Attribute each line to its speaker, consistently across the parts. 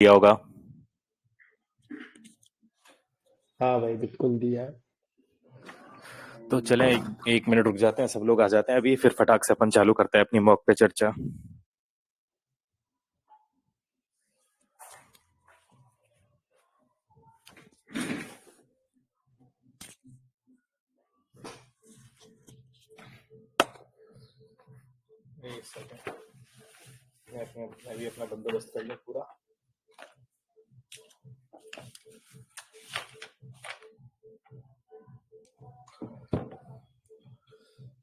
Speaker 1: दिया होगा।
Speaker 2: हाँ भाई बिल्कुल दिया।
Speaker 1: तो चलें एक मिनट रुक जाते हैं, सब लोग आ जाते हैं अभी, फिर फटाक से अपन चालू करते हैं अपनी मॉक पे चर्चा। एक सेकंड, मैं भी अपना बंदोबस्त कर लूं पूरा।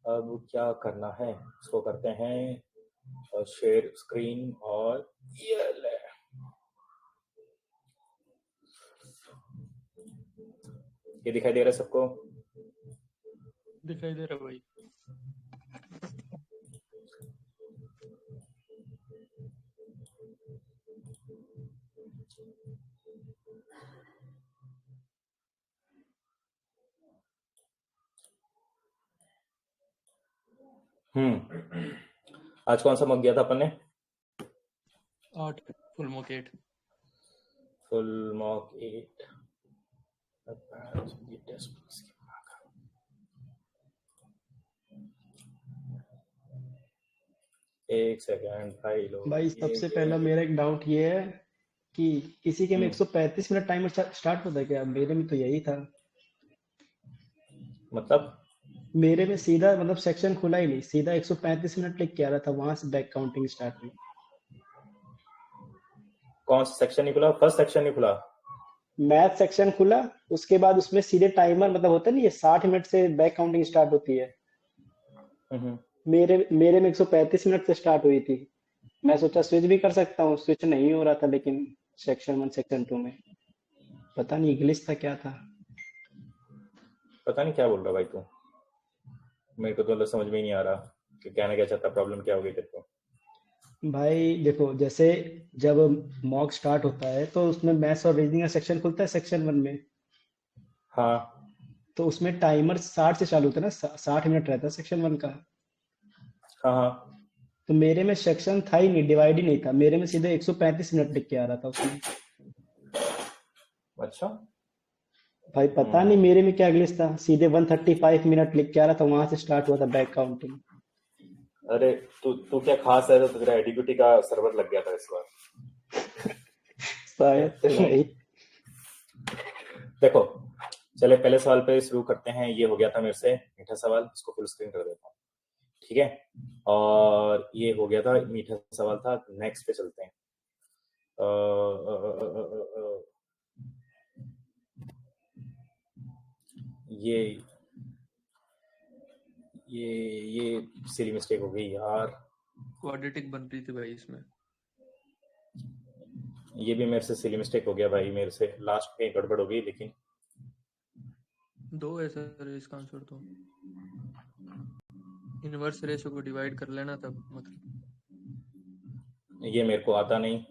Speaker 1: अब क्या करना है, इसको करते हैं शेयर स्क्रीन, और ये ले। ये दिखाई दे रहा है सबको?
Speaker 3: दिखाई दे रहा भाई।
Speaker 1: आज कौन सा मग गया था अपन ने?
Speaker 3: 8 फुल मॉक 8।
Speaker 1: Full mock 8। एक सेकंड भाई लोग।
Speaker 2: भाई सबसे पहला मेरा एक डाउट ये है कि किसी के में 135 मिनट टाइमर स्टार्ट होता है क्या? मेरे में तो यही था।
Speaker 1: मतलब
Speaker 2: मेरे में सीधा मतलब सेक्शन खुला ही नहीं, सीधा 135 मिनट लिख के आ रहा था, वहां से बैक काउंटिंग स्टार्ट हुई।
Speaker 1: कौन सा सेक्शन नहीं खुला? फर्स्ट सेक्शन नहीं खुला?
Speaker 2: मैथ सेक्शन खुला, उसके बाद उसमें सीधे टाइमर मतलब होता नहीं है 60 मिनट से बैक काउंटिंग स्टार्ट होती है। मेरे में 135 मिनट से स्टार्ट हुई थी। मैं सोचा स्विच भी कर सकता हूँ, स्विच नहीं हो रहा था, लेकिन सेक्शन 1 सेक्शन 2 में पता नहीं ग्लिच था क्या था।
Speaker 1: पता नहीं क्या बोल रहा भाई तू, मेरे को तो समझ में ही नहीं आ रहा कि कहना क्या चाहता, प्रॉब्लम क्या हो गई तेरे को।
Speaker 2: भाई देखो, जैसे जब मॉक स्टार्ट होता है तो उसमें मैथ्स और रीजनिंग का सेक्शन खुलता है सेक्शन 1 में।
Speaker 1: हाँ
Speaker 2: तो उसमें टाइमर 60 से चालू होता है ना, 60 मिनट रहता है सेक्शन 1 का।
Speaker 1: हाँ हाँ।
Speaker 2: तो मेरे में सेक्शन था ही नहीं, डिवाइड ही नहीं था, मेरे में सीधे 135 मिनट लिख के आ रहा था उसमें।
Speaker 1: अच्छा।
Speaker 2: भाई पता नहीं मेरे में क्या ग्लिच था, सीधे 135 मिनट लिख के आ रहा था, वहां से स्टार्ट हुआ था बैक काउंटिंग।
Speaker 1: अरे तू तू क्या खास है, तो तेरा एडीक्यूटी का सर्वर लग गया था इस बार।
Speaker 2: शायद से भाई।
Speaker 1: देखो, चले पहले सवाल पे शुरू करते हैं। ये हो गया था मेरे से मीठा सवाल, इसको फुल स्क्रीन कर देता हूँ, ठीक है। और ये हो गया था मीठा सवाल था। नेक्स्ट पे चलते हैं। अ, अ, अ, अ, अ, अ, ये ये ये सिली मिस्टेक हो गई यार।
Speaker 3: क्वाड्रेटिक बन रही थी भाई इसमें।
Speaker 1: ये भी मेरे से सिली मिस्टेक हो गया भाई, मेरे से लास्ट में गड़बड़ हो गई, लेकिन
Speaker 3: 2 है सर इसका आंसर। तो इनवर्स रेशो को डिवाइड कर लेना तब, मतलब
Speaker 1: ये मेरे को आता नहीं।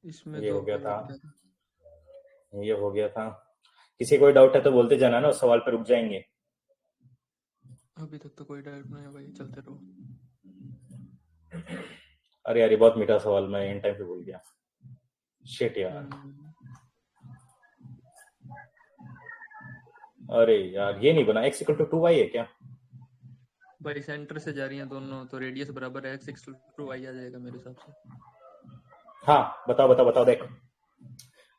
Speaker 3: इसमें
Speaker 1: ये
Speaker 3: तो
Speaker 1: हो गया था,
Speaker 3: क्या था?
Speaker 1: ये हो गया था। किसी कोई डाउट है तो बोलते जाना ना, उस सवाल पे रुक जाएंगे।
Speaker 3: अभी तक तो कोई डाउट नहीं है भाई, चलते रहो।
Speaker 1: अरे यार ये बहुत मीठा सवाल, मैं इन टाइम पे भूल गया, शिट यार। अरे यार ये नहीं बना, x इक्वल टू 2y है क्या?
Speaker 3: भाई सेंटर से जा रही हैं दोनों, तो रेडियस बराबर है x इक्वल टू y आ जाएगा मेरे हिसाब से।
Speaker 1: हाँ बताओ बताओ बताओ। देख,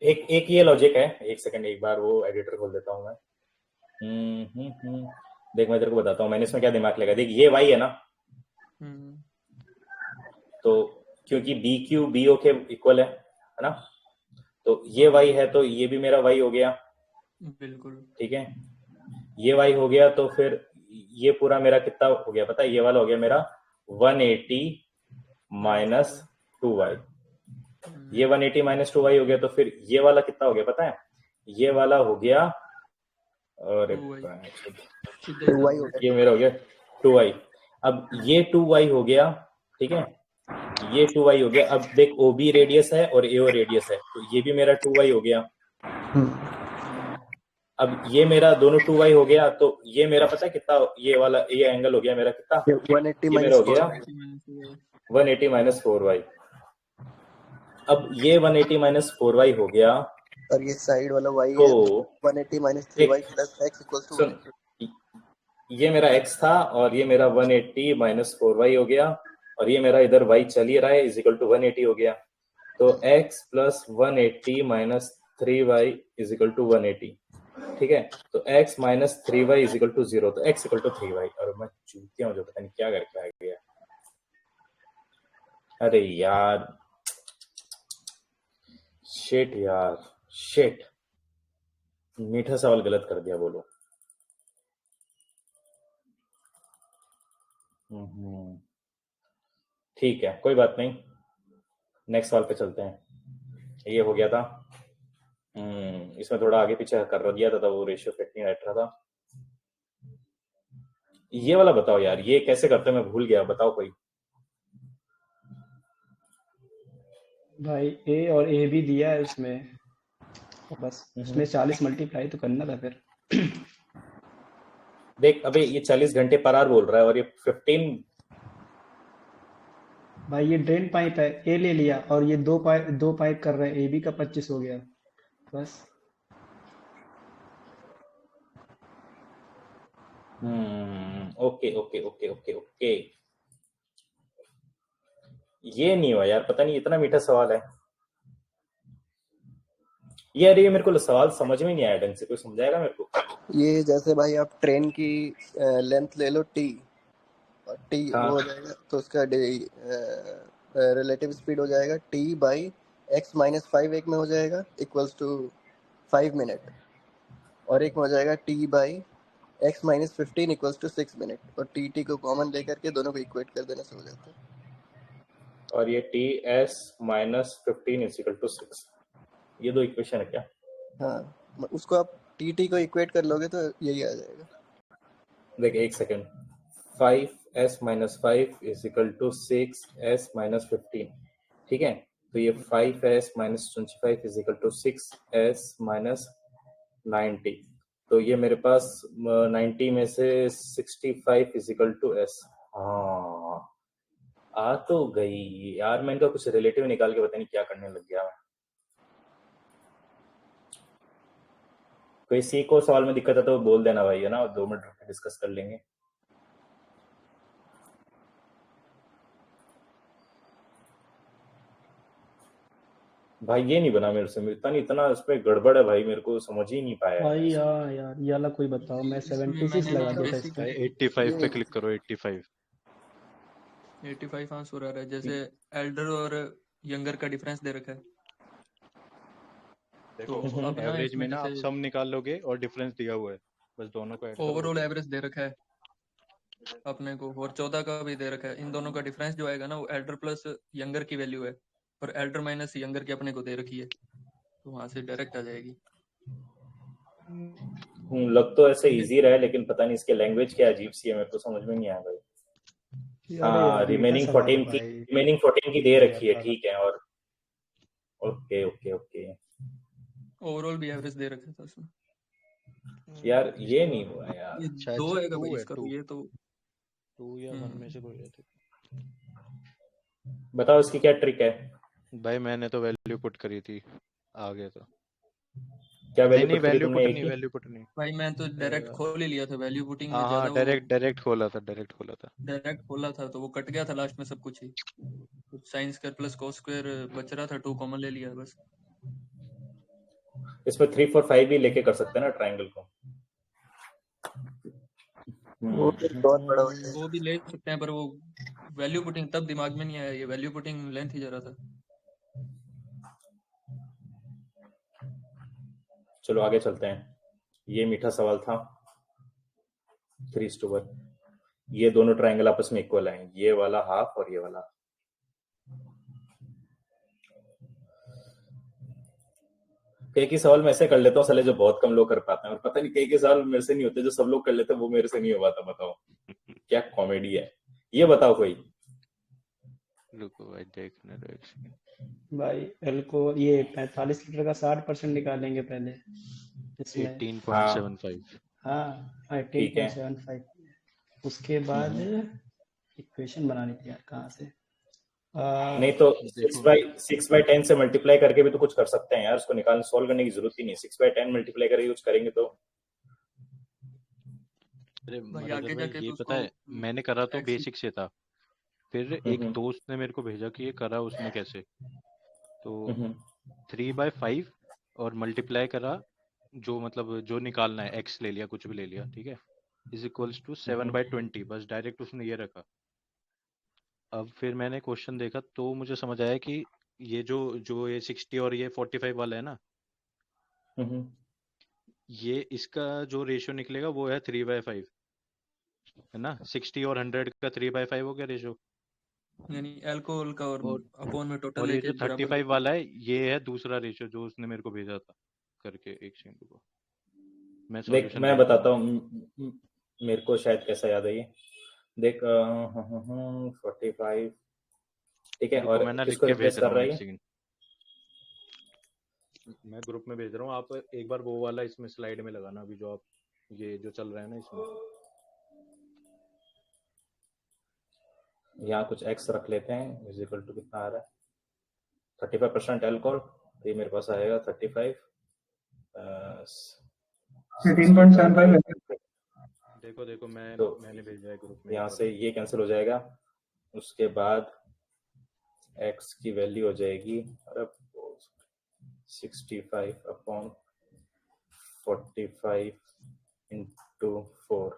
Speaker 1: एक एक ये लॉजिक है। एक सेकंड, एक बार वो एडिटर खोल देता हूँ मैं। देख मैं तेरे को बताता हूँ मैंने इसमें क्या दिमाग लगा। देख ये y है ना, तो क्योंकि बी क्यू बी ओ के इक्वल है ना, तो ये y है तो ये भी मेरा y हो गया।
Speaker 3: बिल्कुल
Speaker 1: ठीक है, ये y हो गया, तो फिर ये पूरा मेरा कितना हो गया पता है? ये वाला हो गया मेरा 180 माइनस 2y। ये 180 माइनस 2y हो गया, तो फिर ये वाला कितना हो गया पता है? ये वाला हो गया, अरे ये मेरा हो गया 2y। अब ये 2y हो गया, ठीक है, ये 2y हो गया। अब देख OB रेडियस है और AO रेडियस है, तो ये भी मेरा 2y हो गया। अब ये मेरा दोनों 2y हो गया, तो ये मेरा पता है कितना? ये वाला ये एंगल हो गया मेरा कितना?
Speaker 4: 180
Speaker 1: ये मेरा हो गया
Speaker 3: 180
Speaker 1: 180 माइनस 4y। अब ये 180 माइनस 4y हो गया,
Speaker 4: और ये साइड वाला y
Speaker 1: तो
Speaker 4: है 180 माइनस 3y
Speaker 1: देख
Speaker 4: प्लस x इक्वल्स टू
Speaker 1: सुन,
Speaker 4: 180।
Speaker 1: ये मेरा x था और ये मेरा 180 माइनस 4y हो गया, और ये मेरा इधर y चल ही रहा है इज इक्वल टू 180 हो गया। तो x plus 180 minus 3y is equal to 180, ठीक है। तो x minus 3y is equal to 0, तो x इक्वल टू 3y। और मैं चूतिया हूँ जो पता नहीं क्या करके आ गया। अरे यार शिट यार शिट, मीठा सवाल गलत कर दिया, बोलो। ठीक है कोई बात नहीं, नेक्स्ट सवाल पे चलते हैं। ये हो गया था। इसमें थोड़ा आगे पीछे कर दिया था, वो रेशियो फिट नहीं बैठ रहा था। ये वाला बताओ यार, ये कैसे करते हैं, मैं भूल गया, बताओ कोई।
Speaker 2: भाई ए और ए भी दिया है उसमें, तो बस उसमें 40 मल्टीप्लाई तो करना था फिर।
Speaker 1: देख अबे ये 40 घंटे पर आवर बोल रहा है, और ये 15।
Speaker 2: भाई ये ड्रेन पाइप है, ए ले लिया, और ये दो पाइप कर रहे हैं, ए बी का 25 हो गया बस।
Speaker 1: Okay okay okay okay okay. ये नहीं हुआ यार, पता नहीं इतना मीठा सवाल है ये। अरे ये मेरे को सवाल समझ में नहीं आया ढंग से, कोई समझाएगा मेरे को?
Speaker 4: ये जैसे भाई आप ट्रेन की लेंथ ले लो t, और t
Speaker 1: हाँ।
Speaker 4: वो हो जाएगा, तो उसका रिलेटिव स्पीड हो जाएगा t बाई x माइनस 5 एक में हो जाएगा इक्वल्स टू 5 मिनट, और एक में हो जाएगा t by x minus 15 equals to 6 minute, और t को कॉमन लेकर के दोनों को इक्वेट कर देने से हो जाता है।
Speaker 1: और ये T S minus 15 is equal to 6, ये दो इक्वेशन है क्या?
Speaker 4: हाँ, उसको आप टी को इक्वेट कर लोगे तो यही आ जाएगा।
Speaker 1: देख एक second, 5s minus 5 is equal to 6s minus 15, ठीक है। तो ये 5s minus 25 is equal to 6s minus 90। तो ये मेरे पास 90 में से 65 इज इक्वल टू s। हाँ आ तो गई यार, मैं इनका कुछ रिलेटिव निकाल के पता नहीं क्या करने लग गया मैं। कोई सी को सवाल में दिक्कत है तो बोल देना भाई, है ना, 2 मिनट रुक के डिस्कस कर लेंगे। भाई ये नहीं बना मेरे से, इतना इसमें गड़बड़ है भाई, मेरे को समझ ही नहीं पाया
Speaker 2: भाई
Speaker 1: है।
Speaker 2: यार ये वाला कोई बताओ, मैं 76
Speaker 3: मैंने
Speaker 2: लगा
Speaker 3: ना
Speaker 2: देता
Speaker 3: बेसिक
Speaker 2: इसका।
Speaker 5: 85 पे क्लिक करो, 85।
Speaker 3: 85 आंसर आ रहा है, जैसे एल्डर और यंगर का डिफरेंस दे रखा है।
Speaker 5: देखो
Speaker 3: तो अब ना
Speaker 5: एवरेज में
Speaker 3: इसमें
Speaker 5: ना आप
Speaker 3: जैसे
Speaker 5: सम निकाल लोगे और डिफरेंस दिया हुआ है, बस दोनों को ऐड कर
Speaker 3: ओवरऑल
Speaker 5: दोगे।
Speaker 3: एवरेज दे रखा है अपने को, और 14 का भी दे रखा है। इन दोनों का डिफरेंस जो आएगा ना, वो एल्डर प्लस यंगर की वैल्यू है, और एल्डर माइनस यंगर की अपने को दे रखी है, तो वहां से डायरेक्ट आ जाएगी।
Speaker 1: लग तो ऐसे इजी रहा है, लेकिन पता नहीं इसके लैंग्वेज क्या अजीब सी है, मेरे को समझ में नहीं आया भाई।
Speaker 2: अरे
Speaker 1: हाँ
Speaker 2: यार मीठा सवाल है भाई।
Speaker 1: रिमेनिंग 14 की दे रखी है,
Speaker 2: यार
Speaker 1: ठीक है। और ओके ओके ओके
Speaker 3: ओवरऑल भी एवरेज दे रखा था उसमें।
Speaker 1: यार, ये नहीं हुआ यार।
Speaker 3: ये
Speaker 5: शायद
Speaker 3: दो
Speaker 5: से
Speaker 3: आएगा
Speaker 5: 2
Speaker 3: भाई
Speaker 5: है,
Speaker 3: इसका, तो
Speaker 5: 2
Speaker 3: ये तो
Speaker 5: 2 या 1 में से कोई है।
Speaker 1: बताओ इसकी क्या ट्रिक है?
Speaker 5: भाई मैंने तो वैल्यू पुट करी थी, आ गया तो।
Speaker 1: क्या
Speaker 5: नहीं
Speaker 1: वैल्यू
Speaker 5: नहीं,
Speaker 1: पुट करी तुमने एक ही?
Speaker 5: वैल्यू पुट नहीं।
Speaker 3: भाई मैं तो डायरेक्ट खोल ही लिया था, वैल्यू पुटिंग में
Speaker 5: हाँ
Speaker 3: ज्यादा
Speaker 5: हाँ,
Speaker 3: वो
Speaker 5: डायरेक्ट खोला था,
Speaker 3: डायरेक्ट खोला था, तो वो कट गया था लास्ट में सब कुछ ही। Sine square plus cos square बच रहा था, 2 कॉमन ले लिया बस।
Speaker 1: इसमें 3 4 5 भी लेके कर सकते हैं ना ट्राइंगल को।
Speaker 4: वो भी बहुत बड़ा हो जाएगा।
Speaker 3: वो भी ले सकते हैं, पर वो वैल्यू पुटिंग तब दिमाग में नहीं आया, ये वैल्यू पुटिंग लेंथ ही जा रहा था।
Speaker 1: चलो आगे चलते हैं। ये मीठा सवाल था 3:1। ये दोनों ट्राइंगल आपस में इक्वल हैं, ये वाला हाफ और ये वाला। कई के सवाल मैं ऐसे कर लेता हूँ साले, जो बहुत कम लोग कर पाते हैं, और पता नहीं कई के सवाल मेरे से नहीं होते, जो सब लोग कर लेते हैं वो मेरे से नहीं हो पाता। बताओ क्या कॉमेडी है ये, बताओ कोई।
Speaker 5: रुको भाई देखने दो एक सेकंड।
Speaker 2: भाई एल को ये 45 लीटर का 60% निकालेंगे पहले इसमें।
Speaker 5: 18.75।
Speaker 2: हाँ
Speaker 1: ठीक है
Speaker 2: 18.75। उसके बाद इक्वेशन बनानी थी यार, कहाँ से?
Speaker 1: नहीं तो
Speaker 5: देखो
Speaker 1: 6/10 से मल्टीप्लाई करके भी तो कुछ कर सकते हैं यार, उसको निकालने सोल्व करने की जरूरत ही नहीं है। 6/10 मल्टीप्लाई करके कुछ करेंगे तो
Speaker 5: अरे
Speaker 3: भाई
Speaker 5: मरदर
Speaker 3: आगे
Speaker 5: भाई,
Speaker 3: जाके
Speaker 5: ये
Speaker 3: तो
Speaker 5: पता
Speaker 3: उसको
Speaker 5: है मैंने करा तो
Speaker 3: एक्स।
Speaker 5: बेसिक से था। फिर एक
Speaker 1: हम्म
Speaker 5: दोस्त ने मेरे को भेजा कि ये करा उसने कैसे। तो
Speaker 1: हम्म
Speaker 5: 3/5 और मल्टीप्लाई करा, जो मतलब जो निकालना है, एक्स ले लिया, कुछ भी ले लिया, ठीक है, इज इक्वल्स टू 7/20। बस डायरेक्ट उसने ये रखा। अब फिर मैंने क्वेश्चन देखा तो मुझे समझ आया कि ये जो जो ये 60 और ये 45 वाला है ना,
Speaker 1: हम्म
Speaker 5: ये इसका जो रेशियो निकलेगा वो है 3/5, है ना। 60 और 100 का 3/5 हो गया रेशियो।
Speaker 3: यानी अल्कोहल का और
Speaker 5: और
Speaker 3: अपोन में टोटल
Speaker 5: और ये
Speaker 3: लेके
Speaker 5: जो
Speaker 3: बराबर
Speaker 5: 35
Speaker 3: करके।
Speaker 5: वाला है, ये है दूसरा रेशियो जो उसने मेरे को भेजा था करके। एक सेकंड को मैं
Speaker 1: देख
Speaker 5: सॉल्यूशन
Speaker 1: मैं
Speaker 5: भेजता
Speaker 1: बताता
Speaker 5: हूँ।
Speaker 1: हूँ मेरे को शायद कैसा याद है ये। देख 45 ठीक है,
Speaker 5: देखो
Speaker 1: और
Speaker 5: मैं ना लिख
Speaker 1: किसको
Speaker 5: के
Speaker 1: रिप्लेस
Speaker 5: भेज रहा
Speaker 1: कर
Speaker 5: हूँ,
Speaker 1: रहा है
Speaker 5: एक
Speaker 1: ये?
Speaker 5: सेकंड। मैं ग्रुप में भेज रहा हूँ, आप एक बार वो वाला इसमें स्लाइड में लगाना, अभी जो आप ये जो चल रहा है ना इसमें।
Speaker 1: यहाँ कुछ एक्स रख लेते हैं, इज इक्वल टू कितना आ रहा है 35% अल्कोहल, तो ये मेरे पास आएगा 35
Speaker 2: 13.75 है।
Speaker 1: 65
Speaker 5: देखो देखो
Speaker 1: तो
Speaker 5: मैंने भेजा है ग्रुप में, एक
Speaker 1: यहाँ
Speaker 5: बार
Speaker 1: से
Speaker 5: देखो।
Speaker 1: ये कैंसिल हो जाएगा। उसके बाद x की वैल्यू हो जाएगी 65/45 × 4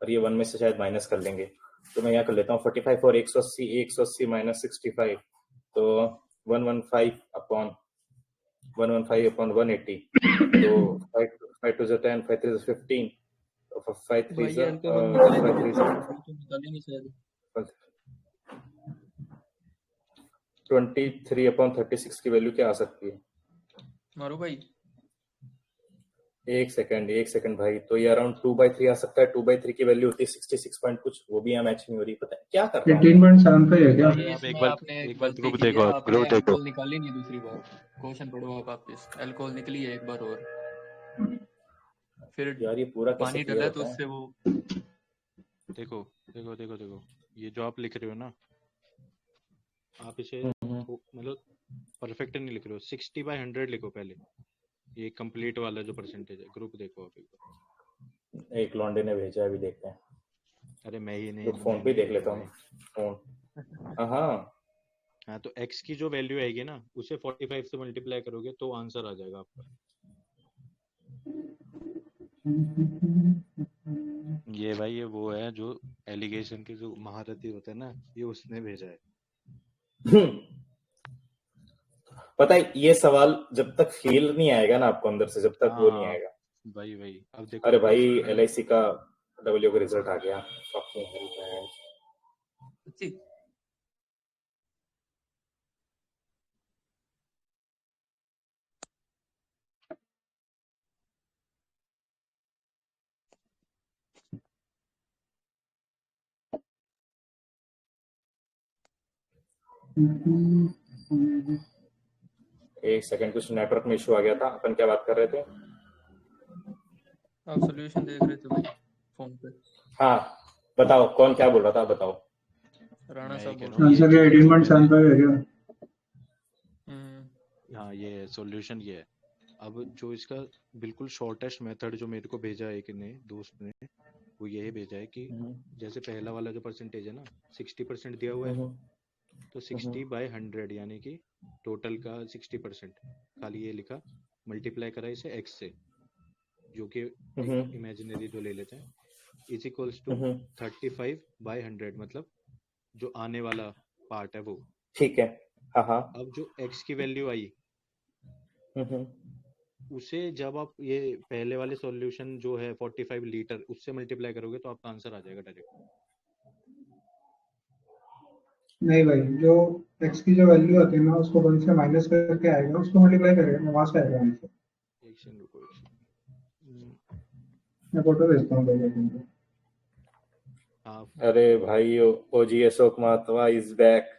Speaker 1: और ये 1 में से शायद माइनस कर लेंगे, तो मैं यहाँ कर लेता हूँ 45 और 180 माइनस 65, तो 115/180, तो 5 2 10, 5 3 15, 5 3
Speaker 3: भाई ये अल्कोहल निकालेंगे तो
Speaker 1: 5
Speaker 3: solution निकालेंगे शायद।
Speaker 1: 23/36 की वैल्यू क्या आ सकती है?
Speaker 3: मारो भाई।
Speaker 1: एक सेकंड भाई, तो ये अराउंड 2/3 आ सकता है। 2/3 की वैल्यू होती है 66 पॉइंट कुछ, वो भी यहाँ मैच नहीं हो रही। पता है क्या कर रहा हूँ मैं?
Speaker 2: 18.75 है क्या?
Speaker 5: अरे
Speaker 3: भाई
Speaker 5: आप
Speaker 3: इसमें आपने
Speaker 5: एक बार
Speaker 3: गलती
Speaker 5: ग्रुप
Speaker 3: की है,
Speaker 5: देखो, आप
Speaker 3: आपने
Speaker 5: ग्रुप देखो।
Speaker 3: अल्कोहल निकाली नहीं दूसरी बार। क्वेश्चन पढ़ो आप वापस, अल्कोहल निकली है एक बार और, फिर
Speaker 1: यार ये पूरा कैसे
Speaker 3: पानी
Speaker 1: क्लियर
Speaker 3: डला है तो
Speaker 1: होता है?
Speaker 3: उससे वो।
Speaker 5: देखो देखो देखो देखो, ये जो आप लिख रहे हो ना, आप इसे
Speaker 1: हम्म,
Speaker 5: मतलब परफेक्ट नहीं लिख रहे हो। 60/100 लिखो पहले, ये कंप्लीट वाला जो परसेंटेज है। ग्रुप देखो आप एक बार।
Speaker 1: एक लॉन्डे ने भेजा है, अभी देखते हैं।
Speaker 5: अरे मैं ही नहीं,
Speaker 1: रुक फोन पे
Speaker 5: मैंने
Speaker 1: ही देख
Speaker 5: भेजा है
Speaker 1: लेता
Speaker 5: भाई।
Speaker 1: हूँ। फोन हाँ
Speaker 5: हाँ, तो x की जो वैल्यू आएगी ना, उसे 45 से मल्टीप्लाई करोगे तो आंसर आ जाएगा आपका। ये भाई ये वो है जो एलिगेशन के जो महारथी होते हैं ना, ये उसने भेजा है।
Speaker 1: पता है ये सवाल जब तक फील नहीं आएगा ना आपको अंदर से, जब तक वो नहीं
Speaker 5: हाँ
Speaker 1: आएगा।
Speaker 5: भाई भाई, अब देखो
Speaker 1: अरे भाई
Speaker 5: मैंने
Speaker 1: LIC का डब्ल्यू का रिजल्ट आ गया। Fucking hell, man.
Speaker 3: सच्ची।
Speaker 1: एक सेकंड, कुछ नेटवर्क में इशू आ गया था। अपन क्या बात कर रहे थे?
Speaker 3: आप सोल्यूशन देख रहे थे भाई फोन पे।
Speaker 1: हाँ बताओ, कौन क्या बोल रहा था, बताओ।
Speaker 3: राणा
Speaker 5: मैं ये
Speaker 3: साहब
Speaker 5: कह
Speaker 3: बोल
Speaker 5: रहा हूँ,
Speaker 3: रहे थे।
Speaker 2: आंसर क्या
Speaker 5: ये जो मैंने
Speaker 2: 18.75 है क्या?
Speaker 5: हाँ, ये सॉल्यूशन ये है। अब जो इसका बिल्कुल शॉर्टेस्ट मेथड जो मेरे को भेजा है, एक ने दोस्त ने, वो यही भेजा है कि
Speaker 1: हम्म,
Speaker 5: जैसे पहला वाला जो परसेंटेज है ना, 60% दिया हुआ है,
Speaker 1: हम्म,
Speaker 5: तो
Speaker 1: हम्म,
Speaker 5: 60/100 यानी कि टोटल का 60%, खाली ये लिखा, मल्टीप्लाई करा इसे x से, जो कि एक
Speaker 1: हम्म,
Speaker 5: इमेजिनरी जो ले लेते हैं, इज इक्वल्स टू
Speaker 1: हम्म,
Speaker 5: 35/100, मतलब जो आने वाला पार्ट है वो।
Speaker 1: ठीक है। हाँ हाँ।
Speaker 5: अब जो x की वैल्यू आई,
Speaker 1: हम्म,
Speaker 5: उसे जब आप ये पहले वाले सॉल्यूशन जो है 45 लीटर, उससे मल्टीप्लाई करोगे तो आपका आंसर आ जाएगा डायरेक्ट।
Speaker 2: नहीं भाई, जो x की जो वैल्यू होती है ना, उसको 1 से माइनस करके आएगा, उसको मल्टीप्लाई करेगा, वहां से आएगा आंसर।
Speaker 5: एक सेकंड रुको, एक सेकंड।
Speaker 2: मैं फोटो भेजता हूँ देखो तुमको।
Speaker 5: हाँ
Speaker 1: अरे भाई ओजी अशोक महात्मा इज बैक।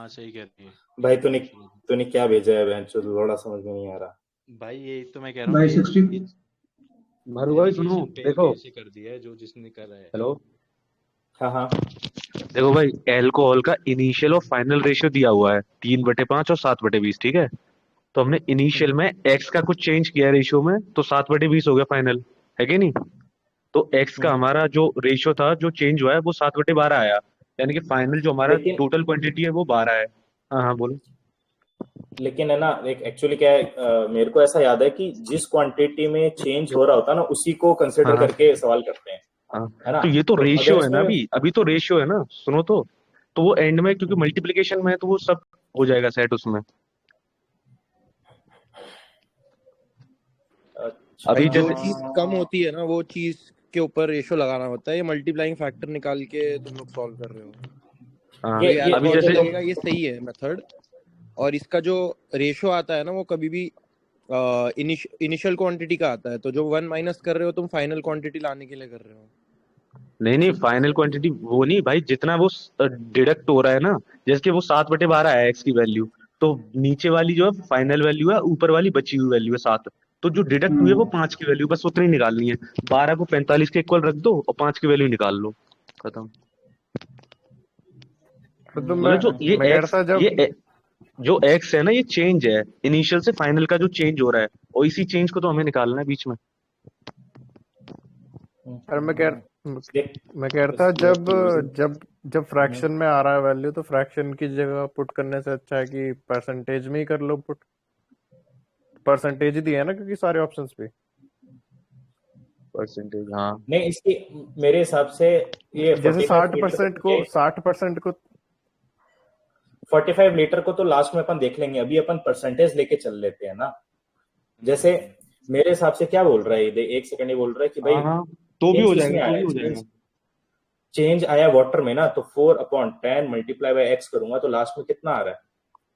Speaker 5: हाँ सही कह रही है
Speaker 1: भाई तूने क्या भेजा है बहन चोद, थोड़ा समझ में नहीं आ रहा।
Speaker 5: भाई। ये तो मैं कह रहा हूँ
Speaker 6: भाई
Speaker 5: कि
Speaker 6: 60 भार्गव भाई सुनो,
Speaker 5: एलिगेशन पे
Speaker 6: देखो
Speaker 5: ऐसे कर दिया है जो जिसने करा है।
Speaker 6: हेलो,
Speaker 1: हाँ हाँ
Speaker 6: देखो भाई एल्कोहल का इनिशियल और फाइनल रेशियो दिया हुआ है 3/5 और 7/20, ठीक है। तो हमने इनिशियल में एक्स का कुछ चेंज किया है रेशियो में, तो 7/20 हो गया फाइनल, है कि नहीं। तो एक्स का हमारा जो रेशियो था जो चेंज हुआ है वो 7/12 आया, यानी कि फाइनल जो हमारा
Speaker 1: लेकिन
Speaker 6: टोटल क्वांटिटी है वो 12 है। हाँ हाँ बोलो।
Speaker 1: लेकिन है ना, एक एक्चुअली क्या है, मेरे को ऐसा याद है कि जिस क्वांटिटी में चेंज हो रहा होता है ना उसी को
Speaker 6: हाँ
Speaker 1: कंसिडर
Speaker 6: हाँ
Speaker 1: करके सवाल करते हैं,
Speaker 6: हाँ।
Speaker 1: है ना।
Speaker 6: तो ये तो
Speaker 1: तो अगर
Speaker 6: रेशियो है ना,
Speaker 1: इसमें
Speaker 6: अभी तो रेशियो है ना, सुनो तो वो एंड में क्योंकि मल्टीप्लिकेशन में है, तो वो सब हो जाएगा सेट उसमें।
Speaker 7: भाई
Speaker 6: अभी
Speaker 7: जो
Speaker 6: जैसे
Speaker 7: चीज कम होती है ना वो चीज के ऊपर रेशो लगाना होता है। ये मल्टीप्लाइंग फैक्टर निकाल के तुम लोग सॉल्व कर रहे हो,
Speaker 6: हाँ
Speaker 7: तो ये एज
Speaker 6: अभी
Speaker 7: लॉजिक
Speaker 6: जैसे
Speaker 7: लगेगा, ये सही है मेथड। और इसका जो रेशो आता है ना वो कभी भी इनिशियल क्वांटिटी का आता है, तो जो 1 माइनस कर रहे हो तुम फाइनल क्वांटिटी लाने के लिए कर रहे हो।
Speaker 6: नहीं फाइनल क्वांटिटी वो नहीं भाई, जितना वो डिडक्ट हो रहा है ना, जैसे कि वो 7/12 है एक्स की वैल्यू, तो नीचे वाली जो है फाइनल वैल्यू है, ऊपर वाली बची हुई वैल्यू है 7। तो जो डिडक्ट हुई है वो 5 की वैल्यू, बस उतनी निकालनी है। 12 को 45 के इक्वल रख दो और 5 की वैल्यू निकाल लो, खत्म।
Speaker 8: तो
Speaker 6: मतलब जो ये
Speaker 8: मैं कह रहा
Speaker 6: एक्स
Speaker 8: था जब
Speaker 6: जो एक्स है ना, ये चेंज है इनिशियल से फाइनल का जो चेंज हो रहा है, और इसी चेंज को तो हमें निकालना है बीच में।
Speaker 8: अरे
Speaker 1: देख
Speaker 8: मैं कह रहा था जब जब जब फ्रैक्शन में आ रहा है वैल्यू, तो फ्रैक्शन की जगह पुट करने से अच्छा है कि परसेंटेज में ही कर लो पुट। परसेंटेज ही दिया है ना क्योंकि सारे ऑप्शंस पे।
Speaker 6: परसेंटेज हाँ।
Speaker 1: नहीं, इसकी मेरे हिसाब से ये
Speaker 8: जैसे
Speaker 1: 45 लीटर
Speaker 8: 60% को
Speaker 1: 45 लीटर को तो लास्ट में अपन देख लेंगे, अभी अपन परसेंटेज लेके चल लेते हैं ना। जैसे मेरे हिसाब से क्या बोल रहा है ये, एक सेकंड, ये बोल रहा है कि भाई
Speaker 6: हाँ तो भी
Speaker 1: चेंज
Speaker 6: हो
Speaker 1: किसमें
Speaker 6: जाएगा, तो
Speaker 1: आया
Speaker 6: भी
Speaker 1: है,
Speaker 6: हो जाएगा।
Speaker 1: चेंज आया वाटर में ना, तो 4/10 मल्टीप्लाई बाय एक्स करूंगा तो लास्ट में कितना आ रहा है।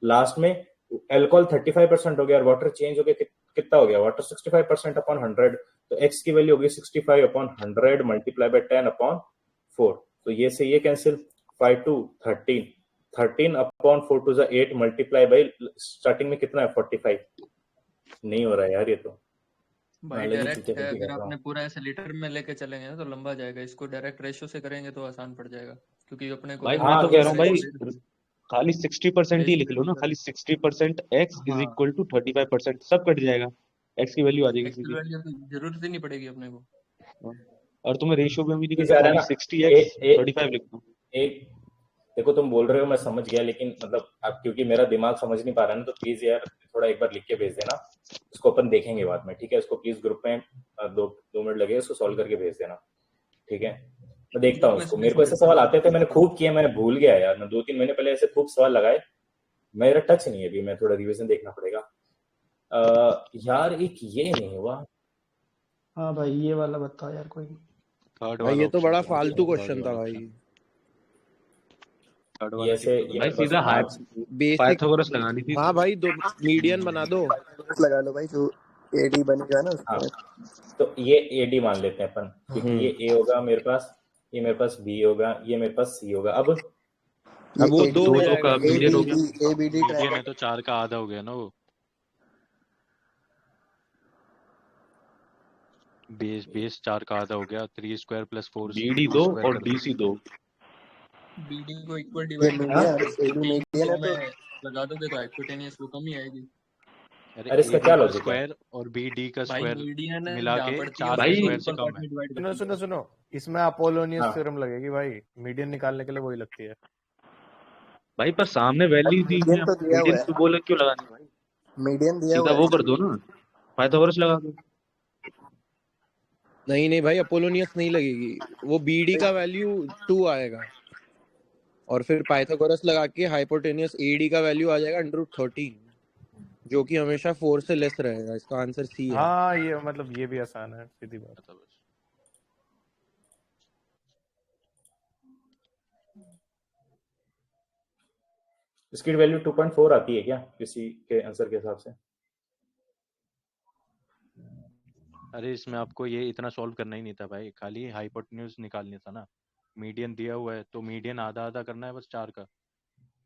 Speaker 1: लास्ट में अल्कोहल 35% हो गया और वाटर चेंज हो गया, कितना हो गया, वाटर 65%/100। तो एक्स की वैल्यू होगी 65/100 मल्टीप्लाई बाय 10/4। तो ये से ये cancel, 5 2 13, 13/4 to 8 multiply by starting में कितना है 45। नहीं हो रहा है यार ये तो, मैं
Speaker 3: भाई
Speaker 1: अलग ही
Speaker 3: डायरेक्ट
Speaker 1: चीजें
Speaker 3: है,
Speaker 1: गलती
Speaker 3: अगर
Speaker 1: कर रहा
Speaker 3: आपने
Speaker 1: हूँ।
Speaker 3: पूरा ऐसे लीटर में लेके चलेंगे ना तो लंबा जाएगा। इसको डायरेक्ट रेशियो से करेंगे तो आसान पड़ जाएगा, क्योंकि अपने को
Speaker 6: भाई
Speaker 3: वैल्यू
Speaker 6: मैं
Speaker 1: हाँ
Speaker 6: तो
Speaker 3: तो
Speaker 6: कह
Speaker 1: देख
Speaker 6: रहा हूँ
Speaker 3: डायरेक्ट
Speaker 1: सकते
Speaker 6: भाई, खाली 60% ही लिख
Speaker 3: रेशियो
Speaker 6: लो
Speaker 3: भी
Speaker 6: ना,
Speaker 3: कर।
Speaker 6: खाली 60% एक्स इज
Speaker 3: हाँ,
Speaker 6: इक्वल टू 35%, सब कट जाएगा, एक्स की वैल्यू आ जाएगी
Speaker 3: एक्चुअल
Speaker 6: सीधी।
Speaker 3: वैल्यू तो जरूरत ही नहीं पड़ेगी अपने को।
Speaker 6: और तुम्हें रेशियो में भी नहीं
Speaker 1: कि
Speaker 6: करना,
Speaker 1: जा रहा है
Speaker 6: खाली
Speaker 1: ना,
Speaker 6: 60x
Speaker 1: ए,
Speaker 6: 35 लिख दो।
Speaker 1: एक देखो तुम बोल रहे हो मैं समझ गया, लेकिन मतलब अब क्योंकि मेरा दिमाग समझ नहीं पा रहा है ना, तो प्लीज यार थोड़ा एक बार लिख के भेज देना। इसको अपन देखेंगे बाद में, ठीक है। इसको प्लीज ग्रुप में 2 मिनट लगे, इसको सॉल्व करके भेज देना, ठीक है। मैं देखता
Speaker 3: ग्रुप
Speaker 1: हूँ
Speaker 3: में
Speaker 1: इसको, मेरे को
Speaker 3: सॉल्यूशन
Speaker 1: ऐसे
Speaker 3: भेज
Speaker 1: सवाल
Speaker 3: देना।
Speaker 1: आते थे, मैंने खूब किए, मैंने भूल गया यार, मैं 2-3 महीने पहले ऐसे खूब सवाल लगाए, मेरा टच नहीं है अभी, मैं थोड़ा रिवीजन देखना पड़ेगा। यार एक ये नहीं हुआ।
Speaker 2: हाँ भाई ये वाला बताओ यार कोई।
Speaker 5: थर्ड
Speaker 7: भाई
Speaker 5: वाला
Speaker 7: ये तो
Speaker 5: ऑप्शन
Speaker 7: बड़ा
Speaker 5: करो,
Speaker 7: फालतू
Speaker 5: थर्ड
Speaker 7: क्वेश्चन था
Speaker 5: वाला
Speaker 7: भाई।
Speaker 5: ऑप्शन, थर्ड
Speaker 1: ये
Speaker 5: वाला टिक
Speaker 1: ऐसे
Speaker 5: करो
Speaker 1: ये
Speaker 6: भाई
Speaker 1: मेरे पास
Speaker 6: सीधा हाई
Speaker 1: मार्क्स।
Speaker 7: बेसिक।
Speaker 6: पाइथागोरस लगानी थी
Speaker 7: हाँ
Speaker 6: इसमें।
Speaker 7: भाई, दो मीडियन बना दो।
Speaker 4: लगा लो भाई, जो एडी बनेगा ना
Speaker 1: हाँ,
Speaker 4: उसमें।
Speaker 1: तो ये एडी मान लेते हैं अपन, क्योंकि ये ए होगा मेरे पास, ये मेरे पास बी होगा, ये मेरे पास सी होगा। अब
Speaker 4: ये
Speaker 7: अब वो
Speaker 4: एडी
Speaker 7: दो हो
Speaker 6: दो दो
Speaker 7: जाएगा
Speaker 6: का
Speaker 7: फिर।
Speaker 6: मीडियन हो गया।
Speaker 4: एबीडी
Speaker 5: मीडियन है
Speaker 4: ट्रायंगल।
Speaker 5: तो 4 का आधा हो गया ना वो। बेस 4 का आधा हो गया, 3² + 4
Speaker 6: बीडी दो
Speaker 5: स्क्वायर
Speaker 6: और
Speaker 5: कर दो।
Speaker 6: डीसी दो।
Speaker 3: बीडी को इक्वल
Speaker 4: ये
Speaker 3: डिवाइड करके
Speaker 4: मीडियन, एडी
Speaker 3: तीन
Speaker 4: मीडियन है
Speaker 3: तीन
Speaker 4: तो
Speaker 3: में लगा दोगे तो हाइपोटेनियस वो कम ही आएगी।
Speaker 5: अरे
Speaker 1: अरे इसका
Speaker 5: AB
Speaker 1: क्या
Speaker 5: का
Speaker 1: लॉजिक है।
Speaker 5: स्क्वायर और BD का
Speaker 3: भाई
Speaker 5: स्क्वायर
Speaker 3: मीडियन है
Speaker 5: मिला
Speaker 3: जहाँ
Speaker 5: के
Speaker 3: पड़ती है
Speaker 5: 4 के
Speaker 3: उसको
Speaker 6: भाई
Speaker 5: स्क्वायर से
Speaker 3: इक्वल
Speaker 5: कम
Speaker 3: पार्ट
Speaker 5: है।
Speaker 3: में डिवाइड कर
Speaker 8: सुनो
Speaker 3: दिया।
Speaker 8: सुनो सुनो, इसमें अपोलोनियस
Speaker 1: हाँ
Speaker 8: थ्योरम लगेगी भाई, मीडियन निकालने के लिए वही लगती है।
Speaker 6: भाई पर सामने वैल्यू दी हुई है,
Speaker 4: मीडियन तो दिया हुआ
Speaker 6: मीडियन
Speaker 4: है,
Speaker 6: पे बोले क्यों लगानी भाई,
Speaker 4: मीडियन दिया
Speaker 6: सीधा
Speaker 4: हुआ है।
Speaker 6: वो कर दो ना, पाइथागोरस लगा दो।
Speaker 7: नहीं नहीं भाई, अपोलोनियस नहीं लगेगी। वो बीडी का वैल्यू 2 आएगा, और फिर पाइथागोरस लगा के हाइपोटेनियस एडी का वैल्यू आ जाएगा √13, जो कि हमेशा 4 से लेस रहेगा। इसका आंसर सी है।
Speaker 8: हाँ ये मतलब ये भी आसान है, सीधी बात।
Speaker 5: मतलब बस।
Speaker 1: इसकी वैल्यू 2.4 आती है क्या किसी के आंसर के हिसाब से।
Speaker 5: अरे इसमें आपको ये इतना सॉल्व करना ही नहीं था भाई, खाली हाइपोटेन्यूज निकालनी था ना। मीडियन दिया हुआ है तो मीडियन आधा आधा करना है बस 4 का।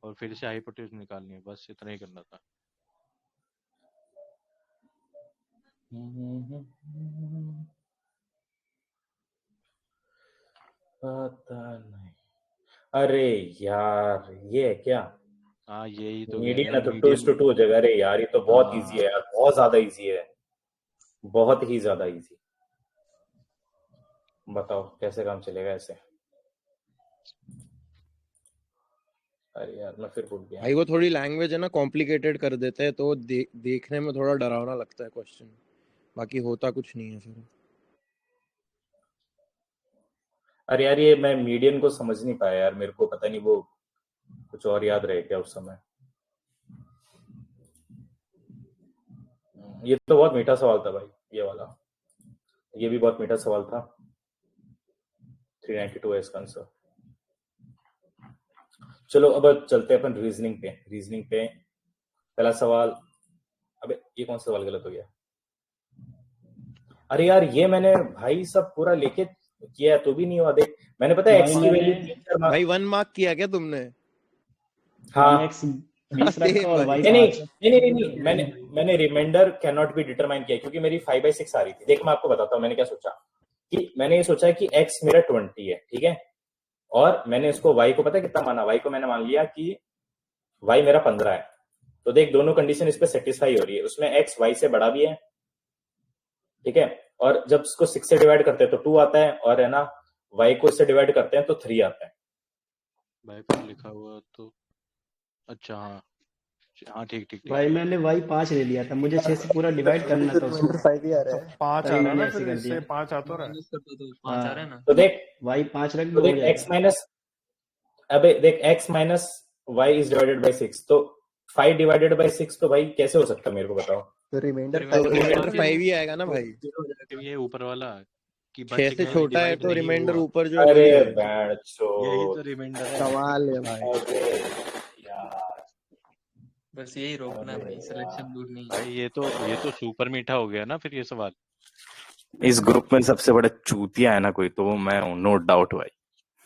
Speaker 5: और फिर से हाइपोटेन्यूज निकालनी है, बस इतना ही करना था।
Speaker 1: पता नहीं। अरे यार ये है क्या?
Speaker 5: हाँ यही तो कह
Speaker 1: मीडियन
Speaker 5: रहा
Speaker 1: है
Speaker 5: हूँ,
Speaker 1: तो 2:2 हो जाएगा। अरे यार ये तो बहुत
Speaker 5: हाँ।
Speaker 1: इजी है यार, बहुत ज्यादा इजी है, बहुत ही ज्यादा इजी। बताओ कैसे काम चलेगा ऐसे? अरे यार मैं फिर भूल गया।
Speaker 7: भाई वो थोड़ी लैंग्वेज है ना कॉम्प्लिकेटेड कर देते हैं, तो देखने में थोड़ा डरावना लगता है क्वेश्चन, बाकी होता कुछ नहीं है फिर।
Speaker 1: अरे यार ये मैं मीडियन को समझ नहीं पाया यार, मेरे को पता नहीं वो कुछ और याद रहे क्या उस समय। ये तो बहुत मीठा सवाल था भाई, ये वाला, ये भी बहुत मीठा सवाल था। 392 है इसका आंसर। चलो अब चलते हैं अपन रीजनिंग पे। रीजनिंग पे पहला सवाल, अबे ये कौन सा सवाल गलत हो गया? अरे यार ये मैंने भाई सब पूरा लेके किया तो भी नहीं हुआ। देख मैंने पता है
Speaker 2: भाई
Speaker 1: एक्स की
Speaker 2: मैंने
Speaker 1: वैल्यू
Speaker 7: भाई 1 मार्क किया क्या तुमने?
Speaker 1: हाँ
Speaker 2: मैंने x 20 रखा और y
Speaker 1: नहीं
Speaker 2: 5।
Speaker 1: नहीं मैंने reminder can not be determine किया क्योंकि मेरी 5/6 आ रही थी। देख मैं आपको बताता हूँ मैंने क्या सोचा, कि मैंने ये सोचा कि x मेरा 20 है, ठीक है, और मैंने इसको y को पता है कितना माना, y को मैंने मान लिया कि y मेरा 15 है। तो देख दोनों कंडीशन इस पे सेटिस्फाई हो रही है, उसमें x y से बड़ा भी है, ठीक है, और जब इसको 6 से डिवाइड करते हैं तो 2 आता है, और है ना y को इससे डिवाइड करते हैं तो 3 आता है।
Speaker 5: भाई पर लिखा हुआ तो अच्छा हाँ हाँ ठीक ठीक ठीक।
Speaker 2: भाई मैंने y 5 ले लिया था, मुझे 6 से पूरा डिवाइड करना था उसको,
Speaker 4: रिमाइंडर 5 ही आ रहा
Speaker 8: तो
Speaker 4: है।
Speaker 8: 5
Speaker 2: तभी
Speaker 8: आ रहा
Speaker 2: मैंने
Speaker 8: ना,
Speaker 2: ऐसे
Speaker 8: फिर
Speaker 2: कर
Speaker 8: इससे
Speaker 2: दिया।
Speaker 8: 5 आ तो रहा है।
Speaker 3: माइनस करते तो 5 आ रहा है ना।
Speaker 1: तो देख
Speaker 2: y 5 रख
Speaker 1: तो
Speaker 2: दो, हो
Speaker 1: देख x
Speaker 2: जाएगा।
Speaker 1: माइनस, अबे देख x minus y is divided by 6, तो 5 डिवाइडेड बाई 6 तो भाई कैसे हो सकता है मेरे को बताओ?
Speaker 4: तो रिमाइंडर
Speaker 7: तो
Speaker 4: 5
Speaker 7: रिमाइंडर 5 ही आएगा ना भाई,
Speaker 5: ये ऊपर वाला कि
Speaker 7: 6
Speaker 5: बच
Speaker 7: से
Speaker 5: गया
Speaker 7: छोटा है
Speaker 5: डिवाइड
Speaker 7: तो
Speaker 5: नहीं
Speaker 7: रिमाइंडर
Speaker 5: हुआ,
Speaker 7: ऊपर जो है वही
Speaker 1: अरे
Speaker 7: है।
Speaker 1: बैंड
Speaker 5: यही तो
Speaker 1: चो,
Speaker 5: रिमाइंडर है।
Speaker 7: सवाल है भाई।
Speaker 1: अरे यार,
Speaker 3: बस यही रोकना है भाई,
Speaker 1: अरे
Speaker 3: सिलेक्शन दूर नहीं है।
Speaker 5: भाई ये तो सुपर मीठा हो गया ना फिर ये सवाल।
Speaker 1: इस ग्रुप में सबसे बड़ा चूतिया है ना कोई तो वो मैं हूँ, नो डाउट भाई,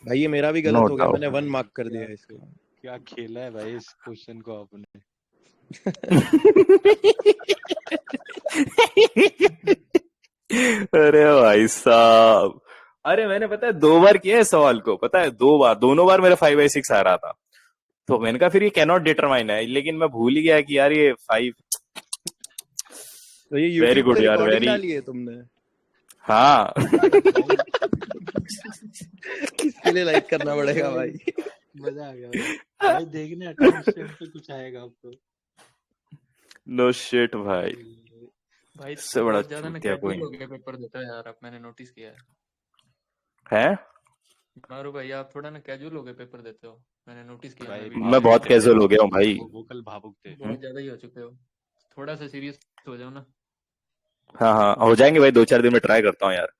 Speaker 7: भाई ये मेरा भी
Speaker 1: नो
Speaker 7: गलत हो गया,
Speaker 1: डाउट।
Speaker 7: मैंने 1 मार्क कर दिया इसको।
Speaker 5: क्या खेला है भाई इस क्वेश्चन को आपने।
Speaker 1: अरे भाई साहब, अरे मैंने पता है 2 बार किया है सवाल को, पता है 2 बार, दोनों बार मेरा 5/6 आ रहा था, तो मैंने कहा फिर ये कैन नॉट डिटरमाइन है, लेकिन मैं भूल ही गया कि यार ये 5।
Speaker 7: तो ये
Speaker 1: वेरी
Speaker 7: YouTube
Speaker 1: गुड
Speaker 7: पे
Speaker 1: यार,
Speaker 7: रिकॉर्डिंग
Speaker 1: वेरी,
Speaker 7: डाली है तुमने?
Speaker 1: हाँ।
Speaker 7: इसके लिए लाइक करना पड़ेगा भाई।
Speaker 5: मजा आ गया भाई देखने अटेंशन पे कुछ आएगा आपको।
Speaker 1: नो शिट भाई,
Speaker 3: भाई
Speaker 1: इससे बड़ा
Speaker 3: बहुत ज्यादा ना
Speaker 1: चूतिया कोई
Speaker 3: कैजुअल हो
Speaker 1: नहीं
Speaker 3: गया पेपर देते हो यार, अब मैंने नोटिस किया है।
Speaker 1: है।
Speaker 3: मारू भाई आप थोड़ा ना कैजुअल हो गए पेपर देते हो, मैंने नोटिस किया।
Speaker 5: भाई
Speaker 3: मैं
Speaker 1: मैं
Speaker 3: वीडियो
Speaker 1: बहुत कैजुअल हो गया हूँ भाई।
Speaker 5: वो कल भावुक थे।
Speaker 3: बहुत ज्यादा ही हो चुके हो, थोड़ा सा सीरियस हो जाओ ना।
Speaker 1: हाँ हाँ हो जाएंगे भाई, 2-4 दिन में ट्राई करता हूँ यार।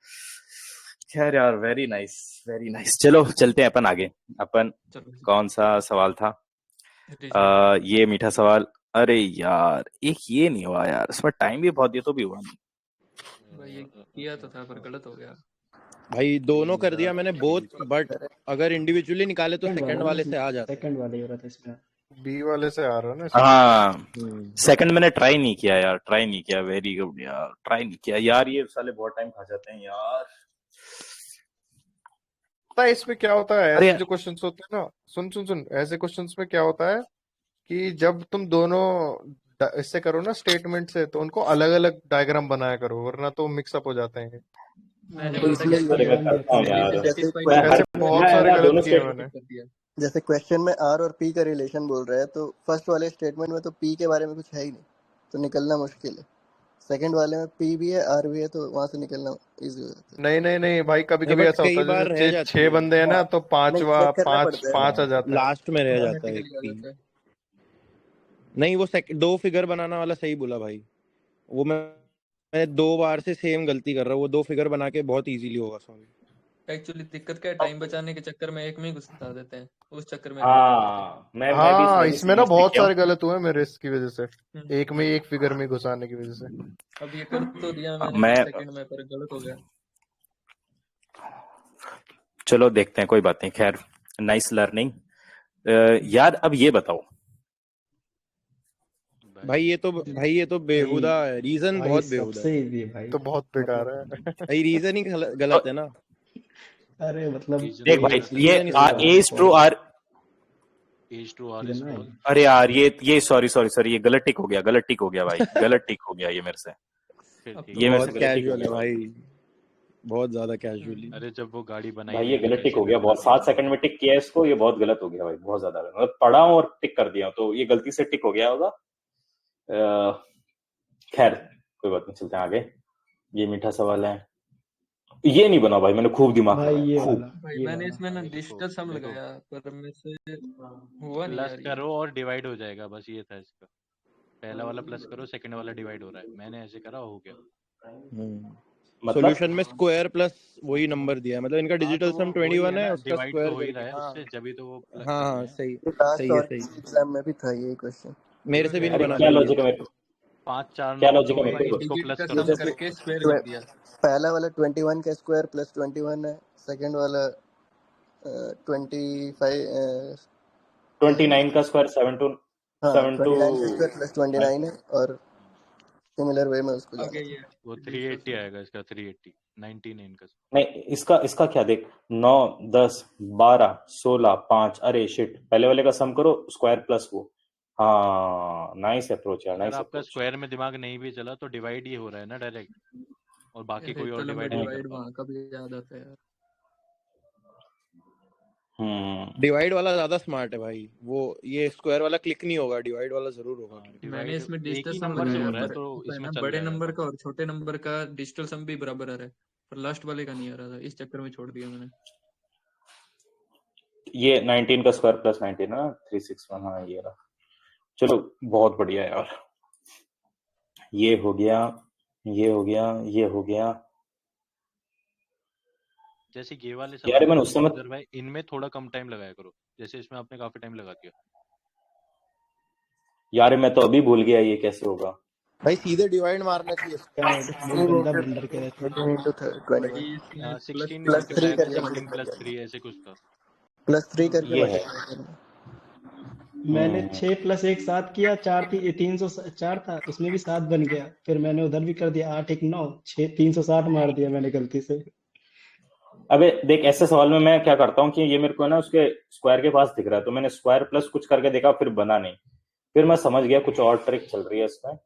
Speaker 1: खैर यार, वेरी नाइस वेरी नाइस। चलो चलते हैं अपन आगे। अपन
Speaker 3: चलो
Speaker 1: कौन सा सवाल था?
Speaker 3: रीजनिंग।
Speaker 1: ये मीठा सवाल। अरे यार एक ये नहीं हुआ यार, इसमें टाइम भी बहुत दिया तो भी हुआ नहीं।
Speaker 3: भाई ये किया तो था पर गलत हो गया।
Speaker 7: भाई दोनों कर दिया मैंने बोथ, बट अगर इंडिविजुअली निकाले तो
Speaker 2: सेकंड
Speaker 7: सेकंड वाले से आ जाता है।
Speaker 2: सेकंड वाले हो रहा था इसमें।
Speaker 8: बी वाले से आ रहा है ना इसमें।
Speaker 1: हाँ सेकंड मैंने ट्राई नहीं किया यार, ट्राई नहीं किया। वेरी गुड यार, ट्राई नहीं किया यार, ये साले बहुत टाइम खा जाते हैं यार।
Speaker 8: पता है इसमें क्या होता है,
Speaker 1: अरे
Speaker 8: ऐसे जो क्वेश्चंस होते हैं ना, सुन सुन सुन, ऐसे क्वेश्चंस में क्या होता है कि जब तुम दोनों इससे करो ना स्टेटमेंट से, तो उनको अलग अलग डायग्राम बनाया करो, वरना तो मिक्सअप हो जाते हैं।
Speaker 3: मैंने
Speaker 4: तो
Speaker 3: पता
Speaker 4: इसमें
Speaker 3: क्या
Speaker 1: अरे
Speaker 3: किया,
Speaker 1: मैं करता हूँ
Speaker 3: मेरे
Speaker 1: यार,
Speaker 3: से
Speaker 4: जैसे
Speaker 3: satisfy
Speaker 1: मैं
Speaker 3: नहीं
Speaker 1: हर
Speaker 8: ऐसे
Speaker 3: हुआ,
Speaker 8: बहुत
Speaker 1: मैं
Speaker 8: सारे
Speaker 1: ना
Speaker 8: गलत
Speaker 1: दोनों
Speaker 8: किए
Speaker 1: स्टेट
Speaker 8: मैंने।
Speaker 3: कर दिया।
Speaker 4: जैसे क्वेश्चन में आर और पी का रिलेशन बोल रहा है, तो फर्स्ट वाले स्टेटमेंट में तो पी के बारे में कुछ है ही नहीं, तो निकलना मुश्किल है। सेकंड वाले में पी भी है आर भी है, तो वहां से निकलना इजी हो जाता है।
Speaker 8: नहीं नहीं नहीं भाई, कभी
Speaker 7: नहीं
Speaker 8: कभी
Speaker 7: बट
Speaker 8: ऐसा
Speaker 7: कई
Speaker 8: होता है
Speaker 7: बार रह
Speaker 8: जैसे
Speaker 7: जाती
Speaker 8: 6
Speaker 7: है,
Speaker 8: बंदे हैं ना, तो
Speaker 4: नहीं,
Speaker 8: पांचवा
Speaker 4: चेक करना
Speaker 8: पांच
Speaker 4: पड़ता है।
Speaker 8: पांच आ जाता है।
Speaker 7: लास्ट में रह जाता है
Speaker 3: ऑटोमेटिकली
Speaker 7: एक
Speaker 3: आ
Speaker 7: तीन।
Speaker 3: जाता है।
Speaker 7: नहीं वो दो फिगर बनाना वाला सही बोला भाई। वो मैं 2 बार से सेम गलती कर रहा हूँ, वो 2 फिगर बना के बहुत इजीली होगा सॉल्व।
Speaker 3: एक्चुअली दिक्कत क्या है, टाइम बचाने के चक्कर में एक में ही घुसा देते हैं, उस चक्कर में गलत हो जाते हैं।
Speaker 1: हाँ मैं भी इस
Speaker 8: हाँ
Speaker 1: वजह से
Speaker 8: इसमें ना
Speaker 1: मिस्टेक
Speaker 8: बहुत
Speaker 1: किया
Speaker 8: सारे
Speaker 1: हूँ।
Speaker 8: गलत हुए मेरे इसकी वजह से, एक में
Speaker 3: हम्म।
Speaker 8: एक फिगर में घुसाने की वजह से।
Speaker 3: अब ये कर तो दिया मैंने
Speaker 1: मैं
Speaker 3: सेकंड में, पर गलत हो गया।
Speaker 1: चलो देखते हैं, कोई बात नहीं, खैर नाइस लर्निंग। यार अब ये बताओ,
Speaker 7: भाई ये तो बेहुदा है, रीजन
Speaker 2: भाई
Speaker 7: बहुत बेहुदा
Speaker 2: सबसे
Speaker 7: है
Speaker 2: इजी है भाई।
Speaker 8: तो बहुत बेकार है।
Speaker 7: भाई, रीजन ही गलत है ना।
Speaker 2: अरे मतलब
Speaker 5: रीजन
Speaker 1: देख भाई, ये
Speaker 7: रीजन ही सही
Speaker 1: A is true R,
Speaker 5: as to R
Speaker 2: इतना
Speaker 5: स्मॉल।
Speaker 2: है।
Speaker 1: अरे यार ये सॉरी ये गलत टिक हो गया, गलत टिक हो गया भाई, गलत टिक हो गया ये मेरे से,
Speaker 5: फिर
Speaker 3: अब
Speaker 5: ठीक
Speaker 3: तो
Speaker 1: ये
Speaker 5: है।
Speaker 1: मेरे से
Speaker 7: बहुत
Speaker 1: गलत टिक हो
Speaker 7: कैजुअल है
Speaker 1: गया भाई।
Speaker 7: भाई, बहुत ज्यादा कैजुअली।
Speaker 5: अरे जब वो गाड़ी बनाई
Speaker 1: भाई ये
Speaker 5: नहीं थी
Speaker 1: गलत टिक
Speaker 5: कैसे
Speaker 1: हो गया,
Speaker 5: मेरे को
Speaker 1: बहुत
Speaker 5: लगा
Speaker 1: 7 सेकंड में टिक किया है इसको, ये बहुत गलत हो गया भाई, बहुत ज्यादा गलत। मतलब पढ़ा हूं और टिक कर दिया हूं, तो ये गलती से टिक हो गया होगा। खैर कोई बात नहीं, चलते हैं आगे। ये मीठा सवाल है, ये नहीं बना भाई, मैंने खूब दिमाग
Speaker 2: भाई
Speaker 1: लगाया,
Speaker 2: ये
Speaker 1: खूब।
Speaker 2: वाला
Speaker 3: भाई
Speaker 2: ये
Speaker 3: मैंने
Speaker 2: वाला
Speaker 3: इसमें ना
Speaker 5: देखो
Speaker 3: डिजिटल सम
Speaker 5: देखो
Speaker 3: लगाया, पर मेरे से हुआ नहीं
Speaker 5: प्लस
Speaker 3: यार ये।
Speaker 5: करो और डिवाइड हो जाएगा, बस ये था इसका। पहला वाला प्लस करो, सेकंड वाला डिवाइड हो रहा है, मैंने ऐसे करा, हो गया।
Speaker 1: मतलब
Speaker 7: सॉल्यूशन में स्क्वायर प्लस वही नंबर दिया है, मतलब इनका
Speaker 5: हाँ
Speaker 7: डिजिटल
Speaker 5: तो
Speaker 7: सम
Speaker 5: वो वही
Speaker 7: 21
Speaker 5: है
Speaker 7: है,
Speaker 5: ना,
Speaker 7: उसका
Speaker 5: डिवाइड तो
Speaker 7: स्क्वायर
Speaker 5: हो ही
Speaker 7: करके।
Speaker 5: रहा है
Speaker 7: हाँ
Speaker 5: उससे, जब भी तो वो प्लस
Speaker 7: हाँ
Speaker 5: कर
Speaker 7: हाँ,
Speaker 5: रहे हैं।
Speaker 7: सही
Speaker 4: लास्ट
Speaker 7: सही है,
Speaker 4: और
Speaker 7: सही है।
Speaker 4: एग्जाम में भी था ये क्वेश्चन।
Speaker 7: मेरे से भी नहीं
Speaker 1: अरे
Speaker 7: बना
Speaker 1: क्या
Speaker 7: भाई ये।
Speaker 1: लॉजिक है मेरे को,
Speaker 5: 5 4
Speaker 1: क्या
Speaker 5: 9
Speaker 1: लॉजिक है
Speaker 5: तो
Speaker 1: मेरे
Speaker 3: भाई
Speaker 1: को
Speaker 5: उसको
Speaker 3: डिजिट
Speaker 5: प्लस
Speaker 3: का
Speaker 5: करो।
Speaker 3: सम
Speaker 4: जैसे
Speaker 3: करके स्क्वायर कर दिया।
Speaker 4: पहला वाला 21 का स्क्वायर प्लस 21 है, सेकंड वाला 25 क्या है,
Speaker 1: 29 का स्क्वायर 7 टू
Speaker 4: हाँ
Speaker 1: 7 टू
Speaker 4: 29 का स्क्वायर प्लस 29 है, और सिमिलर वे में उसको
Speaker 3: आगे
Speaker 4: जाना
Speaker 3: ये
Speaker 4: था।
Speaker 5: वो
Speaker 3: डिजिटल
Speaker 5: 380
Speaker 3: सम।
Speaker 5: आएगा इसका, 380 99 का।
Speaker 1: नहीं, इसका क्या देख, 9 10 12 16 5, अरे शिट, पहले वाले का सम करो स्क्वायर प्लस वो। हाँ नाइस अप्रोच यार,
Speaker 5: अगर
Speaker 1: नाइस
Speaker 5: आपका
Speaker 1: अप्रोच।
Speaker 5: स्क्वायर में दिमाग नहीं भी चला तो डिवाइड ही हो रहा है ना डायरेक्ट, और बाकी
Speaker 3: अरे
Speaker 5: कोई और
Speaker 3: इतना लंबा
Speaker 5: डिवाइड नहीं
Speaker 3: डिवाइड
Speaker 5: करता।
Speaker 3: वहां का भी याद आता है यार।
Speaker 7: डिवाइड वाला ज्यादा स्मार्ट है भाई, वो ये स्क्वायर वाला क्लिक नहीं होगा, डिवाइड वाला जरूर होगा।
Speaker 5: हाँ,
Speaker 3: मैंने
Speaker 5: डिवाइड
Speaker 3: इसमें
Speaker 5: एक
Speaker 3: डिजिटल
Speaker 5: ही
Speaker 3: सम
Speaker 5: नंबर से हो
Speaker 3: लगाया,
Speaker 5: रहा है
Speaker 3: पर
Speaker 5: तो
Speaker 3: है
Speaker 5: इसमें
Speaker 3: ना
Speaker 5: चल
Speaker 3: बड़े
Speaker 5: जाएगा
Speaker 3: नंबर
Speaker 5: काम।
Speaker 3: का और छोटे नंबर का डिजिटल सम भी बराबर आ रहा है, पर लास्ट वाले का नहीं आ रहा था, इस चक्कर में छोड़ दिया मैंने।
Speaker 1: ये 19 का स्क्वायर प्लस 19 ना 361, हाँ ये रहा। चलो बहुत बढ़िया यार, ये हो गया, ये हो गया, ये हो गया।
Speaker 5: जैसे ये वाले
Speaker 1: यार
Speaker 5: सवाल है
Speaker 1: मैंने
Speaker 5: ना
Speaker 1: उस समय,
Speaker 5: उधर भाई, इनमें थोड़ा कम टाइम लगाया करो, जैसे इसमें आपने काफी टाइम लगा दिया।
Speaker 1: यार मैं तो अभी भूल गया ये कैसे होगा।
Speaker 7: भाई सीधे डिवाइड मारना चाहिए।
Speaker 2: क्या बहुत गंदा ब्लंडर किया था।
Speaker 4: 18 into 21
Speaker 3: भाई इसमें प्लस
Speaker 5: 16
Speaker 4: प्लस 3
Speaker 5: मल्टीप्लाई
Speaker 4: करके
Speaker 5: समथिंग
Speaker 4: मल्टीप्लाई
Speaker 5: प्लस
Speaker 4: करना,
Speaker 5: 3 ऐसे कुछ था।
Speaker 4: प्लस 3
Speaker 3: हाँ
Speaker 4: करके
Speaker 1: ये है,
Speaker 4: मल्टीप्लाई करना।
Speaker 2: मैंने
Speaker 1: हम्म
Speaker 2: 6 + 1 7 किया, 304 था, उसमें भी 7 बन गया, फिर मैंने उधर भी कर दिया, 8 1 9 6 360 मार दिया मैंने गलती से।
Speaker 1: अबे देख, ऐसे सवाल में मैं क्या करता हूँ कि ये मेरे को ना उसके स्क्वायर के पास दिख रहा है, तो मैंने स्क्वायर प्लस कुछ करके देखा, फिर बना नहीं, फिर मैं समझ गया कुछ और ट्रिक चल रही है इसमें।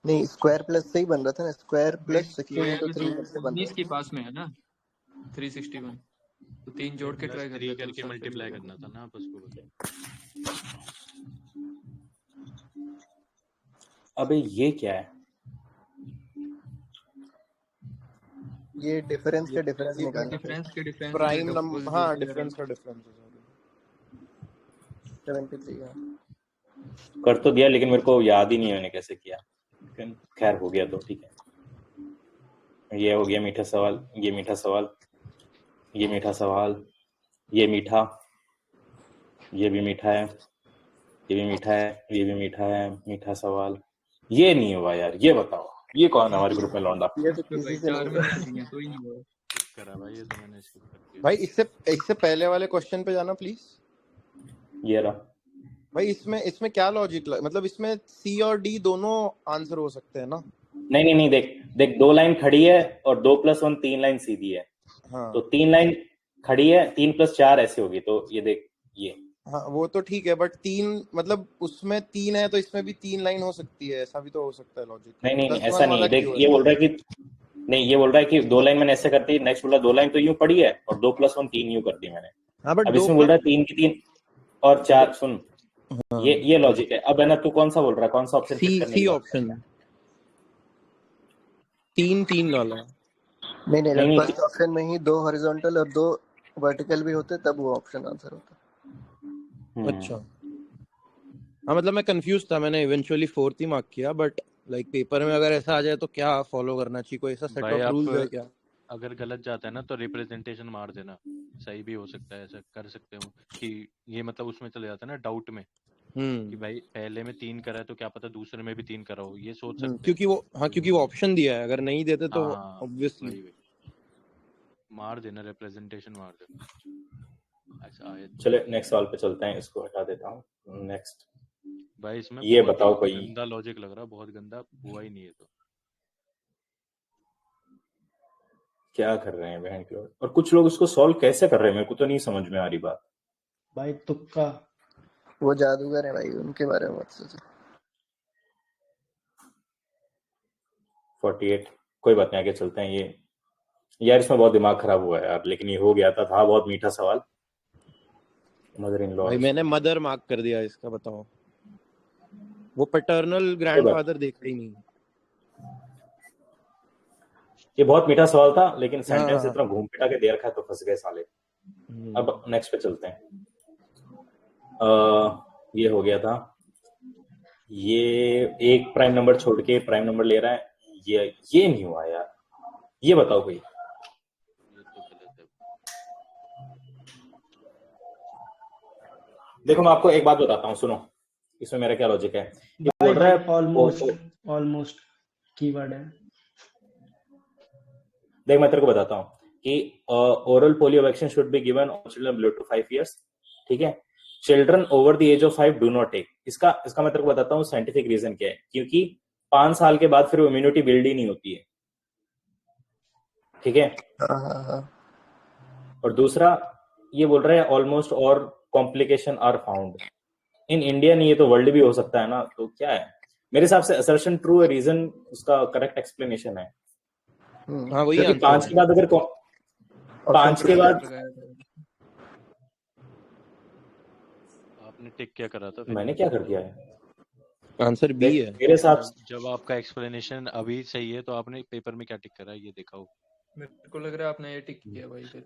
Speaker 4: नहीं, स्क्वायर प्लस से ही बन रहा था ना, स्क्वायर
Speaker 3: भाई
Speaker 4: प्लस 16 into 3 करके बन
Speaker 3: 19
Speaker 4: रहा
Speaker 3: के पास में है ना 361, तो 3 जोड़ के
Speaker 5: प्लस
Speaker 3: ट्राई कर
Speaker 5: 3
Speaker 3: लेते
Speaker 5: करके
Speaker 3: उसका, फिर
Speaker 5: मल्टीप्लाई
Speaker 3: होगा।
Speaker 5: करना था ना आप उसको बस।
Speaker 1: अबे ये क्या है,
Speaker 4: ये डिफरेंस के डिफरेंस
Speaker 3: ये
Speaker 4: निकालना था,
Speaker 3: डिफरेंस के डिफरेंस के
Speaker 7: प्राइम
Speaker 3: डबल्स
Speaker 7: नंबर,
Speaker 3: जोड़
Speaker 7: हाँ
Speaker 3: के
Speaker 7: डिफरेंस का डिफरेंस है।
Speaker 4: 73 का।
Speaker 1: कर तो दिया लेकिन मेरे को याद ही नहीं है मैंने कैसे किया, लेकिन खैर हो गया तो ठीक है। ये हो गया मीठा सवाल, ये मीठा सवाल, ये मीठा सवाल, ये मीठा, ये भी मीठा है, ये भी मीठा है, ये भी मीठा है, मीठा सवाल। ये नहीं हुआ यार, ये बताओ ये कौन है हमारे ग्रुप में लौंडा।
Speaker 4: ये तो
Speaker 3: तो
Speaker 4: किसी
Speaker 3: भाई
Speaker 4: से
Speaker 3: 4
Speaker 4: नहीं
Speaker 3: मिनट दिए तो ही नहीं हुआ।
Speaker 5: स्किप करा भाई, ये तो मैंने स्किप कर दिया।
Speaker 7: भाई इससे पहले वाले क्वेश्चन पे जाना प्लीज।
Speaker 1: ये रहा।
Speaker 7: भाई इसमें क्या लॉजिक, मतलब इसमें सी और डी दोनों आंसर हो सकते हैं ना।
Speaker 1: नहीं नहीं नहीं, देख देख, 2 लाइन खड़ी है और 2 + 1 3 लाइन सीधी है,
Speaker 7: हाँ
Speaker 1: तो 3 लाइन खड़ी है, 3 + 4 ऐसे होगी, तो ये देख ये।
Speaker 7: हाँ, वो तो ठीक है, बट 3 मतलब उसमें 3 है तो इसमें भी 3 लाइन हो सकती है, ऐसा भी तो हो सकता है लॉजिक।
Speaker 1: नहीं नहीं नहीं,
Speaker 7: +1
Speaker 1: ऐसा नहीं
Speaker 7: वाला
Speaker 1: है, देख
Speaker 7: क्यों
Speaker 1: ये
Speaker 7: है?
Speaker 1: बोल रहा है कि नहीं, ये बोल रहा है कि 2 लाइन मैंने ऐसे कर दी, नेक्स्ट बोला 2 लाइन तो यूं पड़ी है और 2 + 1 3 यूं कर दी मैंने।
Speaker 7: हाँ बट
Speaker 1: अब
Speaker 7: 2
Speaker 1: इसमें बोल रहा है 3 की 3 और 4, सुन
Speaker 7: हाँ
Speaker 1: ये लॉजिक है। अब है ना, तू कौन सा बोल रहा है, कौन सा ऑप्शन पिक करने
Speaker 7: सी
Speaker 1: की बात कर
Speaker 7: ऑप्शन
Speaker 1: रहा है?
Speaker 7: 3 वाला।
Speaker 4: नहीं नहीं,
Speaker 1: नहीं
Speaker 4: अगर
Speaker 1: नहीं,
Speaker 4: फर्स्ट ऑप्शन में ही 2 हॉरिजॉन्टल और 2 वर्टिकल भी होते तब वो ऑप्शन आंसर होता।
Speaker 7: अच्छा हाँ, मतलब मैं कंफ्यूज था, मैंने इवेंचुअली 4th ही मार्क किया, बट लाइक पेपर में अगर ऐसा आ जाए तो क्या फॉलो करना चाहिए, कोई ऐसा सेट
Speaker 5: भाई
Speaker 7: ऑफ
Speaker 5: आप
Speaker 7: रूल्स है क्या?
Speaker 5: अगर गलत जाता है ना तो रिप्रेजेंटेशन मार देना, सही भी हो सकता है, ऐसा कर सकते हो कि ये मतलब उसमें चले जाता है ना डाउट में कि भाई पहले में 3 करा है तो क्या पता दूसरे में भी 3 करा हो, ये सोच सकते हैं।
Speaker 7: क्योंकि वो ऑप्शन दिया है, अगर नहीं देते तो
Speaker 5: हाँ
Speaker 7: ऑब्वियसली
Speaker 5: वही मार देना, रिप्रेजेंटेशन मार देना। अच्छा आए तो
Speaker 1: चले नेक्स्ट सवाल पे चलते हैं, इसको हटा देता हूँ। नेक्स्ट
Speaker 5: भाई इसमें
Speaker 1: ये
Speaker 5: बहुत
Speaker 1: बताओ
Speaker 5: ही
Speaker 1: कोई,
Speaker 5: गंदा लॉजिक लग रहा, बहुत गंदा, हुआ ही नहीं है तो।
Speaker 1: क्या कर रहे हैं बहन के लोग, और कुछ लोग इसको सॉल्व कैसे कर रहे हैं, मेरे को तो नहीं समझ में आ रही बात।
Speaker 2: भाई तुक्का।
Speaker 4: वो जादूगर है भाई, उनके बारे में मत सोचो।
Speaker 1: 48, कोई बात नहीं, आगे चलते हैं। ये यार इसमें बहुत दिमाग खराब हुआ है यार, लेकिन ये हो गया था बहुत मीठा सवाल। मदर इन लॉ,
Speaker 7: भाई मैंने मदर मार्क कर दिया इसका, बताओ। वो पैटर्नल
Speaker 1: कोई बात,
Speaker 7: ग्रैंडफादर देखा ही नहीं।
Speaker 1: ये बहुत मीठा सवाल था, लेकिन सेंटेंस
Speaker 7: हाँ।
Speaker 1: इतना घूम फिरा के दे रखा है तो फंस गए साले। अब नेक्स्ट पे चलते हैं। ये हो गया था, ये एक प्राइम नंबर छोड़ के प्राइम नंबर ले रहा है, ये नहीं हुआ यार। ये बताओ कोई।
Speaker 5: ये तो गलत है।
Speaker 1: देखो मैं आपको एक बात बताता हूँ, सुनो इसमें मेरा क्या लॉजिक है। ये
Speaker 2: भाई
Speaker 1: बोल रहा
Speaker 2: भाई
Speaker 1: है
Speaker 2: ऑलमोस्ट कीवर्ड है।
Speaker 1: देख मैं तेरे को बताता हूँ कि oral polio vaccine should be given on children below to 5 years, ठीक है। Children over the age of 5 do not take. इसका मैं तेरे को बताता हूँ साइंटिफिक रीजन क्या है, क्योंकि 5 साल के बाद फिर वो इम्यूनिटी बिल्ड ही नहीं होती है, ठीक है।
Speaker 4: हाँ।
Speaker 1: और दूसरा ये बोल रहा है ऑलमोस्ट और complication are found in India, नहीं ये तो वर्ल्ड भी हो सकता है ना, तो क्या है मेरे हिसाब से असर्शन ट्रू है, रीजन उसका करेक्ट एक्सप्लेनेशन है।
Speaker 7: हाँ वही
Speaker 1: क्योंकि
Speaker 7: आंसर
Speaker 1: 5
Speaker 7: है।
Speaker 1: के बाद अगर 5 के बाद
Speaker 3: लगाया था।
Speaker 5: आपने टिक क्या करा था फिर?
Speaker 1: मैंने क्या कर दिया है,
Speaker 7: आंसर बी
Speaker 1: देख
Speaker 7: है।
Speaker 1: मेरे हिसाब से
Speaker 5: जब आपका एक्सप्लेनेशन अभी सही है तो आपने पेपर में क्या टिक करा है ये देखा हो।
Speaker 3: मेरे को लग रहा है आपने ये टिक किया भाई, फिर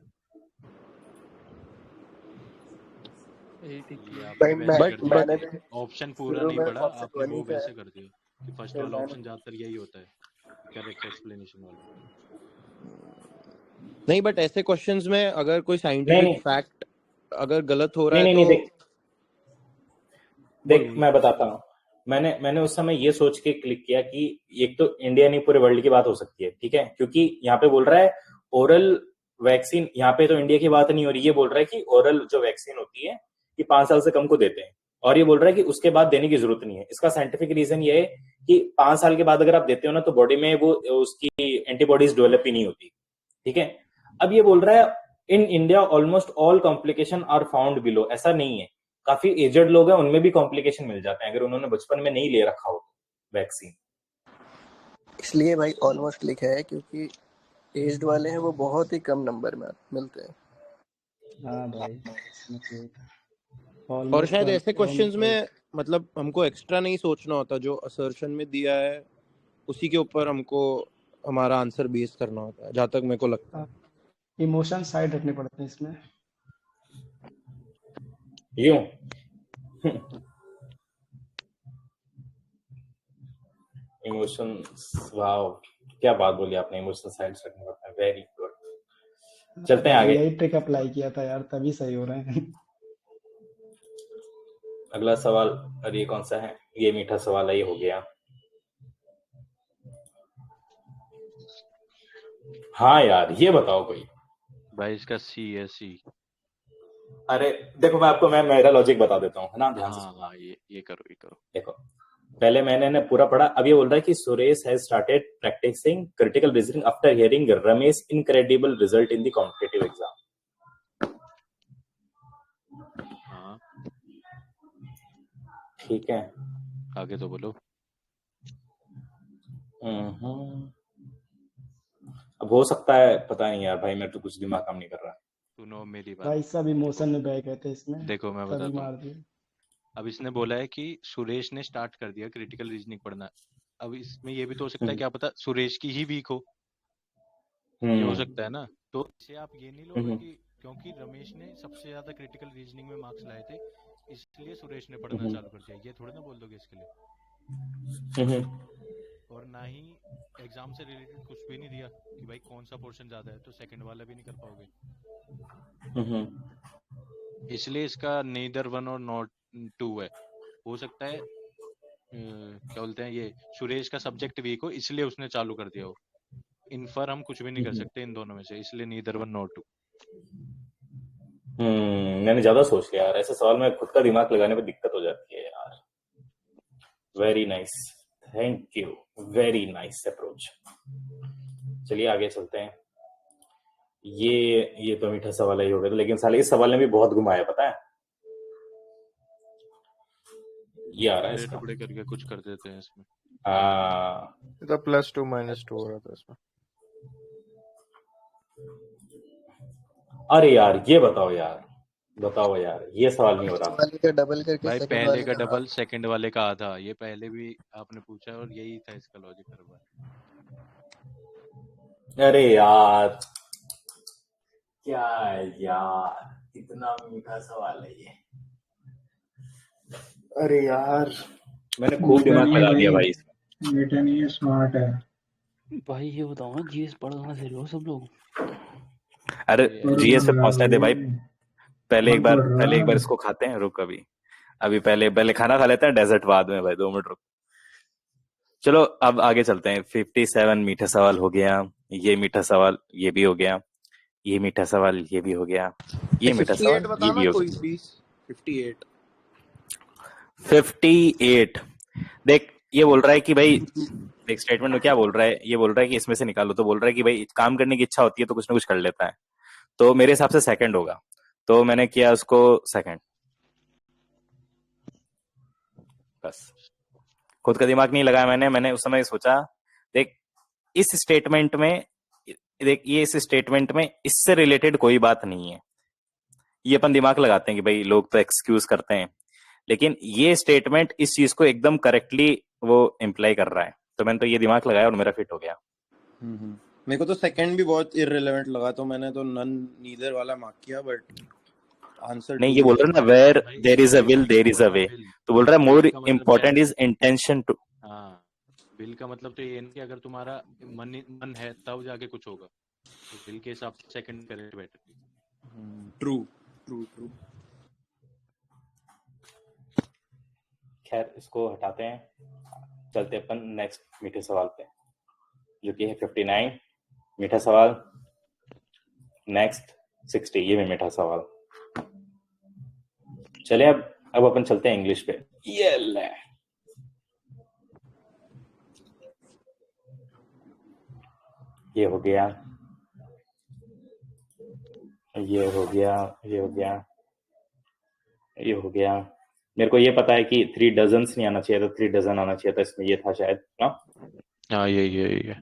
Speaker 3: यही टिक
Speaker 5: ये
Speaker 3: किया।
Speaker 5: आपने
Speaker 4: भाई
Speaker 5: वैसे कर
Speaker 4: मैंने
Speaker 5: दिया,
Speaker 4: भी
Speaker 5: ऑप्शन पूरा
Speaker 4: शुरू
Speaker 5: नहीं
Speaker 4: में
Speaker 5: पढ़ा
Speaker 4: ऑप्शन
Speaker 5: आपने,
Speaker 4: 1 ही
Speaker 5: वो
Speaker 4: था
Speaker 5: वैसे कर दिया कि फर्स्ट
Speaker 4: फिर
Speaker 5: वाला
Speaker 4: मैंने
Speaker 5: ऑप्शन ज्यादातर यही होता है, करेक्ट एक्सप्लेनेशन वाला।
Speaker 7: नहीं बट ऐसे क्वेश्चंस में अगर कोई
Speaker 1: नहीं
Speaker 7: साइंटिफिक
Speaker 1: नहीं
Speaker 7: फैक्ट अगर गलत हो रहा
Speaker 1: नहीं
Speaker 7: है
Speaker 1: नहीं
Speaker 7: तो
Speaker 1: नहीं, देख
Speaker 7: बोल।
Speaker 1: मैं बताता हूँ। मैंने उस समय ये सोच के क्लिक किया कि एक तो इंडिया नहीं पूरे वर्ल्ड की बात हो सकती है, ठीक है, क्योंकि यहाँ पे बोल रहा है ओरल वैक्सीन, यहाँ पे तो इंडिया की बात नहीं हो रही, ये बोल रहा है कि ओरल जो वैक्सीन होती है कि 5 साल से कम को देते हैं, और ये बोल रहा है कि उसके बाद देने की जरूरत नहीं है। इसका साइंटिफिक रीजन ये है कि 5 साल के बाद अगर आप देते हो ना तो बॉडी में वो उसकी एंटीबॉडीज डेवलप ही नहीं होती, ठीक है। अब ये बोल रहा है in India almost all complication are found below, ऐसा नहीं है, काफी एजड लोग हैं उनमें भी कॉम्प्लिकेशन मिल जाते हैं अगर उन्होंने बचपन में नहीं ले रखा हो वैक्सीन।
Speaker 4: इसलिए भाई ऑलमोस्ट लिखा है क्योंकि एज्ड वाले हैं वो बहुत ही कम नंबर में मिलते हैं।
Speaker 2: हाँ भाई इसमें तो यही था।
Speaker 7: और
Speaker 2: ऑलमोस्ट
Speaker 7: शायद ऐसे क्वेश्चंस में
Speaker 2: ऑलमोस्ट
Speaker 7: मतलब हमको एक्स्ट्रा नहीं सोचना होता, जो असर्शन में दिया है उसी के ऊपर हमको हमारा आंसर बेस करना होता है, जहाँ तक मेरे को लगता है।
Speaker 2: इमोशन साइड रखने पड़ते हैं इसमें।
Speaker 1: यूं इमोशंस, वाओ क्या बात बोली आपने, इमोशनल साइड्स रखने पड़ता है, वेरी गुड। चलते हैं
Speaker 2: भाई
Speaker 1: आगे।
Speaker 2: यही ट्रिक अप्लाई किया था यार, तभी सही हो रहे हैं।
Speaker 1: अगला सवाल, और ये कौन सा है, ये मीठा सवाल है, ये हो गया। हाँ यार ये बताओ कोई।
Speaker 5: भाई इसका सी है, सी।
Speaker 1: अरे देखो मैं मेरा लॉजिक बता देता हूँ, है ना, ध्यान से सुनना।
Speaker 5: हाँ ये करो।
Speaker 1: देखो पहले मैंने पूरा पढ़ा, अब ये बोल रहा है कि Suresh has started practicing critical reasoning after hearing Ramesh incredible result in the competitive exam.
Speaker 5: हाँ
Speaker 1: ठीक है,
Speaker 5: आगे तो बोलो।
Speaker 1: अब हो सकता है, पता नहीं यार भाई, मेरे तो कुछ दिमाग काम नहीं कर रहा।
Speaker 5: सुनो मेरी बात।
Speaker 2: भाई सब इमोशन में बह गए थे इसमें,
Speaker 5: देखो मैं
Speaker 2: तभी
Speaker 5: बताता
Speaker 2: मार
Speaker 5: हूँ।
Speaker 2: दिया।
Speaker 5: अब इसने बोला है कि सुरेश ने स्टार्ट कर दिया क्रिटिकल रीजनिंग पढ़ना। अब इसमें ये भी तो हो सकता है, क्या पता सुरेश की ही वीक हो, ये हो सकता है ना। तो इसे आप ये नहीं लोगे कि क्योंकि रमेश ने सबसे ज्यादा क्रिटिकल रीजनिंग में मार्क्स लाए थे इसलिए सुरेश ने पढ़ना चालू कर दिया, ये थोड़ी ना बोल दोगे इसके लिए। और ना ही एग्जाम से रिलेटेड कुछ भी नहीं दिया कि भाई कौन सा पोर्शन ज्यादा है, तो सेकंड वाला भी नहीं कर पाओगे। इसलिए इसका नीदर 1 और नॉट 2 है। हो सकता है क्या बोलते हैं, ये सुरेश का सब्जेक्ट वीक हो इसलिए उसने चालू कर दिया हो। इन्फर हम कुछ भी नहीं कर सकते इन दोनों में से, इसलिए नीदर 1 नॉट 2।
Speaker 1: मैंने ज्यादा सोच लिया यार, ऐसे सवाल में खुद का दिमाग लगाने में दिक्कत हो जाती है यार। Very nice, thank you, very nice approach. चलिए आगे चलते हैं। ये तो मीठा सवाल ही हो गया था, लेकिन साले इस सवाल ने भी बहुत घुमाया, पता है। ये आ रहा है
Speaker 5: टुकड़े
Speaker 1: इसका।
Speaker 5: टुकड़े करके कुछ कर देते हैं इसमें।
Speaker 8: ये तो +2 -2 हो रहा था इसमें।
Speaker 1: अरे यार ये बताओ यार, ये सवाल नहीं हो
Speaker 4: फर्स्ट
Speaker 1: रहा।
Speaker 4: वाले का डबल करके
Speaker 5: भाई
Speaker 4: सेकंड
Speaker 5: पहले
Speaker 4: वाले
Speaker 5: का
Speaker 4: का
Speaker 5: डबल
Speaker 4: हाफ।
Speaker 5: सेकंड वाले का आधा, ये पहले भी आपने पूछा और यही था इसका लॉजिक हर बार।
Speaker 1: अरे यार क्या है यार, इतना मीठा सवाल है ये। अरे यार मैंने खूब
Speaker 9: मीठा
Speaker 1: दिमाग
Speaker 9: नहीं है
Speaker 1: लगा दिया
Speaker 9: भाई,
Speaker 1: भाई इसमें।
Speaker 9: मीठा नहीं है, स्मार्ट है।
Speaker 10: भाई ये बताओ ना, जीएस पढ़ना से लो सब लोग।
Speaker 1: अरे
Speaker 5: ये
Speaker 9: और
Speaker 1: जीएस पे
Speaker 9: लगा
Speaker 1: पहुंचने दे भाई,
Speaker 9: भाई,
Speaker 1: पहले
Speaker 9: कौन पढ़ रहा
Speaker 1: एक बार
Speaker 9: है?
Speaker 1: इसको खाते हैं, रुक। अभी पहले खाना खा लेते हैं, डेजर्ट बाद में भाई, 2 मिनट रुक। चलो अब आगे चलते हैं। 57 मीठा सवाल हो गया, ये मीठा सवाल ये भी हो गया, ये मीठा सवाल ये भी हो गया, ये मीठा
Speaker 7: 58
Speaker 1: सवाल ये भी
Speaker 7: बताना
Speaker 1: हो
Speaker 7: कोई
Speaker 1: गया।
Speaker 7: प्लीज। 58।
Speaker 1: 58 देख, ये बोल रहा है कि भाई, देख स्टेटमेंट में क्या बोल रहा है, ये बोल रहा है कि इसमें से निकालो, तो बोल रहा है कि भाई काम करने की इच्छा होती है तो कुछ ना कुछ कर लेता है, तो मेरे हिसाब से सेकंड होगा, तो मैंने किया उसको सेकंड। बस, खुद का दिमाग नहीं लगाया मैंने उस समय सोचा, देख इस स्टेटमेंट में, देख ये इस स्टेटमेंट में इससे रिलेटेड कोई बात नहीं है, ये अपन दिमाग लगाते हैं कि भाई लोग तो एक्सक्यूज करते हैं, लेकिन ये स्टेटमेंट इस चीज को एकदम करेक्टली वो इम्प्लाई कर रहा है, तो मैंने तो ये दिमाग लगाया और मेरा फिट हो गया।
Speaker 7: मेरे को तो सेकंड भी बहुत इररिलेवेंट लगा, तो मैंने तो नन नीदर वाला मार्क किया, बट आंसर
Speaker 1: नहीं,
Speaker 7: 2
Speaker 1: ये बोल रहा है ना, वेयर
Speaker 5: भाई
Speaker 1: there is a will there is a way, तो बोल रहा है मोर
Speaker 5: विल का मतलब क्या
Speaker 1: इम्पोर्टेंट
Speaker 5: है?
Speaker 1: Is intention to.
Speaker 5: हाँ, विल का मतलब तो ये नहीं कि अगर तुम्हारा मन है तब जाके कुछ होगा, तो विल के हिसाब से second correct better.
Speaker 7: True true true.
Speaker 1: खैर इसको हटाते हैं, चलते अपन नेक्स्ट मीठे सवाल पे, जो कि है 59 मीठा सवाल। नेक्स्ट 60 ये भी मीठा सवाल। चले अब अपन चलते हैं इंग्लिश पे। ये ले, ये हो गया, ये हो गया, ये हो गया, ये हो गया। मेरे को ये पता है कि 3 डजन्स नहीं आना चाहिए था, 3 डजन आना चाहिए था, इसमें ये था शायद ना।
Speaker 5: हाँ ये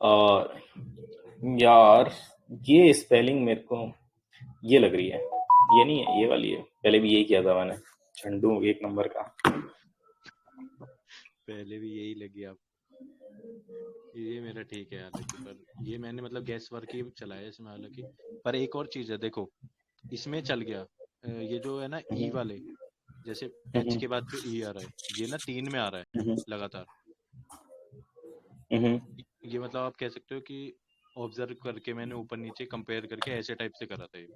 Speaker 1: और यार ये स्पेलिंग मेरे को ये लग रही है, ये नहीं है, ये वाली है, पहले भी यही किया था मैंने, झंडू 1 नंबर का।
Speaker 5: पहले भी यही लगी आप, ये मेरा ठीक है हालांकि, पर ये मैंने मतलब गैस वर्क ही चलाया इसमें हालांकि। पर एक और चीज है, देखो इसमें चल गया, ये जो है ना ई वाले, जैसे एच के बाद जो ई आ रहा है, ये ना 3 में आ रहा है लगातार। ये मतलब आप कह सकते हो कि ऑब्जर्व करके मैंने ऊपर नीचे कंपेयर करके ऐसे टाइप से करा था ये।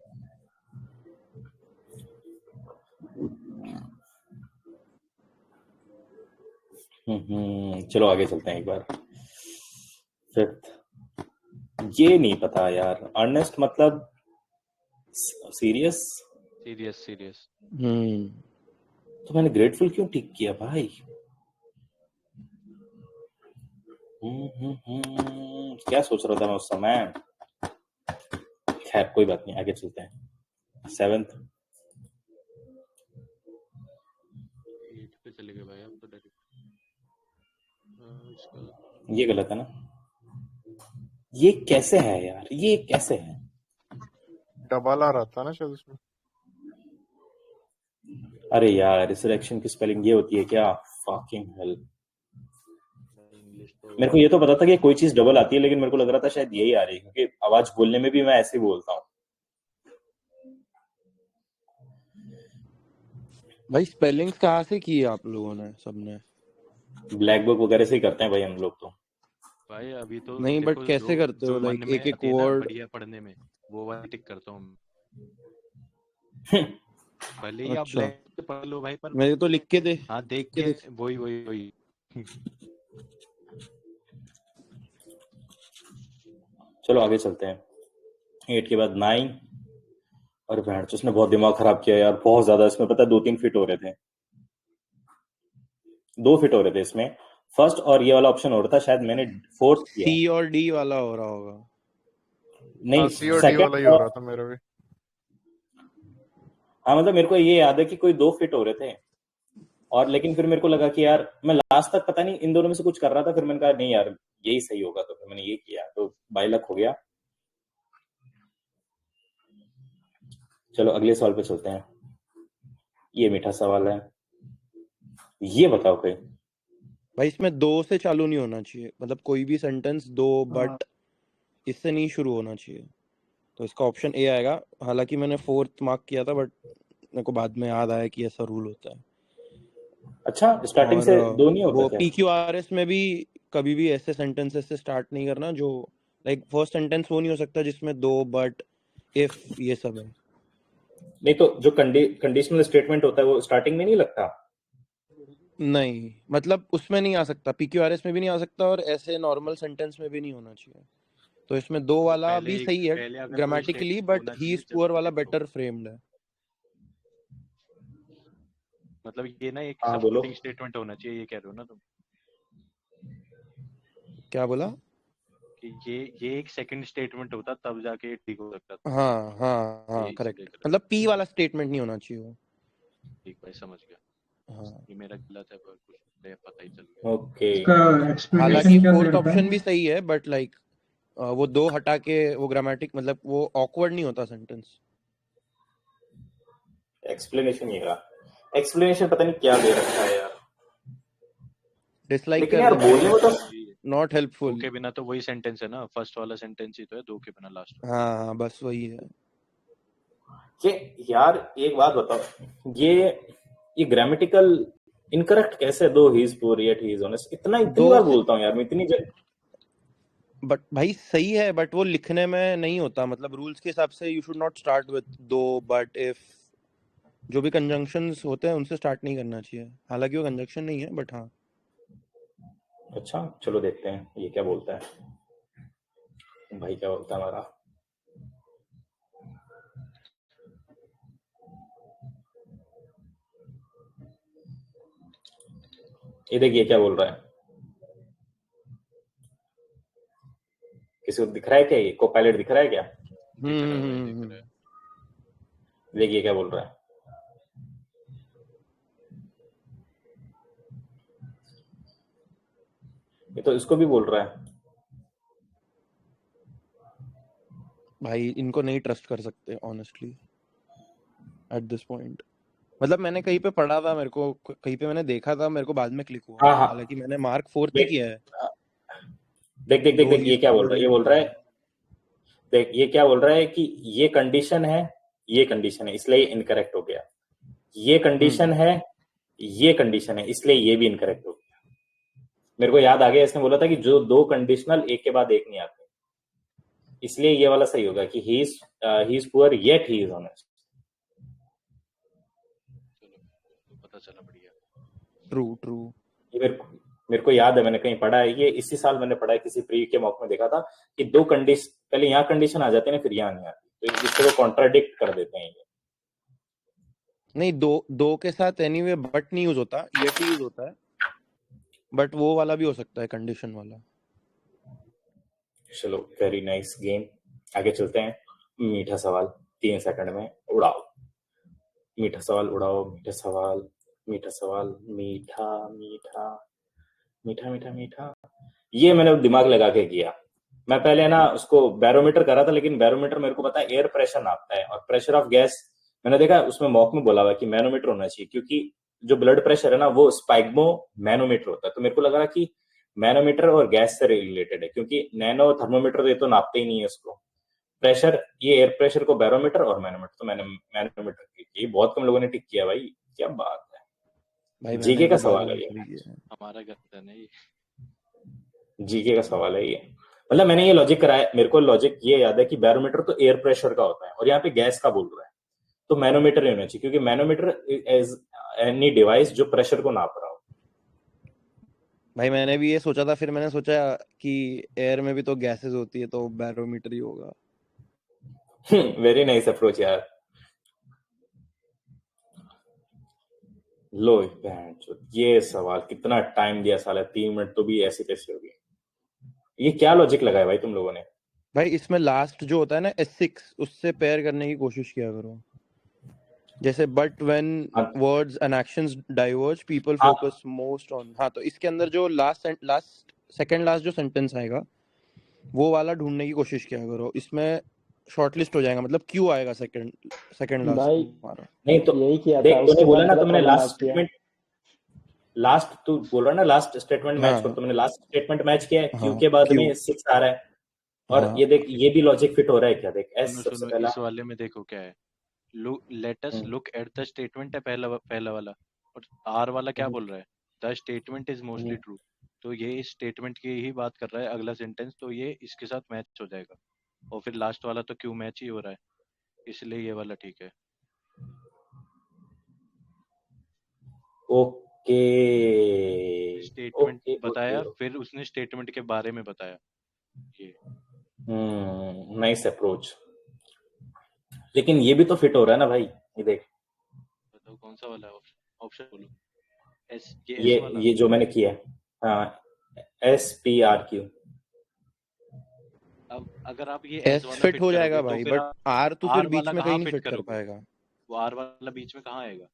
Speaker 1: चलो आगे चलते हैं एक बार। फिफ्थ, ये नहीं पता यार, अर्नेस्ट मतलब सीरियस। तो मैंने ग्रेटफुल क्यों टिक किया भाई? क्या सोच रहा था मैं उस समय। खैर कोई बात नहीं, आगे चलते हैं। 7th
Speaker 5: पे चले गए भाई आप तो डायरेक्ट।
Speaker 1: ये गलत है ना, ये कैसे है यार, ये कैसे है?
Speaker 8: डबल आ रहा था ना शायद उसमें।
Speaker 1: अरे यार रिसरेक्शन की स्पेलिंग ये होती है क्या? Fucking hell. मेरे को ये तो पता था कि कोई चीज डबल आती है, लेकिन मेरे को लग रहा था शायद यही आ रही है, क्योंकि आवाज बोलने में भी मैं ऐसे ही बोलता हूँ।
Speaker 7: भाई स्पेलिंग्स कहाँ से की आप लोगों ने, सबने?
Speaker 1: ब्लैक बुक वगैरह से ही करते हैं भाई हम लोग तो।
Speaker 5: भाई अभी तो
Speaker 7: नहीं, बट
Speaker 5: देखो,
Speaker 7: कैसे करते हो?
Speaker 5: जो
Speaker 7: लाइक
Speaker 5: मन में
Speaker 7: एक एक
Speaker 5: आती है ना
Speaker 7: वर्ड।
Speaker 5: बढ़िया पढ़ने में, वो वाली टिक करता हूँ। भले ही आप
Speaker 7: अच्छा,
Speaker 5: ब्लैक पे पढ़ लो भाई, पर
Speaker 7: मेरे तो लिख के दे।
Speaker 5: हाँ देख के वही
Speaker 1: चलो आगे चलते हैं। 8 के बाद 9, और भैंस उसने बहुत दिमाग खराब किया यार, बहुत ज्यादा। इसमें पता है 2-3 फिट हो रहे थे, 2 फिट हो रहे थे इसमें फर्स्ट, और ये वाला ऑप्शन हो रहा था, शायद मैंने फोर्थ किया
Speaker 7: सी और डी वाला हो रहा होगा।
Speaker 1: नहीं,
Speaker 8: हाँ सी और डी वाला ही हो
Speaker 1: सेकंड।
Speaker 8: रहा था मेरा भी।
Speaker 1: हाँ मतलब मेरे को ये याद है कि कोई 2 फिट हो रहे थे, और लेकिन फिर मेरे को लगा कि यार मैं लास्ट तक पता नहीं इन दोनों में से कुछ कर रहा था, फिर मैंने कहा नहीं यार यही सही होगा, तो फिर मैंने ये किया, तो बाई लक हो गया। चलो अगले सवाल पे चलते हैं। ये मीठा सवाल है, ये बताओ कोई।
Speaker 7: भाई इसमें 2 से चालू नहीं होना चाहिए, मतलब कोई भी सेंटेंस 2 बट इससे नहीं शुरू होना चाहिए, तो इसका ऑप्शन ए आएगा। हालांकि मैंने 4th मार्क किया था बट मेरे को बाद में याद आया कि ऐसा रूल होता है।
Speaker 1: अच्छा, स्टार्टिंग
Speaker 7: और
Speaker 1: से 2 नहीं
Speaker 7: वो
Speaker 1: होता क्या?
Speaker 7: PQRS में भी कभी भी ऐसे सेंटेंसेस से स्टार्ट नहीं करना जो लाइक फर्स्ट सेंटेंस वो नहीं हो सकता जिसमें 2 बट इफ ये सब है।
Speaker 1: नहीं तो जो कंडीशनल स्टेटमेंट होता है वो स्टार्टिंग में नहीं लगता?
Speaker 7: नहीं मतलब उसमें नहीं आ सकता, PQRS में भी नहीं आ सकता, और ऐसे नॉर्मल सेंटेंस में भी नहीं होना चाहिए। तो इसमें 2 वाला भी सही है
Speaker 5: पहले अगर कोई
Speaker 7: ग्रामेटिकली,
Speaker 5: स्टेटमेंट
Speaker 7: बट
Speaker 5: होना
Speaker 7: ही
Speaker 5: चाहिए
Speaker 7: इज
Speaker 5: जब
Speaker 7: पुअर वाला
Speaker 5: तो
Speaker 7: बेटर फ्रेम्ड है।
Speaker 5: मतलब ये ना एक
Speaker 1: हाँ बोलो।
Speaker 5: सपोर्टिंग स्टेटमेंट होना चाहिए, ये कह रहे हो ना तुम?
Speaker 7: क्या बोला?
Speaker 5: कि ये एक सेकंड स्टेटमेंट होता तब जाके ठीक हो सकता था।
Speaker 7: हाँ हाँ हाँ
Speaker 5: ये
Speaker 7: करेक्ट,
Speaker 5: इसलिए
Speaker 7: मतलब P वाला स्टेटमेंट नहीं होना चाहिए वो।
Speaker 5: ठीक भाई, समझ गया।
Speaker 7: हाँ
Speaker 5: ये मेरा गलत है पर कुछ पता ही चल गया।
Speaker 1: ओके।
Speaker 9: इसका
Speaker 7: हालांकि
Speaker 9: एक्सप्लेनेशन क्या दे
Speaker 7: 4th
Speaker 9: रखा है?
Speaker 7: ऑप्शन भी सही है बट लाइक वो 2 हटा के वो ग्रामेटिक मतलब वो ऑकवर्ड नहीं होता सेंटेंस।
Speaker 1: एक्सप्लेनेशन ये रहा, एक्सप्लेनेशन पता नहीं क्या दे रखा है यार,
Speaker 7: डिसलाइक
Speaker 1: लेकिन
Speaker 7: कर
Speaker 1: यार
Speaker 7: दो
Speaker 1: बोलने में तो
Speaker 7: नॉट
Speaker 5: दो
Speaker 7: हेल्पफुल।
Speaker 5: के बिना तो वही सेंटेंस है ना, फर्स्ट वाला सेंटेंस ही तो है, दो के बिना लास्ट वाला।
Speaker 7: हाँ हाँ बस वही है।
Speaker 1: ये यार एक बात बताओ, ये ग्रामेटिकल इनकरेक्ट कैसे? दो he is poor yet he is honest, इतनी
Speaker 7: 2
Speaker 1: बार
Speaker 7: से
Speaker 1: बोलता हूँ यार मैं, इतनी
Speaker 7: बट भाई सही है, बट वो लिखने में नहीं होता, मतलब रूल्स के हिसाब से you should not start with 2 but if, जो भी कंजंक्शंस होते हैं उनसे स्टार्ट नहीं करना चाहिए। हालांकि वो कंजंक्शन नहीं है बट हाँ।
Speaker 1: अच्छा चलो देखते हैं ये क्या बोलता है, भाई क्या बोलता है हमारा। ये देखिए क्या बोल रहा है, किसी को दिख रहा है क्या? ये को पायलट दिख रहा है क्या? देखिए क्या बोल रहा है, ये तो इसको भी बोल रहा है।
Speaker 7: भाई इनको नहीं ट्रस्ट कर सकते ऑनेस्टली एट दिस पॉइंट। मतलब मैंने कहीं पे पढ़ा था, मेरे को कहीं पे मैंने देखा था, मेरे को बाद में क्लिक हुआ।
Speaker 1: हाँ हाँ,
Speaker 7: हालांकि मैंने मार्क 4th ही किया है।
Speaker 1: देख देख देख
Speaker 7: दो
Speaker 1: देख,
Speaker 7: ही
Speaker 1: ये क्या बोल रहा है, ये बोल रहा है, देख ये क्या बोल रहा है कि ये कंडीशन है, ये कंडीशन है, इसलिए इनकरेक्ट हो गया। ये कंडीशन है, ये कंडीशन है, इसलिए ये भी इनकरेक्ट हो गया। मेरे को याद आ गया, इसने बोला था कि जो 2 कंडीशनल एक के बाद एक नहीं आते, इसलिए ये वाला सही होगा कि he is poor yet he is honest.
Speaker 5: पता चला, बढ़िया।
Speaker 7: ट्रू
Speaker 1: ये मेरे को याद है, मैंने कहीं पढ़ा है, ये इसी साल मैंने पढ़ा है, किसी प्री के मॉक में देखा था कि 2 कंडीशन पहले यहाँ कंडीशन आ जाते हैं ना, फिर यहाँ नहीं आती, तो एक दूसरे को कॉन्ट्राडिक्ट कर देते हैं ये।
Speaker 7: नहीं, दो के साथ एनीवे बट नहीं यूज होता, येट यूज होता है, बट वो वाला भी हो सकता है कंडीशन वाला।
Speaker 1: चलो वेरी नाइस गेम, आगे चलते हैं। मीठा सवाल 3 सेकंड में उड़ाओ, मीठा सवाल उड़ाओ, मीठा सवाल, मीठा सवाल, मीठा मीठा मीठा मीठा मीठा। ये मैंने दिमाग लगा के किया। मैं पहले ना उसको बैरोमीटर करा था, लेकिन बैरोमीटर मेरे को पता है एयर प्रेशर नापता है, और प्रेशर ऑफ गैस मैंने देखा उसमें मॉक में बोला हुआ कि मैनोमीटर होना चाहिए, क्योंकि जो ब्लड प्रेशर है ना वो स्पाइगमो मैनोमीटर होता है। तो मेरे को लग रहा कि मैनोमीटर और गैस से रिलेटेड है, क्योंकि नैनो थर्मोमीटर ये तो नापते ही नहीं है उसको प्रेशर, ये एयर प्रेशर को बैरोमीटर और मैनोमीटर, तो मैंने मैनोमीटर क्लिक किया। बहुत कम लोगों ने टिक किया भाई, क्या बात है।
Speaker 7: भाई मैंने
Speaker 1: जीके का
Speaker 7: भी
Speaker 1: सवाल है ये,
Speaker 7: बैरोमीटर किया है।
Speaker 5: हमारा गर्दन है ये।
Speaker 1: जीके का सवाल है ये। मतलब मैंने ये लॉजिक कराया, मेरे को लॉजिक ये याद है कि बैरोमीटर तो एयर प्रेशर का होता है, और यहाँ पे गैस का बोल रहा है, तो मैनोमीटर ही होना चाहिए, क्योंकि मैनोमीटर एज एनी डिवाइस जो प्रेशर को नाप रहा हो।
Speaker 7: भाई मैंने भी ये सोचा था, फिर मैंने सोचा कि एयर में भी तो गैसेस होती है, तो बैरोमीटर ही होगा।
Speaker 1: वेरी नाइस अप्रोच यार। लो बहन चोद, ये सवाल कितना टाइम दिया साला, 3 मिनट तो भी ऐसे कैसे हो गए? ये क्या लॉजिक लगाया भाई तुम लोगों ने?
Speaker 7: भाई इसमें लास्ट जो होता है ना S6 उससे पेयर करने की कोशिश किया करो। जैसे बट व्हेन
Speaker 1: हाँ
Speaker 7: words and actions diverge people
Speaker 1: हाँ
Speaker 7: फोकस मोस्ट ऑन। हाँ तो इसके अंदर जो सेकंड लास्ट जो सेंटेंस आएगा वो वाला ढूंढने की कोशिश किया करो। इसमें शॉर्टलिस्ट हो जाएगा, मतलब क्यों आएगा सेकंड लास्ट
Speaker 2: भाई
Speaker 7: तुम्हारा।
Speaker 1: नहीं तो
Speaker 2: यही किया
Speaker 1: देख,
Speaker 2: था,
Speaker 1: तूने
Speaker 2: उसके
Speaker 1: बोला
Speaker 2: बाद
Speaker 1: ना,
Speaker 2: गलत
Speaker 1: तुमने
Speaker 2: वाला
Speaker 1: लास्ट
Speaker 2: मैच किया।
Speaker 1: स्टेटमेंट, लास्ट तू बोल रहा ना लास्ट स्टेटमेंट मैच करो,
Speaker 7: हाँ
Speaker 1: तुमने लास्ट स्टेटमेंट मैच किया है, क्यू
Speaker 7: हाँ
Speaker 1: के बाद
Speaker 7: क्यों।
Speaker 1: में 6 आ रहा है। और
Speaker 7: हाँ
Speaker 1: ये देख, ये भी लॉजिक फिट हो रहा है क्या? देख एस
Speaker 5: सुनो
Speaker 1: सबसे
Speaker 5: सुनो,
Speaker 1: पहला।
Speaker 5: इस वाले में देखो क्या है। Let us
Speaker 1: hmm,
Speaker 5: look at the statement है पहला वाला, और आर वाला क्या
Speaker 1: हम्म,
Speaker 5: बोल रहा है? The statement is mostly
Speaker 1: hmm.
Speaker 5: True. तो ये इस स्टेटमेंट की ही बात कर रहा है अगला सेंटेंस, तो ये इसके साथ मैच हो जाएगा। और फिर लास्ट वाला तो क्यों मैच ही हो रहा है, इसलिए ये वाला ठीक है।
Speaker 1: ओके
Speaker 5: स्टेटमेंट
Speaker 1: ओके
Speaker 5: बताया,
Speaker 1: ओके।
Speaker 5: फिर उसने स्टेटमेंट के बारे में बताया। ये
Speaker 1: नाइस अप्रोच। लेकिन ये भी तो फिट हो रहा है ना भाई, ये देख,
Speaker 5: बताओ कौन सा वाला है? ऑप्शन बोलो। एस, ये
Speaker 1: ये
Speaker 5: एस वाला।
Speaker 1: ये जो मैंने किया है, हाँ, SPRQ।
Speaker 5: अब अगर आप ये
Speaker 7: एस
Speaker 5: एस वाला
Speaker 7: फिट
Speaker 5: फिट
Speaker 7: हो
Speaker 5: करोगे
Speaker 7: जाएगा
Speaker 5: तो
Speaker 7: भाई,
Speaker 5: फिर
Speaker 7: बट
Speaker 5: आप
Speaker 7: आर तो फिर
Speaker 5: आर
Speaker 7: बीच
Speaker 5: वाला
Speaker 7: में
Speaker 5: कहाँ
Speaker 7: कहीं नहीं
Speaker 5: फिट
Speaker 7: फिट कर
Speaker 5: करोगे?
Speaker 7: पाएगा।
Speaker 5: वो आर वाला बीच में कहाँ आएगा?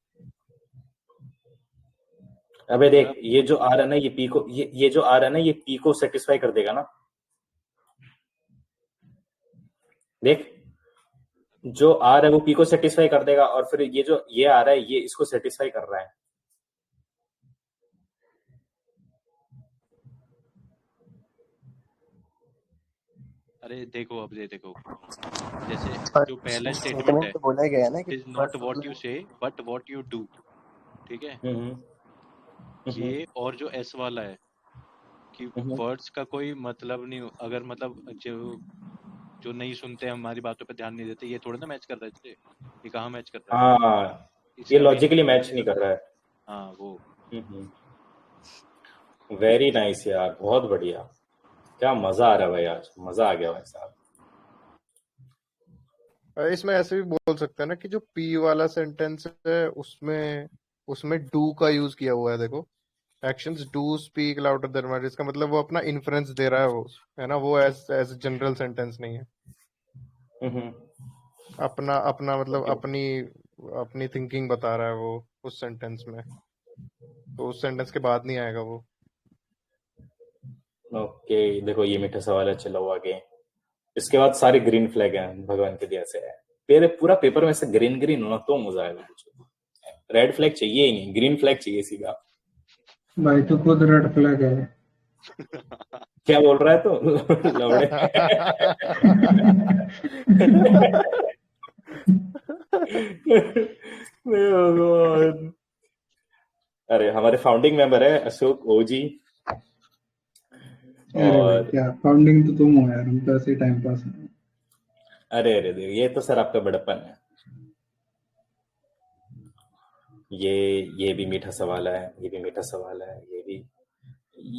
Speaker 1: अबे
Speaker 5: अगर
Speaker 1: देख,
Speaker 5: आप
Speaker 1: ये जो आ रहा है ना, ये पी को, ये जो आ रहा है ना, ये पी को सेटिस्फाई कर देगा ना। देख, जो आ रहा है वो पी को सेटिस्फाई कर देगा, और फिर ये जो ये आ रहा है, ये इसको सेटिस्फाई कर रहा है।
Speaker 5: अरे देखो, अब ये देखो, जैसे
Speaker 4: और
Speaker 5: जो पहला स्टेटमेंट
Speaker 4: स्टेटमेंट
Speaker 5: है,
Speaker 4: तो बोला गया है ना
Speaker 5: इट
Speaker 4: कि
Speaker 5: इज नॉट
Speaker 4: फर्स्ट
Speaker 5: व्हाट
Speaker 4: वाला।
Speaker 5: यू से बट व्हाट यू डू। ठीक है।
Speaker 1: हम्म,
Speaker 5: ये और जो एस वाला है कि
Speaker 1: हम्म।
Speaker 5: वर्ड्स का कोई मतलब नहीं, अगर मतलब जो जो नहीं सुनते हमारी बातों पे ध्यान नहीं देते, ये थोड़ा ना मैच कर रहा है इससे। ये कहाँ मैच कर रहा है?
Speaker 1: हाँ, ये
Speaker 5: इसका मेन
Speaker 1: लॉजिकली
Speaker 5: मतलब
Speaker 1: मैच
Speaker 5: ये
Speaker 1: नहीं
Speaker 5: होता
Speaker 1: कर
Speaker 5: है।
Speaker 1: रहा है।
Speaker 5: हाँ वो।
Speaker 1: वेरी नाइस यार, बहुत बढ़िया। क्या मजा आ रहा है भाई, आज मजा आ गया भाई साहब।
Speaker 8: इसमें ऐसे भी बोल सकते हैं ना कि जो पी वाला सेंटेंस है उसमें उसमें डू का यूज किया हुआ है। देखो, actions do speak louder than words, इसका मतलब वो अपना इन्फ्रेंस दे रहा है, वो है ना, वो एज एज जनरल सेंटेंस नहीं है। अपना अपना मतलब
Speaker 1: ओके
Speaker 8: अपनी अपनी थिंकिंग बता रहा है वो उस सेंटेंस में, तो उस सेंटेंस के बाद नहीं आएगा वो।
Speaker 1: ओके। देखो ये मीठा सवाल है, चलो आगे। इसके बाद सारे ग्रीन फ्लैग हैं, भगवान के दिया से है। मेरे पूरा पेपर में से ग्रीन ग्रीन होना तो मजा आएगा कुछ। रेड फ्लैग चाहिए ही नहीं, ग्रीन फ्लैग चाहिए सीधा।
Speaker 9: भाई तो खुद रेड फ्लैग है।
Speaker 1: क्या बोल रहा है तो लौड़े। मेरे भगवान। अरे हमारे फाउंडिंग मेंबर है अशोक ओजी।
Speaker 9: अरे भाई
Speaker 1: और
Speaker 9: क्या फाउंडिंग तो तुम हो यार, हम तो ऐसे ही टाइम पास है।
Speaker 1: अरे अरे देख, ये तो सर आपका बड़प्पन है। ये भी मीठा सवाल है, ये भी मीठा सवाल है, ये भी।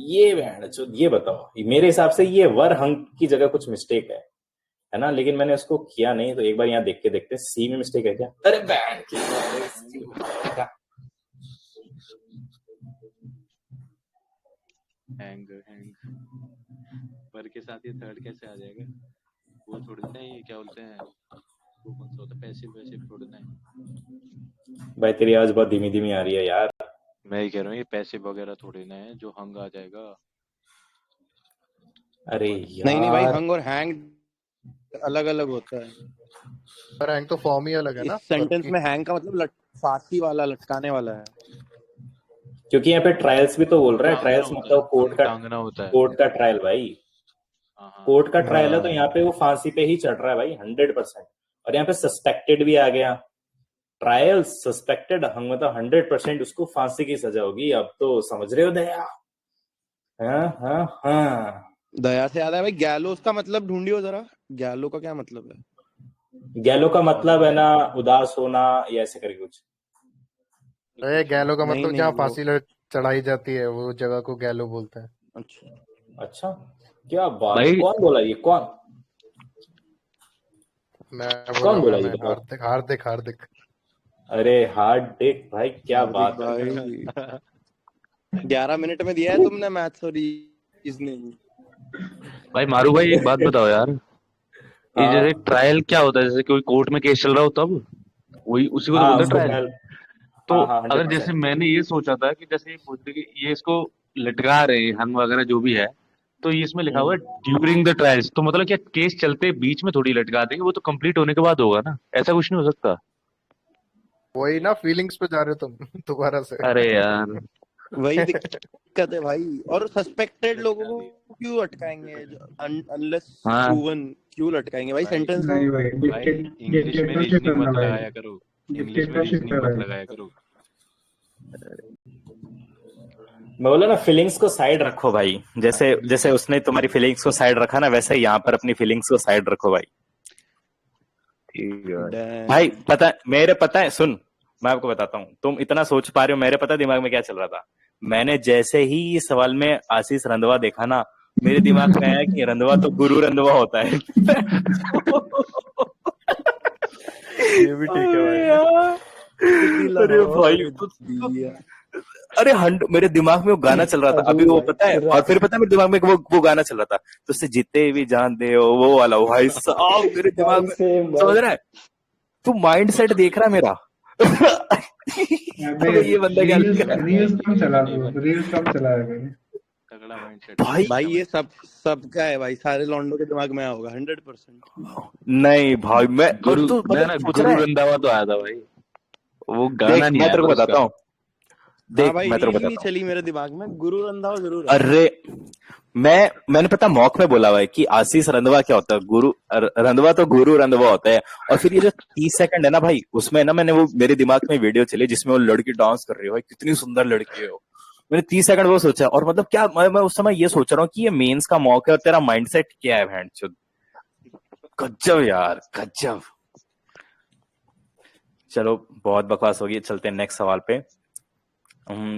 Speaker 1: ये बहन चो, ये बताओ, मेरे हिसाब से ये वर हंग की जगह कुछ मिस्टेक है ना, लेकिन मैंने उसको किया नहीं, तो एक बार यहाँ देख के देखते, सी में मिस्टेक है क्या? अरे बहन की
Speaker 5: हैंग पर के साथ ये थर्ड कैसे आ जाएगा? वो थोड़ी ना, ये क्या बोलते हैं, वो कौन सा होता है, पैसिव वैसिव थोड़ी ना है।
Speaker 1: भाई तेरी आवाज बहुत धीमी धीमी आ रही है यार।
Speaker 5: मैं ही कह रहा हूँ, ये पैसिव वगैरह थोड़ी ना है जो हंग आ जाएगा।
Speaker 1: अरे
Speaker 7: नहीं भाई,
Speaker 1: यार,
Speaker 7: हंग और हैंग अलग अलग होता है।
Speaker 8: पर रैंक तो फॉर्म ही अलग है
Speaker 7: इस
Speaker 8: ना
Speaker 7: सेंटेंस
Speaker 8: की।
Speaker 7: में हैंग का मतलब फांसी वाला, लटकाने वाला है।
Speaker 1: क्योंकि यहाँ पे ट्रायल्स भी तो बोल रहा है,
Speaker 5: टांगना
Speaker 1: ट्रायल्स
Speaker 5: होता है,
Speaker 1: मतलब
Speaker 5: हंग टांगना होता है।
Speaker 1: कोर्ट का ट्रायल भाई।
Speaker 5: हाँ हाँ।
Speaker 1: कोर्ट का ट्रायल है, तो यहाँ
Speaker 7: हाँ
Speaker 1: पे वो फांसी पे ही चढ़ रहा है भाई, 100%। और यहाँ पे सस्पेक्टेड भी आ गया। ट्रायल सस्पेक्टेड हंग, मतलब 100% उसको फांसी की सजा होगी। अब तो समझ रहे हो दया? हाँ हाँ हाँ।
Speaker 7: दया से याद है भाई, गैलोस का मतलब ढूंढियो जरा। गैलो का क्या मतलब है?
Speaker 1: गैलो का मतलब है ना उदास होना, या ऐसे करके कुछ।
Speaker 8: अरे गैलो का
Speaker 7: नहीं
Speaker 8: मतलब
Speaker 7: नहीं
Speaker 8: जहाँ
Speaker 7: वो,
Speaker 8: फांसी चढ़ाई जाती है वो जगह को गैलो बोलते हैं।
Speaker 7: अच्छा
Speaker 1: अच्छा, क्या बात है,
Speaker 6: भाई
Speaker 1: कौन बोला ये, कौन?
Speaker 8: मैं
Speaker 1: कौन बोला
Speaker 8: बोलूंगा,
Speaker 1: ये
Speaker 8: मैं
Speaker 1: बताओ?
Speaker 8: हार्दिक हार्दिक हार्दिक।
Speaker 1: अरे हार्दिक भाई क्या
Speaker 7: हार्दिक
Speaker 1: बात है।
Speaker 7: भाई 11 मिनट में दिया है तुमने मैथ्स और रीजनिंग।
Speaker 6: भाई मारू भाई एक बात बताओ यार, ये जैसे
Speaker 1: हाँ
Speaker 6: ट्रायल क्या होता है, जैसे कोई कोर्ट में केस चल रहा हो तब वही उसी को तो
Speaker 1: हाँ
Speaker 6: बोलते हैं
Speaker 1: उसको
Speaker 6: ट्रायल।
Speaker 1: ट्रायल।
Speaker 6: तो
Speaker 1: हाँ हाँ
Speaker 6: अगर जैसे
Speaker 1: 100%।
Speaker 6: मैंने ये सोचा था कि जैसे ये पूछ रहे कि ये इसको लटका रहे हैं हंग वगैरह जो भी है, तो ये इसमें लिखा हुआ है ड्यूरिंग द ट्रायल्स, तो मतलब क्या केस चलते बीच में थोड़ी लटका देंगे, वो तो कंप्लीट होने के बाद होगा ना, ऐसा कुछ नहीं हो सकता।
Speaker 8: वही ना, फीलिंग्स पे जा रहे हो तुम दोबारा से।
Speaker 6: अरे यार
Speaker 7: वही दिक्कत है भाई। और सस्पेक्टेड लोगों को क्यों अटकाएंगे, अनलेस
Speaker 6: हाँ
Speaker 7: प्रूवन क्यों लटकाएंगे भाई?
Speaker 5: भाई
Speaker 7: सेंटेंस
Speaker 9: नहीं भाई,
Speaker 5: भाई इंग्लिश में
Speaker 9: डिक्टेटरशिप है
Speaker 5: रीजनिंग
Speaker 9: ना
Speaker 5: मत
Speaker 9: भाई,
Speaker 5: लगाया करो, इंग्लिश में
Speaker 9: डिक्टेटरशिप है
Speaker 5: रीजनिंग मत
Speaker 9: भाई।
Speaker 5: लगाया करो।
Speaker 1: मैं बोला ना फीलिंग्स को साइड रखो भाई, जैसे जैसे उसने तुम्हारी फीलिंग्स को साइड रखा ना, वैसे यहाँ पर अपनी फीलिंग्स को साइड रखो भाई।
Speaker 6: ठीक है भाई।
Speaker 1: भाई पता है सुन, मैं आपको बताता हूँ, तुम इतना सोच पा रहे हो, मेरे पता है दिमाग में क्या चल रहा था। मैंने जैसे ही इस सवाल में आशीष रंधवा देखा ना, मेरे दिमाग में आया कि रंधवा तो गुरु रंधवा होता है।
Speaker 8: ये भी ठीक है
Speaker 1: अरे
Speaker 8: भाई।
Speaker 1: यार, अरे भाई अरे मेरे दिमाग में वो गाना चल रहा था अभी,
Speaker 2: अजीब
Speaker 1: वो
Speaker 2: भाई।
Speaker 1: पता है, और फिर पता है मेरे दिमाग में वो गाना चल रहा था, तुझसे जितने भी जानते हो वो वाला, भाई साहब मेरे दिमाग
Speaker 2: भाई
Speaker 1: में,
Speaker 2: सेम भाई।
Speaker 1: समझ रहा है तू, माइंड सेट देख रहा है मेरा।
Speaker 9: अबे
Speaker 1: अबे ये बंदा क्या
Speaker 9: रील्स
Speaker 1: लिखा है?
Speaker 9: रील्स कम चला
Speaker 5: नहीं
Speaker 9: दो,
Speaker 5: भाई,
Speaker 9: रील्स कम चलाया भाई।
Speaker 5: तगड़ा माइंडसेट
Speaker 1: भाई
Speaker 7: भाई ये सबका है भाई, सारे लॉन्डो के दिमाग में आया होगा 100%।
Speaker 1: नहीं भाई, मैं और तू
Speaker 6: ना
Speaker 1: मतलब
Speaker 6: ना
Speaker 1: सोच रहा
Speaker 6: गुरु
Speaker 1: है,
Speaker 6: रंधावा तो आया था भाई, वो गाना
Speaker 1: देख
Speaker 6: नहीं
Speaker 1: मैं
Speaker 6: आया
Speaker 1: तेरे
Speaker 6: था
Speaker 1: को
Speaker 6: उसका।
Speaker 1: बताता हूँ,
Speaker 7: हाँ
Speaker 1: देख
Speaker 7: भाई,
Speaker 1: मैं तेरे को
Speaker 7: रील ही नहीं
Speaker 1: बताता हूँ।
Speaker 7: चली मेरे दिमाग में, गुरु रंधावा जरूर है।
Speaker 1: अरे मैंने पता मॉक में बोला हुआ है कि आशीष रंधवा क्या होता है, रंधवा तो गुरु रंधवा होता है। और फिर ये जो 30 सेकंड है ना भाई, उसमें ना मैंने वो मेरे दिमाग में वीडियो चली जिसमें वो लड़की डांस कर रही है, भाई कितनी सुंदर लड़की है वो। मैंने 30 सेकंड वो सोचा, और मतलब क्या मैं उस समय ये सोच रहा हूँ कि ये मेंस का मॉक है और तेरा माइंडसेट क्या है भैंचोद। गजब यार गजब। चलो बहुत बकवास होगी, चलते हैं नेक्स्ट सवाल पे।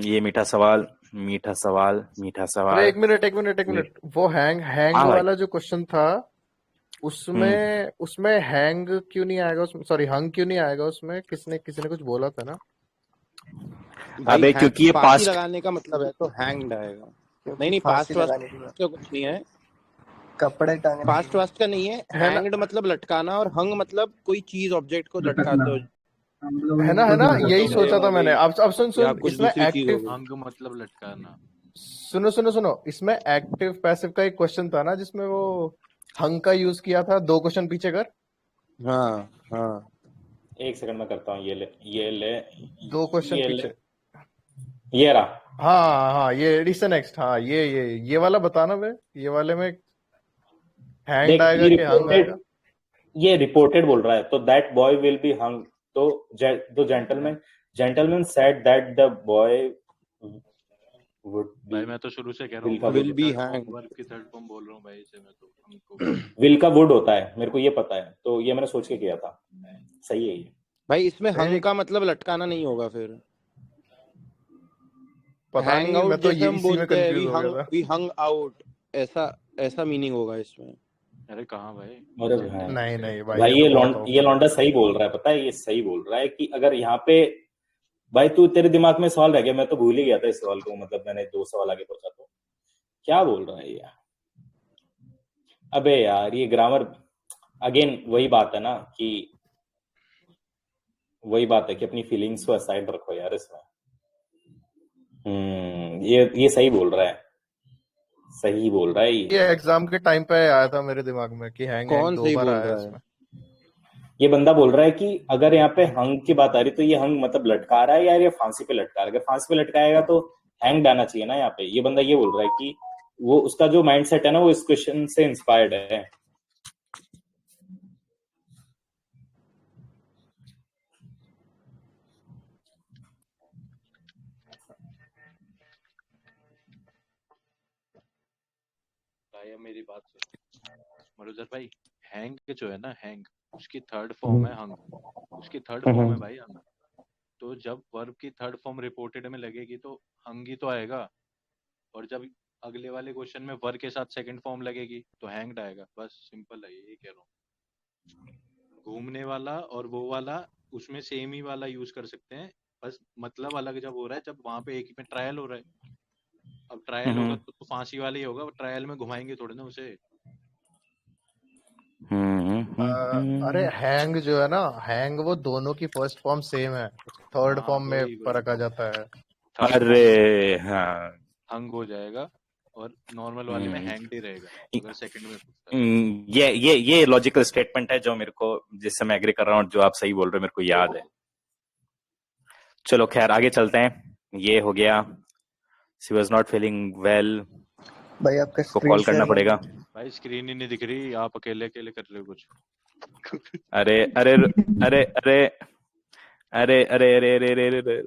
Speaker 1: ये मीठा सवाल मीठा सवाल मीठा
Speaker 8: अरे
Speaker 1: सवाल।
Speaker 8: एक मिनट, वो हैंग
Speaker 1: हाँ भाई।
Speaker 8: वाला जो क्वेश्चन था, उसमें हैंग क्यों नहीं आएगा, उसमें सॉरी हंग क्यों नहीं आएगा उसमें, किसी ने कुछ बोला था ना।
Speaker 7: भाई
Speaker 1: अबे क्योंकि ये
Speaker 7: फांसी
Speaker 1: पास्ट,
Speaker 7: लगाने का मतलब है तो हैंग्ड आएगा।
Speaker 4: क्योंकि
Speaker 7: नहीं,
Speaker 4: फांसी
Speaker 7: पास्ट वास्ट
Speaker 4: लगाने की बात,
Speaker 7: का कुछ नहीं है।
Speaker 4: कपड़े टांगने
Speaker 7: पास्ट
Speaker 4: की।
Speaker 7: वास्ट का नहीं है।
Speaker 8: है ना,
Speaker 7: हैंग्ड मतलब लटकाना, और हंग मतलब कोई चीज ऑब्जेक्ट को
Speaker 9: लटकना,
Speaker 7: लटकाते हो,
Speaker 9: हम लोग
Speaker 8: है
Speaker 9: ने
Speaker 8: ना, है
Speaker 9: खुद
Speaker 8: ना,
Speaker 7: वो
Speaker 8: यही
Speaker 9: लटका
Speaker 7: चीज है,
Speaker 8: सोचा था मैंने। अब सुन
Speaker 7: या
Speaker 8: सुन,
Speaker 7: कुछ
Speaker 8: इसमें
Speaker 7: दूसरी चीज हो
Speaker 8: एक्टिव,
Speaker 7: गई।
Speaker 5: अंग मतलब लटकाना।
Speaker 8: सुनो, इसमें एक्टिव पैसिव का एक क्वेश्चन था ना, जिसमें वो हंग का यूज किया था। 2 क्वेश्चन पीछे कर,
Speaker 7: हाँ हाँ।
Speaker 1: एक सेकंड में करता हूँ, ये ले
Speaker 8: 2 क्वेश्चन
Speaker 1: ये ले,
Speaker 8: पीछे।
Speaker 1: ये रहा।
Speaker 8: हाँ, ये रिसे नेक्स्ट, हाँ ये वाला बताना बे, ये वाले में हैंग्ड
Speaker 1: देख
Speaker 8: आएगा कि हंग आएगा।
Speaker 1: ये रिपोर्टेड बोल रहा है, तो that boy will be hung. तो gentleman said that the boy would
Speaker 5: भाई
Speaker 1: बी,
Speaker 5: मैं तो शुरू से कह रहा
Speaker 1: विल
Speaker 5: हूँ,
Speaker 1: का
Speaker 5: वर्ब
Speaker 7: विल
Speaker 5: की
Speaker 7: be
Speaker 5: third form,
Speaker 7: hang.
Speaker 5: Verb की थर्ड फॉर्म बोल रहा हूँ भाई इसे मैं तो हमको।
Speaker 1: विल का वुड होता है, मेरे को ये पता है, तो ये मैंने सोच के किया था। सही है ये।
Speaker 7: भाई इसमें हंग
Speaker 8: एक
Speaker 7: का मतलब लटकाना नहीं होगा फिर।
Speaker 8: पता
Speaker 7: हैंग
Speaker 8: नहीं, मैं
Speaker 7: आउट
Speaker 8: तो
Speaker 7: जैसे
Speaker 8: ये
Speaker 7: हम
Speaker 8: इसी में
Speaker 7: बोलते हैं,
Speaker 8: कंफ्यूज हो गया था।
Speaker 7: वी हंग आउट, ऐसा मीनिंग होगा इसमें।
Speaker 5: अरे कहाँ भाई,
Speaker 1: अरे
Speaker 5: सेंटेंस
Speaker 8: नहीं
Speaker 5: में।
Speaker 8: भाई,
Speaker 1: भाई
Speaker 8: ये तो बहुत
Speaker 1: ये
Speaker 8: ऑफ है।
Speaker 1: लौंडा सही बोल रहा है, पता है ये सही बोल रहा है कि अगर यहाँ पे, भाई तू तेरे दिमाग में सवाल रह गया, मैं तो भूल ही गया था इस सवाल को, मतलब मैंने 2 सवाल आगे पहुंचा, तो क्या बोल रहा है ये। अबे यार ये ग्रामर, अगेन वही बात है ना कि अपनी फीलिंग्स को असाइड रखो यार इसमें। ये सही बोल रहा है, सही बोल रहा है ये।
Speaker 8: ये एग्जाम के टाइम पे आया था मेरे दिमाग में कि हैंग
Speaker 7: कौन
Speaker 8: 2
Speaker 7: सही
Speaker 8: बार
Speaker 7: बोल
Speaker 8: आया
Speaker 7: रहा है?
Speaker 8: इसमें।
Speaker 1: ये बंदा बोल रहा है कि अगर यहाँ पे हंग की बात आ रही तो ये हंग मतलब लटका रहा है या ये फांसी पे लटका रहा है। अगर फांसी पे लटकाएगा तो हैंग आना चाहिए ना यहाँ पे। ये बंदा ये बोल रहा है कि वो उसका जो माइंडसेट है ना वो इस क्वेश्चन से इंस्पायर्ड है।
Speaker 5: भाई अब मेरी बात सुनो मरुधर भाई, हैंग जो है ना, हैंग उसकी थर्ड फॉर्म है हंग, उसकी थर्ड फॉर्म है भाई हंग। तो जब वर्ब की थर्ड फॉर्म रिपोर्टेड में लगेगी तो हंग ही तो आएगा, और जब अगले वाले क्वेश्चन में वर्ब के साथ सेकंड फॉर्म लगेगी तो हैंग्ड आएगा। बस सिंपल है, यही कह रहा हूँ। घूमने वाला और वो वाला उसमें सेम ही वाला यूज कर सकते हैं, बस मतलब अलग जब हो रहा है जब वहां पे एक ही में ट्रायल हो रहा है। अब ट्रायल होगा तो फांसी वाला ही होगा, ट्रायल में घुमाएंगे थोड़े ना उसे।
Speaker 8: अरे हैंग जो है ना, हैंग वो दोनों की फर्स्ट फॉर्म सेम है, थर्ड
Speaker 5: हाँ
Speaker 8: फॉर्म में
Speaker 5: वही वही
Speaker 8: फर्क आ जाता है।
Speaker 5: थर्ड
Speaker 6: अरे
Speaker 5: फॉर्म
Speaker 6: हाँ
Speaker 5: हंग हो जाएगा और नॉर्मल वाले में हैंग ही रहेगा अगर सेकंड में पूछता है।
Speaker 6: ये लॉजिकल स्टेटमेंट है जो मेरे को, जिससे मैं एग्री कर रहा हूँ, जो आप सही बोल रहे हो मेरे को याद है। चलो खैर आगे चलते हैं। ये हो गया, she was not feeling well,
Speaker 4: भाई आपका
Speaker 6: को
Speaker 4: स्क्रीन
Speaker 6: कॉल करना
Speaker 4: शेयर
Speaker 6: पड़ेगा।
Speaker 5: भाई स्क्रीन ही नहीं दिख रही, आप अकेले अकेले कर रहे हो कुछ।
Speaker 6: अरे अरे अरे अरे अरे अरे अरे अरे अरे अरे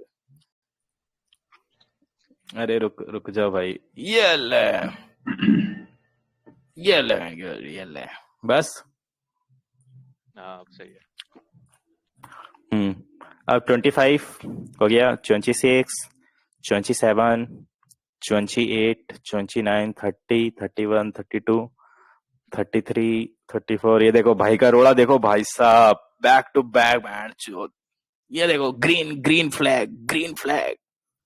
Speaker 6: अरे रुक जाओ भाई। ये ले बस।
Speaker 5: हाँ अब सही है।
Speaker 6: अब 25 हो गया, 26, 27, 28, 29, 30, 31, 32, 33, 34। ये देखो भाई का रोड़ा, देखो भाई साहब, बैक टू बैक बैंड चोद। ये देखो ग्रीन फ्लैग।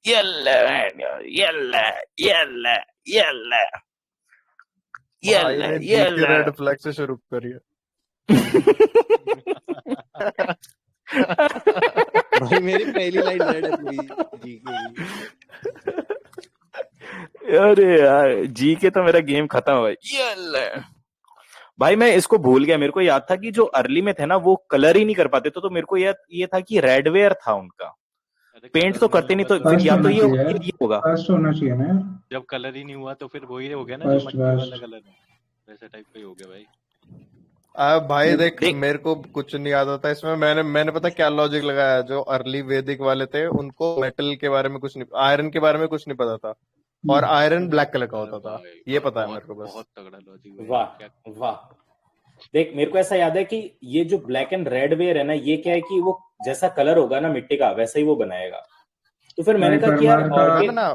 Speaker 6: ये
Speaker 8: भाई ने जी के रेड फ्लैग से शुरू करी है।
Speaker 7: भाई मेरी पहली लाइन रेड है पूरी जी की।
Speaker 6: अरे यार जी के तो मेरा गेम खत्म भाई। भाई मैं इसको भूल गया, मेरे को याद था कि जो अर्ली में थे ना वो कलर ही नहीं कर पाते, तो मेरे को ये था कि रेडवेयर था उनका, पेंट तो करते नहीं, तो फिर या तो ये होगा।
Speaker 9: फर्स्ट होना चाहिए ना।
Speaker 5: जब कलर ही नहीं हुआ तो फिर वही हो गया ना, जो
Speaker 9: फर्स्ट
Speaker 5: मट्टी वाला कलर है वैसा टाइप का ही हो गया भाई।
Speaker 8: भाई देख मेरे को कुछ नहीं याद आता इसमें। मैंने पता क्या लॉजिक लगाया, जो अर्ली वैदिक वाले थे उनको मेटल के बारे में कुछ नहीं, आयरन के बारे में कुछ नहीं पता था, और आयरन ब्लैक कलर का होता था, ये पता है मेरे को बस।
Speaker 5: बहुत तगड़ा लॉजिक।
Speaker 1: वाह देख, मेरे को ऐसा याद है कि ये जो ब्लैक एंड रेड वेयर है ना, ये क्या है कि वो जैसा कलर होगा ना मिट्टी का वैसा ही वो बनाएगा। तो फिर मैंने कहा कि यार
Speaker 8: ना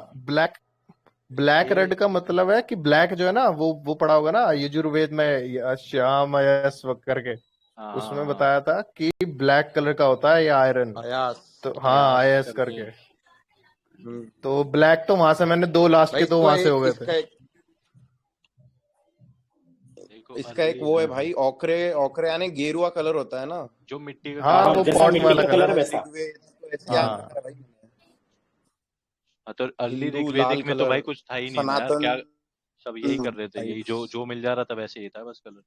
Speaker 8: ब्लैक रेड का मतलब है कि ब्लैक जो है ना वो पढ़ा होगा ना यजुर्वेद में, श्याम अयस करके, उसमें बताया था कि ब्लैक कलर का होता है ये आयरन। तो हाँ अयस करके, तो ब्लैक तो वहां से मैंने दो लास्ट के दो वहां से हो गए थे।
Speaker 7: इसका एक वो है भाई, ओकरे यानी गेरुआ कलर होता है ना,
Speaker 5: जो मिट्टी का।
Speaker 8: हाँ वो पॉट वाला कलर वैसा।
Speaker 5: तो अर्ली ऋग्वेदिक में तो भाई कुछ था ही नहीं यार, क्या सब यही कर रहे थे, यही जो मिल जा रहा था वैसे ही था बस कलर।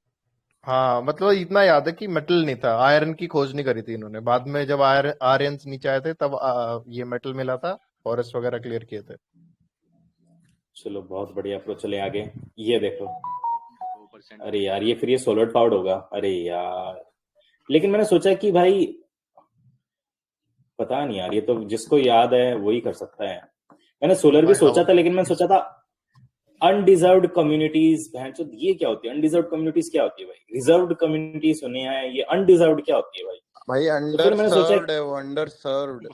Speaker 8: हाँ मतलब इतना याद है कि मेटल नहीं था, आयरन की खोज नहीं करी थी इन्होंने। बाद में जब आर्यंस नीचे आए थे तब ये मेटल मिला था, फॉरेस्ट वगैरह क्लियर किए थे।
Speaker 1: चलो बहुत बढ़िया प्रो, चले आगे। ये देखो, अरे यार ये फिर ये सोलर पावर्ड होगा। अरे यार लेकिन मैंने सोचा कि भाई पता नहीं यार, ये तो जिसको याद है वही कर सकता है। मैंने सोलर भी सोचा था, लेकिन मैंने सोचा था अनडिजर्व्ड कम्युनिटीज। ये क्या होती है अनडिजर्व्ड कम्युनिटीज? क्या होती है भाई? रिजर्व्ड कम्युनिटीज सुने हैं, ये अनडिजर्व्ड क्या होती है भाई?
Speaker 7: भाई अंडरसर्व्ड है वो, अंडरसर्व्ड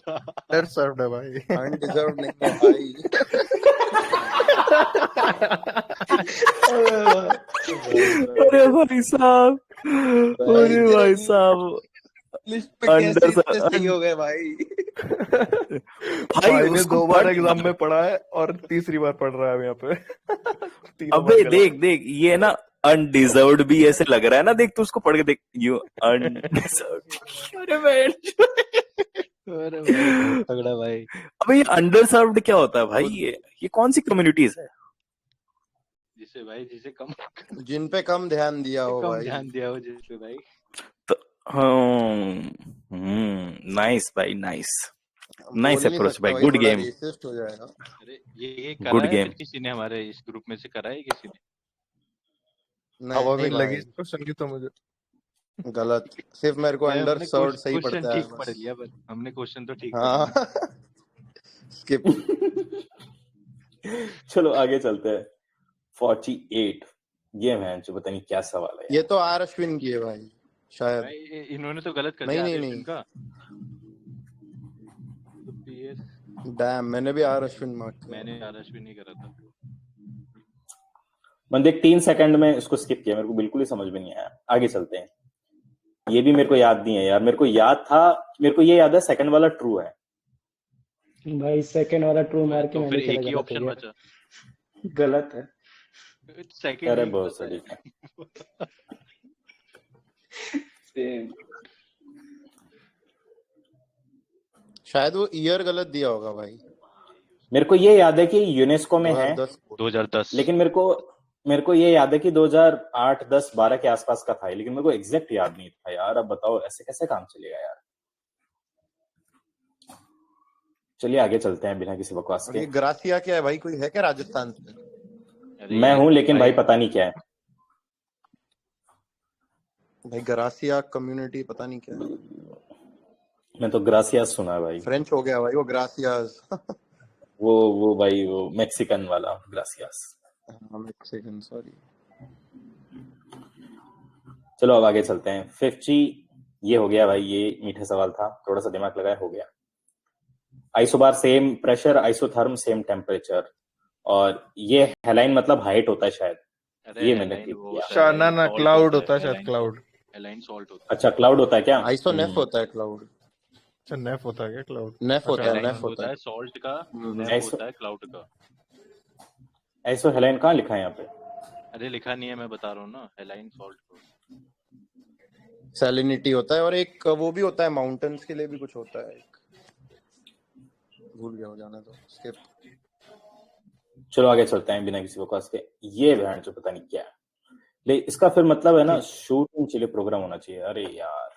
Speaker 8: है भाई,
Speaker 7: अनडिजर्व्ड नहीं है भाई।
Speaker 6: अरे भाई साहब, अरे भाई साहब,
Speaker 7: सही हो गए भाई।
Speaker 8: भाई ने 2 बार एग्जाम में पढ़ा है और तीसरी बार पढ़ रहा है यहाँ पे।
Speaker 6: अबे देख ये ना अनडिजर्व्ड भी ऐसे लग रहा है ना, देख तू उसको पढ़ के देख, यू अनडिजर्व्ड। अरे भाई
Speaker 5: तगड़ा भाई।
Speaker 6: अबे ये अंडरसर्व्ड क्या होता है भाई? ये कौन सी कम्युनिटीज है?
Speaker 5: जिसे कम,
Speaker 7: जिन पे कम ध्यान दिया हो भाई,
Speaker 5: ध्यान दिया हो जिस पे भाई।
Speaker 6: तो नाइस भाई, नाइस अप्रोच भाई, गुड गेम।
Speaker 7: हो जाएगा।
Speaker 5: अरे ये करा
Speaker 6: गुड
Speaker 5: है
Speaker 6: गेम।
Speaker 5: फिर किसी ने हमारे इस ग्रुप में से करा है किसी ने?
Speaker 8: हवा में लगी क्वेश्चन की तो मुझे
Speaker 7: गलत, सिर्फ मेरे को अंडरसर्व्ड सही पड़ता है।
Speaker 5: ठीक पढ़ लिया पर हमने क्वेश्चन तो ठीक
Speaker 7: हाँ स्किप।
Speaker 1: चलो आगे चलते हैं। 48 ये है जो पता नहीं क्या सवाल है।
Speaker 7: ये तो आर अश्विन की है भाई शायद।
Speaker 5: भाई इन्होंने तो गलत कर दिया।
Speaker 7: नहीं डैम, मैंने भी आर अश्विन मार्क,
Speaker 5: मैंने आर अश्विन नहीं करा था।
Speaker 1: मैंने 3 सेकंड में इसको स्किप किया, मेरे को बिल्कुल ही समझ में नहीं आया। आगे चलते हैं। ये भी मेरे को याद नहीं है यार, मेरे को याद था, मेरे को ये याद है सेकंड वाला ट्रू है।
Speaker 2: भाई सेकंड वाला ट्रू मार के
Speaker 5: तो
Speaker 2: मैंने
Speaker 5: फिर
Speaker 2: चला
Speaker 5: एक ही
Speaker 2: गलत हो
Speaker 5: ऑप्शन
Speaker 2: गया।
Speaker 5: बचा।
Speaker 2: गलत है।
Speaker 5: सेकंड
Speaker 1: अरे
Speaker 5: ही
Speaker 1: बहुत
Speaker 5: बचा
Speaker 1: सही है।
Speaker 2: सेम।
Speaker 7: शायद वो ईयर गलत दिया होगा भाई।
Speaker 1: मेरे को ये याद है कि यूनेस्को में है,
Speaker 7: 2010
Speaker 5: 2010।
Speaker 1: लेकिन मेरे को ये याद है कि 2008, 10, 12 के आसपास का था, लेकिन मेरे को एग्जैक्ट याद नहीं था यार। अब बताओ ऐसे कैसे काम चलेगा यार। चलिए आगे चलते हैं बिना किसी बकवास
Speaker 7: और
Speaker 1: के।
Speaker 7: ये ग्रासिया क्या है भाई, कोई है क्या राजस्थान से?
Speaker 5: अरे
Speaker 1: मैं हूं,
Speaker 5: एक
Speaker 1: लेकिन भाई पता नहीं क्या है।
Speaker 7: भाई ग्रासिया कम्युनिटी पता नहीं क्या है।
Speaker 1: मैं तो ग्रासियास सुना है भाई।
Speaker 7: फ्रेंच हो गया भाई वो ग्रासियास।
Speaker 1: वो भाई वो मैक्सिकन वाला ग्रासियास।
Speaker 7: हाँ मैक्सिकन, सॉरी।
Speaker 1: चलो अब आगे चलते हैं। 50 ये हो गया भाई, ये मीठा सवाल था, थोड़ा सा दिमाग लगाया, हो गया। Isobar same pressure, isotherm same temperature, और ये हेलाइन मतलब हाइट होता है शायद।
Speaker 5: अरे
Speaker 1: ये मैंने
Speaker 5: हेलाइन
Speaker 1: ठीक
Speaker 5: वो
Speaker 1: किया।
Speaker 5: होता है,
Speaker 8: ना
Speaker 5: सॉल्ट
Speaker 8: क्लाउड
Speaker 5: होता
Speaker 8: होता है
Speaker 5: है,
Speaker 8: शायद,
Speaker 5: हेलाइन
Speaker 8: क्लाउड।
Speaker 5: हेलाइन सॉल्ट होता है।
Speaker 1: अच्छा क्लाउड होता है क्या?
Speaker 7: आइसो नेफ होता है क्लाउड।
Speaker 8: अच्छा नेफ होता है क्या क्लाउड?
Speaker 7: नेफ होता है,
Speaker 5: हेलाइन
Speaker 7: नेफ होता
Speaker 5: होता
Speaker 7: है।
Speaker 5: है सॉल्ट का, नेफ
Speaker 1: ऐसो
Speaker 5: होता है क्लाउड का।
Speaker 1: ऐसो हेलाइन कहाँ लिखा है यहाँ पे?
Speaker 5: अरे लिखा नहीं है, मैं बता रहा हूँ ना, हेलाइन सॉल्ट को।
Speaker 7: सैलिनिटी होता है, और एक वो भी होता है माउंटेन्स के लिए भी कुछ होता है एक, भूल गया हो, जाना तो स्किप।
Speaker 1: चलो आगे चलते हैं बिना किसी बकवास के। ये बहन जो पता नहीं क्या है, लेकिन इसका फिर मतलब है ना शूटिंग के लिए प्रोग्राम होना चाहिए। अरे यार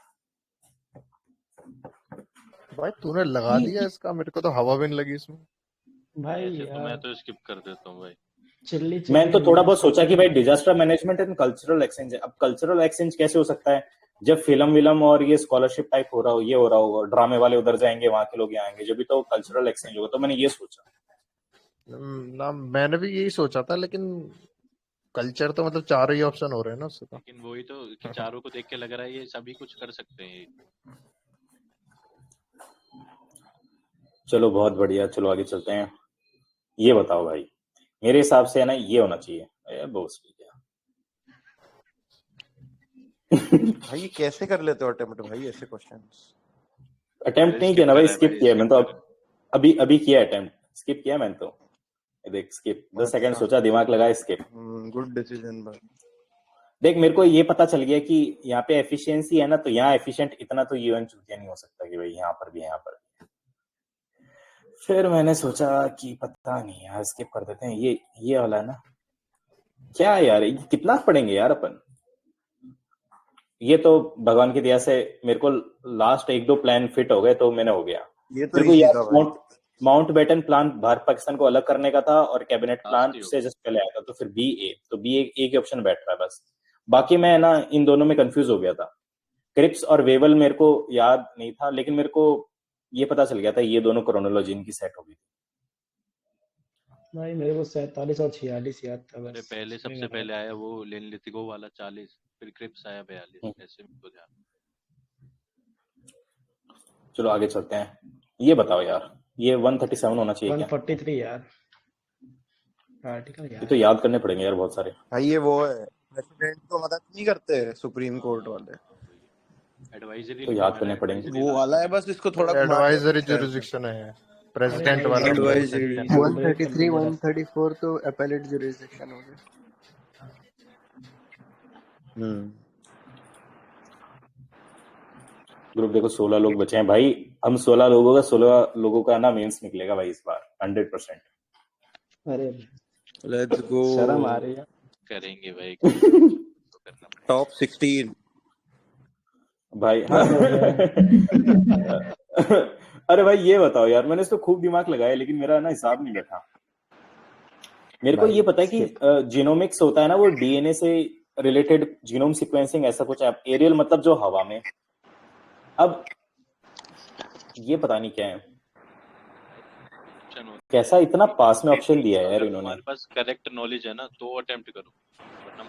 Speaker 8: भाई तूने लगा दिया इसका, मेरे को तो हवा भी नहीं लगी इसमें।
Speaker 2: भाई
Speaker 5: ऐसे तो मैं
Speaker 2: यार
Speaker 5: तो स्किप कर देता हूँ भाई।
Speaker 2: चिल्ली
Speaker 1: मैंने
Speaker 2: चिल्ली
Speaker 1: तो थोड़ा
Speaker 2: मूवीज
Speaker 1: बहुत सोचा कि भाई
Speaker 2: का
Speaker 1: disaster management and cultural exchange है। अब कल्चरल एक्सचेंज कैसे हो सकता है जब फिल्म विलम और ये स्कॉलरशिप टाइप हो रहा हो, ये हो रहा हो, ड्रामे वाले उधर जाएंगे, वहां के लोग यहाँ आएंगे, जब भी तो कल्चरल एक्सचेंज होगा। तो मैंने ये सोचा।
Speaker 8: ना मैंने भी यही सोचा था, लेकिन कल्चर तो मतलब चारों ही ऑप्शन हो रहे हैं ना उससे तो।
Speaker 5: लेकिन वही तो कि चारों को देख के लग रहा है ये सभी कुछ कर सकते हैं ये।
Speaker 1: चलो बहुत बढ़िया, चलो आगे चलते हैं। ये बताओ भाई, मेरे हिसाब से है ना ये होना चाहिए। बॉस
Speaker 7: भाई ये कैसे कर लेते हो अटेम्प्ट भाई ऐसे क्वेश्चंस?
Speaker 1: अटेम्प्ट
Speaker 5: अरे
Speaker 1: नहीं किया
Speaker 5: स्किप
Speaker 1: ना भाई,
Speaker 5: करा है
Speaker 1: स्किप
Speaker 5: भाई,
Speaker 1: किया मैंने
Speaker 5: स्किप
Speaker 1: तो।
Speaker 5: करा।
Speaker 1: अभी किया अटेम्प्ट, स्किप किया मैंने तो। ये देख स्किप, 10 सेकंड
Speaker 7: अच्छा,
Speaker 1: सोचा, दिमाग लगाया, स्किप।
Speaker 7: गुड डिसीजन भाई।
Speaker 1: देख मेरे को ये पता चल गया कि यहाँ पे एफिशिएंसी है ना, तो यहाँ एफिशिएंट इतना तो यूएन चूतिया नहीं हो सकता कि भाई यहाँ पर भी है, यहाँ पर भी। फिर मैंने सोचा कि पता नहीं यार, स्किप कर देते हैं। ये वाला है ना, क्या है यार, ये कितना पढ़ेंगे यार अपन। ये तो भगवान की दया से मेरे को लास्ट 1-2 प्लान फिट हो गए, तो मैंने हो गया।
Speaker 7: ये तो
Speaker 1: मेरे को
Speaker 7: इजी
Speaker 1: यार
Speaker 7: था भाई।
Speaker 1: Mountbatten plan Bharat Pakistan को अलग करने का था, और कैबिनेट प्लान
Speaker 5: लास्ट ही
Speaker 1: उससे
Speaker 5: होगा।
Speaker 1: जस्ट पहले आया था, तो फिर बी एक ही ऑप्शन बैठ रहा है बस। बाकी मैं ना इन दोनों में कंफ्यूज हो गया था। क्रिप्स और वेवल मेरे को याद नहीं था, लेकिन मेरे को ये पता चल गया था ये दोनों क्रोनोलॉजी इनकी सेट हो गई थी।
Speaker 2: भाई मेरे को 47 और 46 याद था
Speaker 5: अरे
Speaker 2: बस,
Speaker 5: पहले
Speaker 2: उसमें
Speaker 5: सबसे
Speaker 2: कर रहा
Speaker 5: पहले
Speaker 2: था।
Speaker 5: आया वो लेनलिथिगो वाला 40, फिर क्रिप्स आया 42, ऐसे में तो ध्यान।
Speaker 1: चलो आगे चलते हैं। ये बताओ यार, ये 137 होना चाहिए क्या?
Speaker 2: 143 यार, आर्टिकल
Speaker 1: ये
Speaker 2: याद
Speaker 1: तो
Speaker 2: है।
Speaker 1: याद करने पड़ेंगे यार बहुत सारे।
Speaker 7: भाई ये वो है, प्रेसिडेंट को मदद नहीं करते सुप्रीम कोर्ट वाले,
Speaker 5: एडवाइजरी
Speaker 1: तो
Speaker 5: लिखा
Speaker 1: याद
Speaker 5: मैंने,
Speaker 1: करने पड़ेंगे।
Speaker 5: एडवाइजरी
Speaker 7: वो
Speaker 5: लास्ट
Speaker 7: वाला
Speaker 5: में
Speaker 7: है
Speaker 5: लिखा।
Speaker 7: बस, इसको थोड़ा घुमा दिया
Speaker 8: एडवाइजरी
Speaker 7: शायद से।
Speaker 8: जुरिसडिक्शन है
Speaker 2: अरे
Speaker 8: प्रेसिडेंट
Speaker 2: भाई
Speaker 8: वाला
Speaker 2: डब्ल्यू
Speaker 8: मतलब।
Speaker 2: डब्ल्यू
Speaker 7: एडवाइजरी
Speaker 2: डब्ल्यू कर लो
Speaker 4: 133
Speaker 2: जरा।
Speaker 4: 134 तो अपीलेट जुरिसडिक्शन हो गया।
Speaker 1: ग्रुप देखो 16 लोग बचे हैं भाई। हम 16 लोगों का 16 लोगों का ना मेंस निकलेगा भाई इस बार 100%।
Speaker 2: अरे
Speaker 7: लेट्स गो,
Speaker 2: शर्म आ रही है।
Speaker 5: करेंगे भाई, तो करना पड़ेगा।
Speaker 7: टॉप 16।
Speaker 1: भाई हाँ।
Speaker 2: क्या हो गया?
Speaker 1: अरे भाई ये बताओ यार, मैंने इसको खूब दिमाग लगाया, लेकिन मेरा ना हिसाब नहीं बैठा। मेरे को
Speaker 2: भाई
Speaker 1: ये पता है कि
Speaker 2: स्किप।
Speaker 1: जीनोमिक्स होता है ना, वो डीएनए से रिलेटेड जीनोम सीक्वेंसिंग ऐसा कुछ है। एरियल मतलब जो हवा में। अब ये पता नहीं क्या है,
Speaker 5: ऑप्शन होता
Speaker 1: कैसा इतना
Speaker 5: है।
Speaker 1: पास में ऑप्शन दिया है यार
Speaker 5: अगर
Speaker 1: इन्होंने।
Speaker 5: तुम्हारे पास करेक्ट नॉलेज है ना तो अटेम्प्ट करो, वरना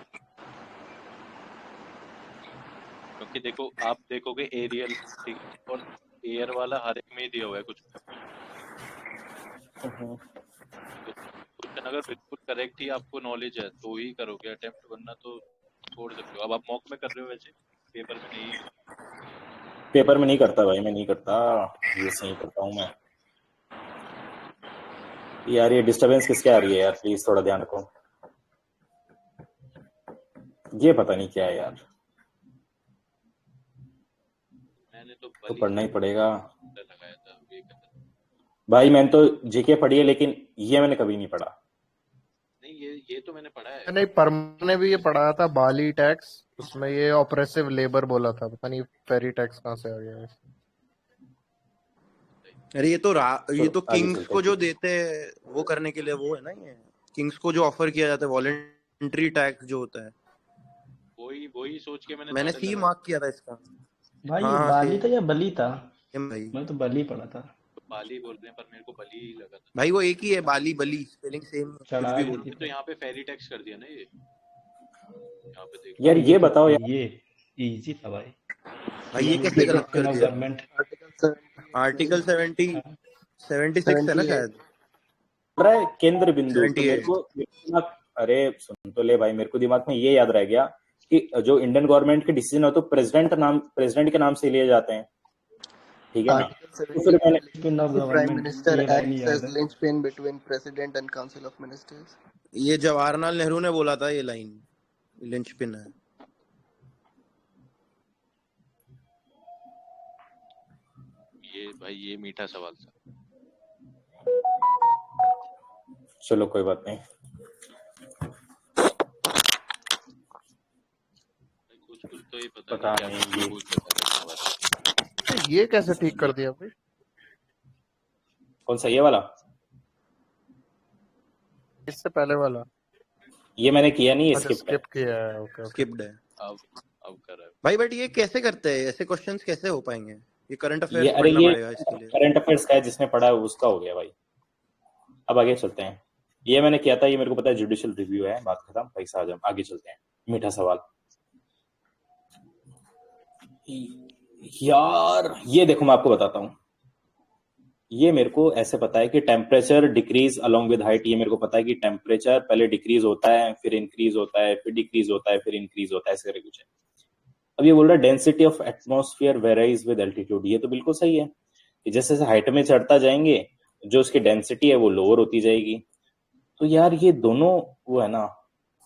Speaker 5: क्योंकि देखो आप देखोगे एरियल, ठीक है, और एयर वाला हर एक में ही दिया हुआ है कुछ। तो क्वेश्चन अगर बिल्कुल करेक्ट ही आपको नॉलेज है तो ही करोगे अटेम्प्ट, वरना तो छोड़ सकते हो। अब आप मॉक में कर रहे हो, वैसे पेपर में नहीं।
Speaker 1: पेपर में नहीं करता भाई, मैं नहीं करता, ये सही करता हूँ मैं। यार ये डिस्टरबेंस किसके आ रही है यार, प्लीज थोड़ा ध्यान रखो। ये पता नहीं क्या है यार,
Speaker 5: मैंने तो
Speaker 1: तो
Speaker 5: बली
Speaker 1: पढ़ना ही
Speaker 5: से
Speaker 1: पड़ेगा
Speaker 5: लगाया था ये करता।
Speaker 1: भाई। मैंने तो जीके पढ़ी है, लेकिन ये मैंने कभी नहीं पढ़ा।
Speaker 5: नहीं ये तो मैंने पढ़ा है।
Speaker 8: नहीं, परम ने भी ये पढ़ाया था, बाली टैक्स, उसमें ये ऑपरेसिव लेबर बोला था, पता नहीं फेरी टैक्स कहाँ से आ गया है।
Speaker 7: अरे ये तो
Speaker 1: चलो आगे
Speaker 7: किंग्स
Speaker 1: चलते
Speaker 7: को
Speaker 1: हैं।
Speaker 7: जो देते हैं वो करने के लिए वो है ना, ये किंग्स को जो ऑफर किया जाता है वॉलंटरी टैक्स जो होता है,
Speaker 5: वही सोच के मैंने
Speaker 7: मैंने
Speaker 5: ज्यादा
Speaker 7: सी
Speaker 5: लगा
Speaker 7: मार्क किया था इसका।
Speaker 2: भाई ये
Speaker 7: हाँ
Speaker 2: बाली था या बली था?
Speaker 7: भाई
Speaker 2: मैं तो बली पढ़ा था।
Speaker 5: तो बाली बोल रहे हैं, पर मेरे को बली ही लगा था।
Speaker 7: भाई वो एक ही है, बाली बली स्पेलिंग सेम, कुछ
Speaker 2: चढ़ा
Speaker 7: भी
Speaker 2: दी
Speaker 7: बोलो।
Speaker 2: थी
Speaker 5: तो यहाँ पे फेरी टैक्स कर दिया ना ये, यहाँ पे देख
Speaker 1: यार
Speaker 2: भाई।
Speaker 1: ये
Speaker 2: तो
Speaker 1: बताओ यार,
Speaker 2: ये इजी था भाई।
Speaker 7: भाई ये कैसे गलत कर दिया?
Speaker 2: गवर्नमेंट
Speaker 7: आर्टिकल 76 है ना शायद,
Speaker 1: रहा है केंद्र बिंदु, तो मेरे
Speaker 7: 78।
Speaker 1: को दिमाग, अरे सुन तो ले भाई, मेरे को दिमाग में ये याद रह गया कि जो इंडियन गवर्नमेंट के डिसीजन हो तो प्रेसिडेंट के नाम से लिए जाते हैं, ठीक है ना।
Speaker 4: आर्टिकल
Speaker 1: तो फिर मैंने
Speaker 4: 78
Speaker 2: of
Speaker 4: the prime
Speaker 2: government
Speaker 4: minister
Speaker 2: ये लाइन
Speaker 4: acts
Speaker 2: याद
Speaker 4: as
Speaker 2: है।
Speaker 4: linchpin between president and council of ministers।
Speaker 7: ये जवाहरलाल नेहरू ने बोला था, ये लाइन लिंचपिन है।
Speaker 5: ये भाई ये मीठा सवाल था।
Speaker 1: चलो कोई बात नहीं।
Speaker 5: कुछ तो ये पता
Speaker 1: पता
Speaker 5: नहीं
Speaker 1: नहीं
Speaker 5: क्या
Speaker 1: ये
Speaker 5: पूछ रहा था।
Speaker 8: ये कैसे ठीक कर दिया भाई?
Speaker 1: कौन सा, ये वाला?
Speaker 8: इससे पहले वाला
Speaker 1: ये मैंने किया नहीं,
Speaker 8: अच्छा
Speaker 1: स्किप है।
Speaker 8: स्किप किया है, ओके ओके।
Speaker 7: स्किप्ड है
Speaker 5: अब कर रहा है
Speaker 7: भाई। बट ये कैसे करते हैं, ऐसे क्वेश्चंस कैसे हो पाएंगे? ये करंट
Speaker 1: ये
Speaker 7: अफेयर्स
Speaker 1: अरे
Speaker 7: पढ़ना
Speaker 1: ये
Speaker 7: पड़ेगा इसके लिए।
Speaker 1: करंट अफेयर्स का है, जिसने पढ़ा है उसका हो गया भाई। अब आगे चलते हैं। ये मैंने किया था, ये मेरे को पता है, जुडिशियल रिव्यू है, बात खत्म, पैसा आ जाए, आगे चलते हैं। मीठा सवाल यार, ये देखो मैं आपको बताता हूँ। ये मेरे को ऐसे पता है कि temperature decrease along with height. ये मेरे को पता है कि टेम्परेचर पहले डिक्रीज होता है, फिर इंक्रीज होता है, फिर डिक्रीज होता है, फिर इंक्रीज होता है, ऐसे करके कुछ है। अब ये बोल रहा है density of atmosphere varies with altitude. ये तो बिल्कुल सही है कि जैसे जैसे हाइट में चढ़ता जाएंगे जो उसकी डेंसिटी है वो लोअर होती जाएगी। तो यार ये दोनों वो है ना।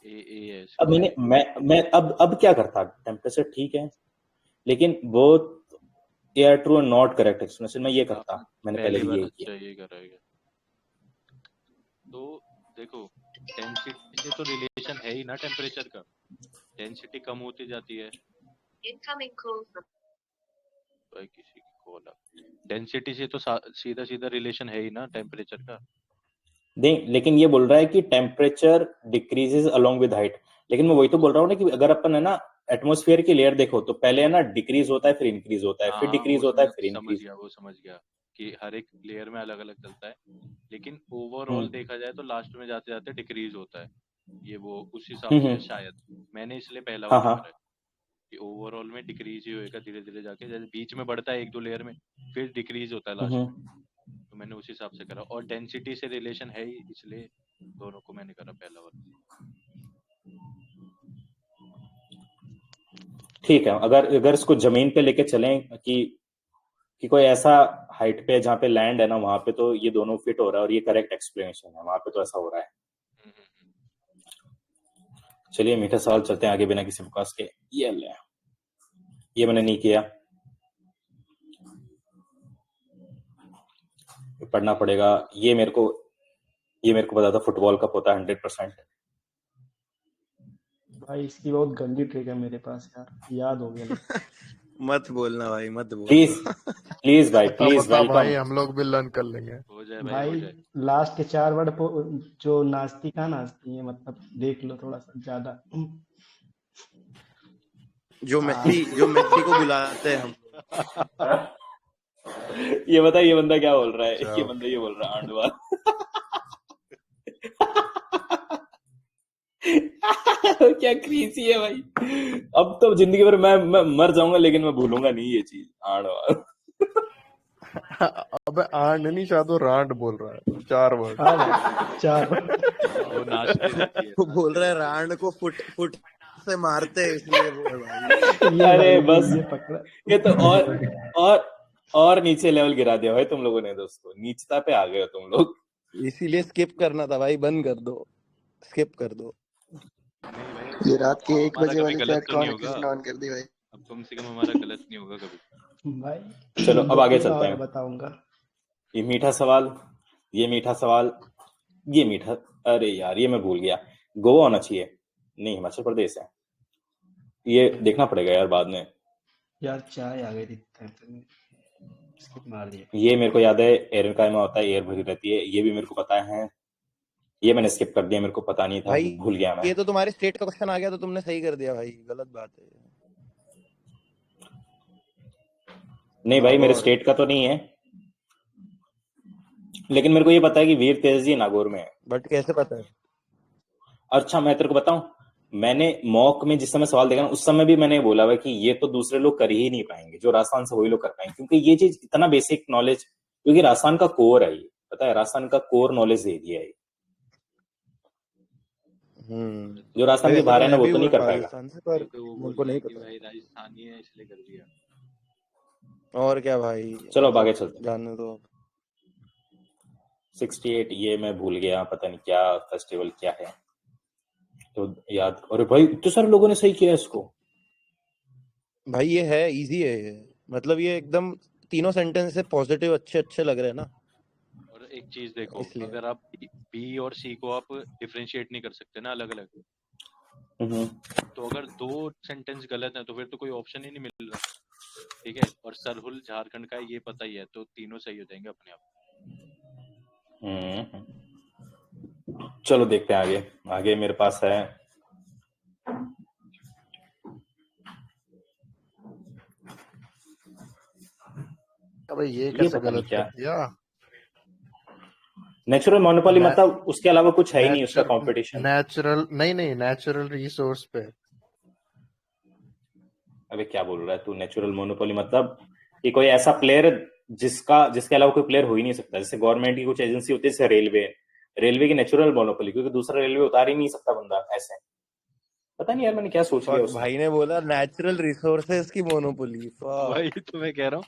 Speaker 5: है
Speaker 1: अब मैं अब क्या करता, टेम्परेचर ठीक है, लेकिन वो यार true and not correct explanation मैं ये करता, मैंने पहले भी यही किया।
Speaker 5: ये करेगा। तो देखो डेंसिटी से तो रिलेशन है ही ना टेम्परेचर का, डेंसिटी कम होती जाती है।
Speaker 11: Incoming call from
Speaker 5: भाई किसी की कॉल आ, डेंसिटी से तो सीधा सीधा रिलेशन है ही ना टेम्परेचर का।
Speaker 1: नहीं, लेकिन ये बोल रहा है कि temperature decreases along with height. लेकिन मैं वही तो बोल रहा हूँ ना कि अगर अपन है ना एटमॉस्फेयर की लेयर देखो तो पहले है ना डिक्रीज होता है, फिर इंक्रीज होता है, फिर डिक्रीज होता है, फिर इंक्रीज।
Speaker 5: समझ गया कि हर एक लेयर में अलग अलग चलता है, लेकिन ओवरऑल देखा जाए तो लास्ट में जाते जाते डिक्रीज होता है। ये वो उस हिसाब से शायद मैंने इसलिए पहला वाला करा है कि ओवरऑल में डिक्रीज ही होएगा धीरे धीरे जाके, जैसे बीच में बढ़ता है एक दो लेयर में, फिर डिक्रीज होता है लास्ट में। तो मैंने उस हिसाब से करा, और डेंसिटी से रिलेशन है ही, इसलिए दोनों को मैंने करा पहला वाला।
Speaker 1: ठीक है, अगर इसको जमीन पे लेके चलें कि कोई ऐसा हाइट पे जहाँ पे लैंड है ना, वहां पे तो ये दोनों फिट हो रहा है और ये करेक्ट एक्सप्लेनेशन है, वहां पे तो ऐसा हो रहा है। चलिए मीठा सवाल चलते हैं आगे बिना किसी बकवास के। ये मैंने नहीं किया, पढ़ना पड़ेगा। ये मेरे को पता था, फुटबॉल कप होता है 100%।
Speaker 2: भाई इसकी बहुत गंदी ट्रिक है मेरे पास यार, याद हो गया।
Speaker 7: मत बोलना भाई, मत बोल।
Speaker 1: प्लीज भाई, प्लीज वेलकम
Speaker 8: भाई, हम लोग भी लर्न कर लेंगे।
Speaker 5: हो जाए
Speaker 2: भाई
Speaker 5: हो जाए।
Speaker 2: लास्ट के 4 वर्ड जो नास्तिका नास्ती है, मतलब देख लो थोड़ा सा ज्यादा।
Speaker 7: जो मेस्सी को बुलाते हैं हम।
Speaker 1: ये बता, ये बंदा क्या बोल रहा है? ये बंदा ये बोल रहा है आंडवाल। क्या क्रीसी है भाई। अब तो जिंदगी भर मैं मर जाऊंगा लेकिन मैं भूलूंगा नहीं ये चीज, आंडवाल।
Speaker 8: अबे आंड नहीं, शायद वो रांड बोल रहा है। 4 वर्ड।
Speaker 2: 4
Speaker 5: वो नाचती रहती है।
Speaker 7: वो बोल रहा है रांड को फुट से मारते हैं इसलिए वो है भाई।
Speaker 2: ये
Speaker 1: अरे
Speaker 2: भाई
Speaker 1: बस
Speaker 2: ये पकड़ा।
Speaker 1: ये तो और नीचे लेवल गिरा दिया भाई तुम लोगों ने दोस्तों, नीचता पे आ गए हो तुम लोग।
Speaker 7: इसीलिए स्किप करना था भाई, बंद कर दो, स्किप कर दो।
Speaker 5: नहीं भाई,
Speaker 4: ये
Speaker 5: तो
Speaker 4: रात के
Speaker 5: अब
Speaker 4: 1
Speaker 5: हमारा
Speaker 4: बजे
Speaker 5: कभी
Speaker 4: वाली
Speaker 5: गलत
Speaker 4: चैट
Speaker 5: तो
Speaker 4: कौन
Speaker 5: नहीं
Speaker 4: है,
Speaker 5: होगा।
Speaker 4: किसने ऑन कर दी भाई?
Speaker 5: अब कम से कम हमारा गलत नहीं होगा कभी।
Speaker 2: भाई
Speaker 1: चलो अब
Speaker 2: 2
Speaker 1: आगे
Speaker 2: चीज
Speaker 1: चलते
Speaker 2: और
Speaker 1: हैं।
Speaker 2: बताऊंगा।
Speaker 1: ये मीठा सवाल, ये मीठा सवाल, ये मीठा, अरे यार ये मैं भूल गया। गोवा होना चाहिए, नहीं हिमाचल प्रदेश है। ये देखना पड़ेगा यार बाद में।
Speaker 2: यार चाय आ गई थी टाइम तक, स्किप मार दिया।
Speaker 1: ये मेरे को याद है, एयर का में होता है, एयर भरी रहती है, ये भी मेरे को पता है। ये मैंने स्किप कर दिया, मेरे को पता नहीं था,
Speaker 7: भाई
Speaker 1: भूल गया मैं।
Speaker 7: ये तो तुम्हारे स्टेट का क्वेश्चन आ गया तो तुमने सही कर दिया भाई, गलत बात है।
Speaker 1: नहीं भाई मेरे
Speaker 7: नागौर।
Speaker 1: स्टेट का तो नहीं है, लेकिन मेरे को ये पता है कि वीर तेज जी नागौर में है।
Speaker 7: बट कैसे पता है?
Speaker 1: अच्छा मैं तेरे को बताऊं, मैंने मॉक में जिस समय सवाल देखा ना, उस समय भी मैंने बोला हुआ कि ये तो दूसरे लोग कर ही नहीं पाएंगे, जो राजस्थान से वही लोग कर पाएंगे, क्योंकि ये चीज इतना बेसिक नॉलेज, क्योंकि राजस्थान का कोर है ये, पता है, राजस्थान का कोर नॉलेज दे दिया है। जो राजस्थान
Speaker 7: भाई
Speaker 1: के
Speaker 7: वैसे
Speaker 1: बाहर
Speaker 7: तो
Speaker 1: है ना
Speaker 7: मैं
Speaker 1: वो
Speaker 7: भी
Speaker 1: तो
Speaker 7: हूँ
Speaker 1: नहीं कर पाएगा।
Speaker 7: राजस्थान से, पर
Speaker 5: तो वो
Speaker 7: मेरे
Speaker 5: बोल
Speaker 7: को
Speaker 5: रहे
Speaker 7: नहीं
Speaker 5: हैं कि
Speaker 7: पता।
Speaker 5: भाई राजस्थानी है इसलिए कर दिया।
Speaker 7: और क्या भाई,
Speaker 1: चलो अब आगे
Speaker 7: मतलब
Speaker 1: चलते हैं।
Speaker 7: जानने दो।
Speaker 1: 68 ये मैं भूल गया, पता नहीं क्या फेस्टिवल क्या है तो याद। अरे भाई इतने सारे लोगों ने सही किया इसको।
Speaker 7: भाई ये है, इजी है ये, मतलब ये एकदम तीनों सेंटेंस से पॉजिटिव अच्छे अच्छे लग रहे हैं ना,
Speaker 5: और एक चीज देखो,
Speaker 7: इसलिए।
Speaker 5: अगर आप बी और सी को आप डिफरेंशिएट नहीं कर सकते ना अलग अलग, तो अगर 2 सेंटेंस गलत है तो फिर तो कोई ऑप्शन ही नहीं मिल रहा, ठीक है। और सरहुल झारखंड का है ये पता ही है, तो तीनों सही हो जाएंगे अपने आप।
Speaker 1: चलो देखते हैं आगे। आगे मेरे पास है
Speaker 8: अबे ये
Speaker 1: ये
Speaker 8: कैसे
Speaker 1: पता नहीं
Speaker 8: गलत
Speaker 1: क्या,
Speaker 8: कर दिया?
Speaker 1: नेचुरल मोनोपोली, मतलब उसके अलावा कुछ है ही नहीं उसका
Speaker 8: नेचर
Speaker 1: कंपटीशन।
Speaker 8: नेचुरल नहीं नहीं, नेचुरल रिसोर्स पे।
Speaker 1: अबे क्या बोल रहा है तू, नेचुरल मोनोपोली मतलब कि कोई ऐसा प्लेयर जिसके अलावा कोई प्लेयर हो ही नहीं सकता। जैसे गवर्नमेंट की कुछ एजेंसी होती है, जैसे रेलवे की नेचुरल मोनोपोली, क्योंकि दूसरा रेलवे उतार ही नहीं सकता बंदा ऐसे। पता नहीं यार मैंने क्या सोच लिया
Speaker 7: फक,
Speaker 1: उसमें।
Speaker 7: भाई ने बोला नेचुरल रिसोर्सेज की मोनोपोली।
Speaker 5: वही
Speaker 7: फक
Speaker 5: तो मैं कह रहा हूँ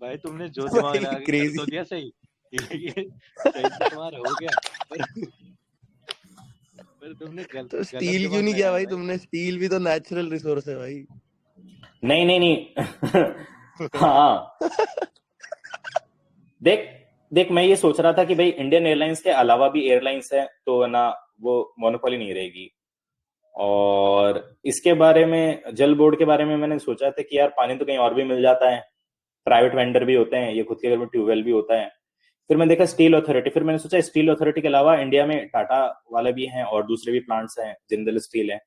Speaker 5: भाई, तुमने जो दिमाग
Speaker 7: भाई
Speaker 5: लगा के कर
Speaker 7: क्रेजी।
Speaker 5: तो दिया सही। ये सही तो तुम्हारा हो गया, पर तुमने
Speaker 7: तो
Speaker 5: गलत
Speaker 7: स्टील क्यों
Speaker 5: दिमाग
Speaker 7: नहीं किया
Speaker 5: लगाया
Speaker 7: भाई
Speaker 5: भाई।
Speaker 7: तुमने? स्टील भी तो नेचुरल रिसोर्स है भाई।
Speaker 1: नहीं नहीं नहीं हाँ देख देख, मैं ये सोच रहा था कि भाई इंडियन एयरलाइंस के अलावा भी एयरलाइंस है तो ना वो मोनोपोली नहीं रहेगी। और इसके बारे में, जल बोर्ड के बारे में मैंने सोचा था कि यार पानी तो कहीं और भी मिल जाता है, प्राइवेट वेंडर भी होते हैं, ये खुद के घर में ट्यूबवेल भी होता है। फिर मैंने देखा स्टील अथॉरिटी, फिर मैंने सोचा स्टील अथॉरिटी के अलावा इंडिया में टाटा वाले भी हैं और दूसरे भी प्लांट्स हैं, जिंदल स्टील है।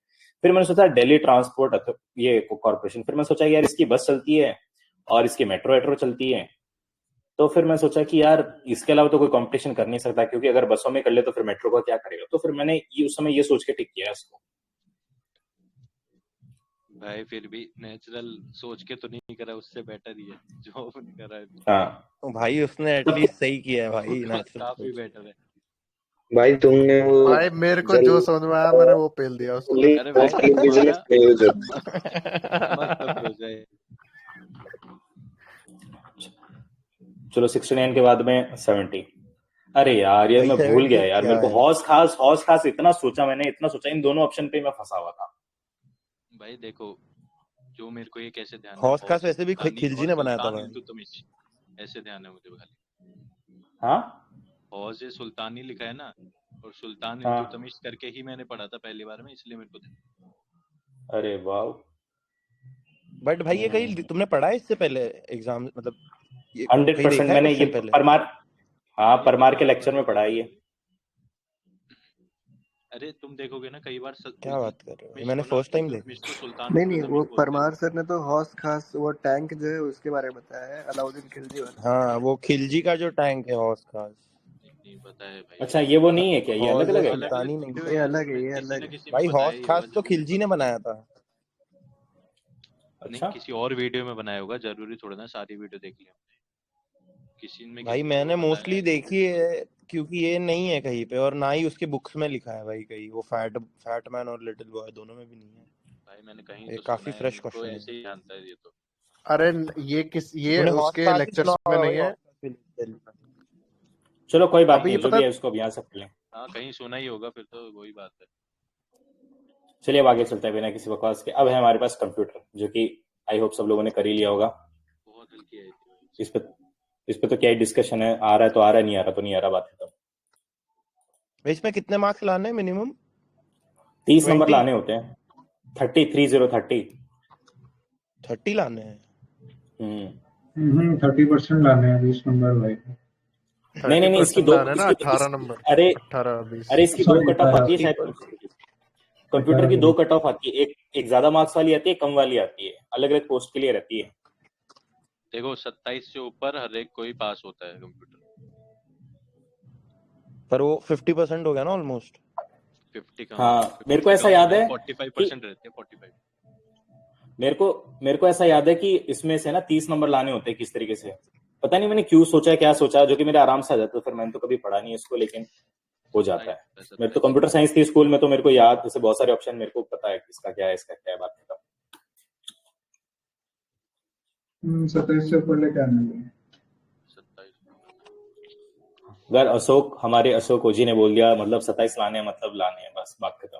Speaker 1: फिर मैंने सोचा दिल्ली ट्रांसपोर्ट ये कॉर्पोरेशन, फिर मैंने सोचा यार इसकी बस चलती है और इसकी मेट्रो वेट्रो चलती है, तो फिर मैं सोचा कि यार इसके अलावा तो कोई कंपटीशन कर नहीं सकता, क्योंकि अगर बसों में कर ले तो फिर मेट्रो का क्या करेगा। तो फिर मैंने ये उस समय ये सोच के टिक किया इसको।
Speaker 5: भाई फिर भी नेचुरल सोच के तो नहीं करा, उससे बेटर ही है जो नहीं करा है।
Speaker 1: हाँ
Speaker 7: तो भाई उसने एटलीस्ट सही किया है भाई, नेचुरल
Speaker 5: काफी
Speaker 7: सोच।
Speaker 5: बेटर है।
Speaker 6: भाई तुमने वो
Speaker 8: भाई मेरे को
Speaker 6: जल
Speaker 8: जो समझ में आया मैंने वो पेल दिया उसको।
Speaker 5: अरे भाई
Speaker 6: बिजनेस
Speaker 5: तुम्हारा
Speaker 6: नहीं हो जो।
Speaker 5: मस्त अप्रोच है।
Speaker 1: चलो 69 के बाद में 70। अरे यार ये
Speaker 7: भाई
Speaker 1: मैं भूल
Speaker 7: 70
Speaker 1: गया यार,
Speaker 7: क्या
Speaker 1: मेरे को
Speaker 7: है?
Speaker 1: हौस खास इतना सोचा मैंने, इतना सोचा, इन दोनों ऑप्शन पे मैं फंसा हुआ था।
Speaker 5: भाई देखो, जो मेरे को ये कैसे ध्यान है,
Speaker 7: हौस खास
Speaker 5: हौस
Speaker 7: वैसे भी
Speaker 5: सुल्तानी
Speaker 7: खिलजी
Speaker 5: और
Speaker 7: ने बनाया था
Speaker 5: सुल्तान
Speaker 7: भाई।
Speaker 5: इल्तुतमिश, ऐसे ध्यान है मुझे खाली।
Speaker 1: हाँ
Speaker 5: हौस ये सुल्तानी लिखा है ना, और सुल्तान
Speaker 1: हाँ,
Speaker 5: इल्तुतमिश करके ही मैंने पढ़ा था पहली बार में, इसलिए मेरे को ध्यान।
Speaker 1: अरे वाह।
Speaker 7: बट भाई ये कहीं तुमने पढ़ा है इससे पहले एग्जाम, मतलब ये कहीं
Speaker 1: 100%
Speaker 7: देखा है
Speaker 1: मैंने ये
Speaker 7: क्वेश्चन पहले?
Speaker 1: परमार, हाँ
Speaker 5: ये
Speaker 1: परमार के
Speaker 5: बार
Speaker 1: लेक्चर
Speaker 5: बार
Speaker 1: में
Speaker 5: ही
Speaker 1: पढ़ा है
Speaker 5: देखा
Speaker 1: ये।
Speaker 5: है। अरे तुम देखोगे ना कई बार
Speaker 7: क्या बात कर रहे हो, ये
Speaker 5: इल्तुतमिश
Speaker 7: मैंने
Speaker 5: को ना,
Speaker 7: फर्स्ट टाइम
Speaker 5: इल्तुतमिश को सुल्तान
Speaker 4: नहीं नहीं,
Speaker 5: इल्तुतमिश
Speaker 4: वो
Speaker 5: बोलते हैं।
Speaker 4: परमार सर ने तो हौस खास वो टैंक जो है उसके बारे में बताया है, अलाउद्दीन खिलजी वाला।
Speaker 7: हाँ वो खिलजी का जो टैंक है हौस खास।
Speaker 5: नहीं पता है भाई।
Speaker 1: अच्छा ये वो नहीं है क्या, ये अलग
Speaker 7: हौस
Speaker 1: अलग है क्या?
Speaker 7: सुल्तानी
Speaker 5: अलग
Speaker 7: नहीं
Speaker 5: अलग
Speaker 7: है
Speaker 4: ये
Speaker 5: है,
Speaker 4: अलग है, ये
Speaker 5: किसी
Speaker 4: अलग
Speaker 5: न
Speaker 4: है।
Speaker 5: किसी में
Speaker 7: भाई,
Speaker 5: बताया
Speaker 7: हौस
Speaker 5: ये
Speaker 7: खास
Speaker 5: होगा,
Speaker 7: तो
Speaker 5: जरूरी
Speaker 7: खिलजी ने बनाया था।
Speaker 5: नहीं
Speaker 1: अच्छा
Speaker 5: किसी और वीडियो में बनाया होगा, जरूरी थोड़ा ना सारी वीडियो देख लिया किसी में,
Speaker 7: भाई
Speaker 5: किसी में
Speaker 7: मैंने
Speaker 5: वो बताया
Speaker 7: मोस्टली
Speaker 5: है।
Speaker 7: देखी है, क्योंकि ये नहीं है कहीं पे, और ना ही उसके बुक्स में लिखा है भाई कहीं। वो फैट मैन और लिटिल बॉय दोनों में भी नहीं है।
Speaker 5: भाई मैंने कहीं
Speaker 7: ये
Speaker 5: तो
Speaker 7: काफी
Speaker 5: सुना है,
Speaker 7: फ्रेश
Speaker 5: इनको
Speaker 7: क्वेश्चन है।
Speaker 5: ऐसे ही जानता है ये तो।
Speaker 8: अरे ये
Speaker 7: तूने
Speaker 8: उसके
Speaker 7: हॉटस्टार भी
Speaker 8: लेक्चर्स
Speaker 7: सुना
Speaker 8: में
Speaker 7: होगा
Speaker 8: नहीं
Speaker 7: भाई,
Speaker 8: है।
Speaker 7: हॉटस्टार भी दिल्ली में।
Speaker 1: चलो कोई बात
Speaker 8: अभी
Speaker 1: नहीं,
Speaker 8: ये
Speaker 1: जो
Speaker 8: पता
Speaker 1: भी है उसको अब यहाँ से कर लें।
Speaker 5: हाँ कहीं सुना ही होगा फिर तो, वही बात है।
Speaker 1: चलिए अब आगे चलते हैं बिना किसी बकवास के। अब है हमारे पास कंप्यूटर, जो कि आई होप सब लोगों ने कर ही लिया होगा।
Speaker 5: बहुत हल्की आई थी भाई।
Speaker 1: इस पे तो क्या ही डिस्कशन है, आ रहा है तो आ रहा है, नहीं आ रहा तो नहीं आ रहा, बात खत्म।
Speaker 7: भाई इसमें कितने मार्क्स लाने हैं मिनिमम?
Speaker 1: 30 नंबर
Speaker 7: 20?
Speaker 1: लाने होते हैं। 30
Speaker 7: 30 लाने हैं।
Speaker 9: 30% लाने हैं 20 नंबर भाई।
Speaker 1: नहीं इसकी
Speaker 8: 30%
Speaker 1: दो,
Speaker 8: लाने ना, 18 नंबर,
Speaker 1: अरे
Speaker 8: 18-20।
Speaker 1: अरे इसकी दो
Speaker 9: सॉरी
Speaker 1: कट ऑफ आती है
Speaker 7: 30
Speaker 1: शायद।
Speaker 7: पर
Speaker 1: कंप्यूटर की 2 कट ऑफ आती है, एक ज्यादा मार्क्स वाली आती है, कम वाली आती है, अलग अलग पोस्ट के लिए रहती है।
Speaker 5: देखो 27 से ऊपर हर एक कोई पास होता है कंप्यूटर।
Speaker 7: पर वो 50% हो गया ना ऑलमोस्ट।
Speaker 5: 50 कम,
Speaker 1: हाँ मेरे को
Speaker 5: 50
Speaker 1: ऐसा
Speaker 5: कम
Speaker 1: याद
Speaker 5: होता
Speaker 1: है
Speaker 5: है,
Speaker 1: कि
Speaker 5: 45% रहते हैं, 45।
Speaker 1: मेरे को ऐसा याद है कि इसमें से ना 30 नंबर लाने होते हैं किस तरीके से, पता नहीं मैंने क्यों सोचा है, क्या सोचा, जो कि मेरे आराम से आ जाता है। फिर मैंने तो कभी पढ़ा नहीं इसको, लेकिन हो जाता है। मेरे तो कंप्यूटर साइंस थी स्कूल में, तो मेरे को याद, जैसे बहुत सारे ऑप्शन मेरे को पता है किसका क्या है, इसका क्या है, बात खत्म।
Speaker 9: 27 से ऊपर लेके आने हैं।
Speaker 5: 27
Speaker 1: अगर हमारे अशोक ओजी ने बोल दिया मतलब 27 लाने हैं, मतलब लाने हैं, बस बात खत्म।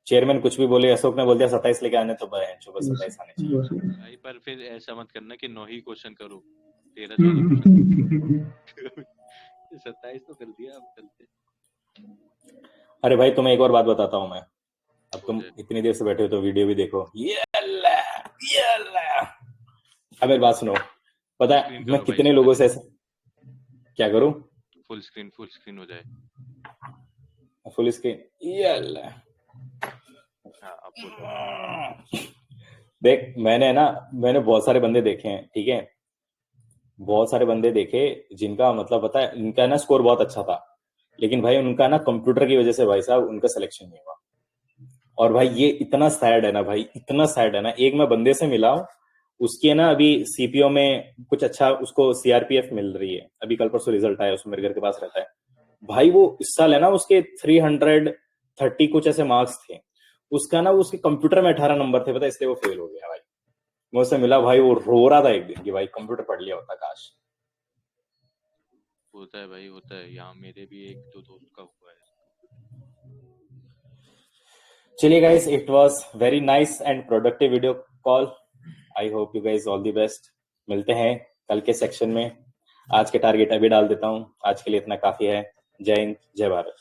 Speaker 1: चेयरमैन कुछ भी बोले, अशोक ने बोल दिया 27 लेके आने, तो बस 27 आने चाहिए
Speaker 5: भाई। पर फिर ऐसा मत करना कि 9 ही क्वेश्चन करो, 13-14 27 तो कर दिया, अब चलते।
Speaker 1: अरे भाई तुम्हें एक और बात बताता हूँ मैं, अब तुम इतनी देर से बैठे हो तो वीडियो भी देखो। अब मेरी बात सुनो, पता है मैं कितने लोगों से ऐसा क्या करूं?
Speaker 5: फुल स्क्रीन हो जाए,
Speaker 1: फुल स्क्रीन। देख मैंने बहुत सारे बंदे देखे हैं, ठीक है, बहुत सारे बंदे देखे जिनका मतलब पता है, इनका ना स्कोर बहुत अच्छा था, लेकिन भाई उनका ना कंप्यूटर की वजह से भाई साहब उनका सिलेक्शन नहीं हुआ। और भाई ये इतना सैड है ना भाई, इतना सैड है ना। एक मैं बंदे से मिला हूं, उसकी ना अभी सीपीओ में कुछ अच्छा, उसको सीआरपीएफ मिल रही है, अभी कल परसों रिजल्ट आया, उसमें मेरे घर के पास रहता है भाई। वो इस साल है ना, उसके 330 कुछ ऐसे मार्क्स थे, उसका ना उसके कंप्यूटर में 18 नंबर थे, पता है, इसलिए वो फेल हो गया भाई। मैं उससे मिला भाई, वो रो रहा था एक दिन कि भाई कंप्यूटर पढ़ लिया होता काश।
Speaker 5: होता है भाई, होता है, यहाँ मेरे भी एक दो दोस्त का हुआ है।
Speaker 1: चलिए guys, it was very nice and productive video call. I hope you guys all the best. मिलते हैं कल के सेक्शन में। आज के टारगेट अभी डाल देता हूं, आज के लिए इतना काफी है। जय हिंद, जय भारत।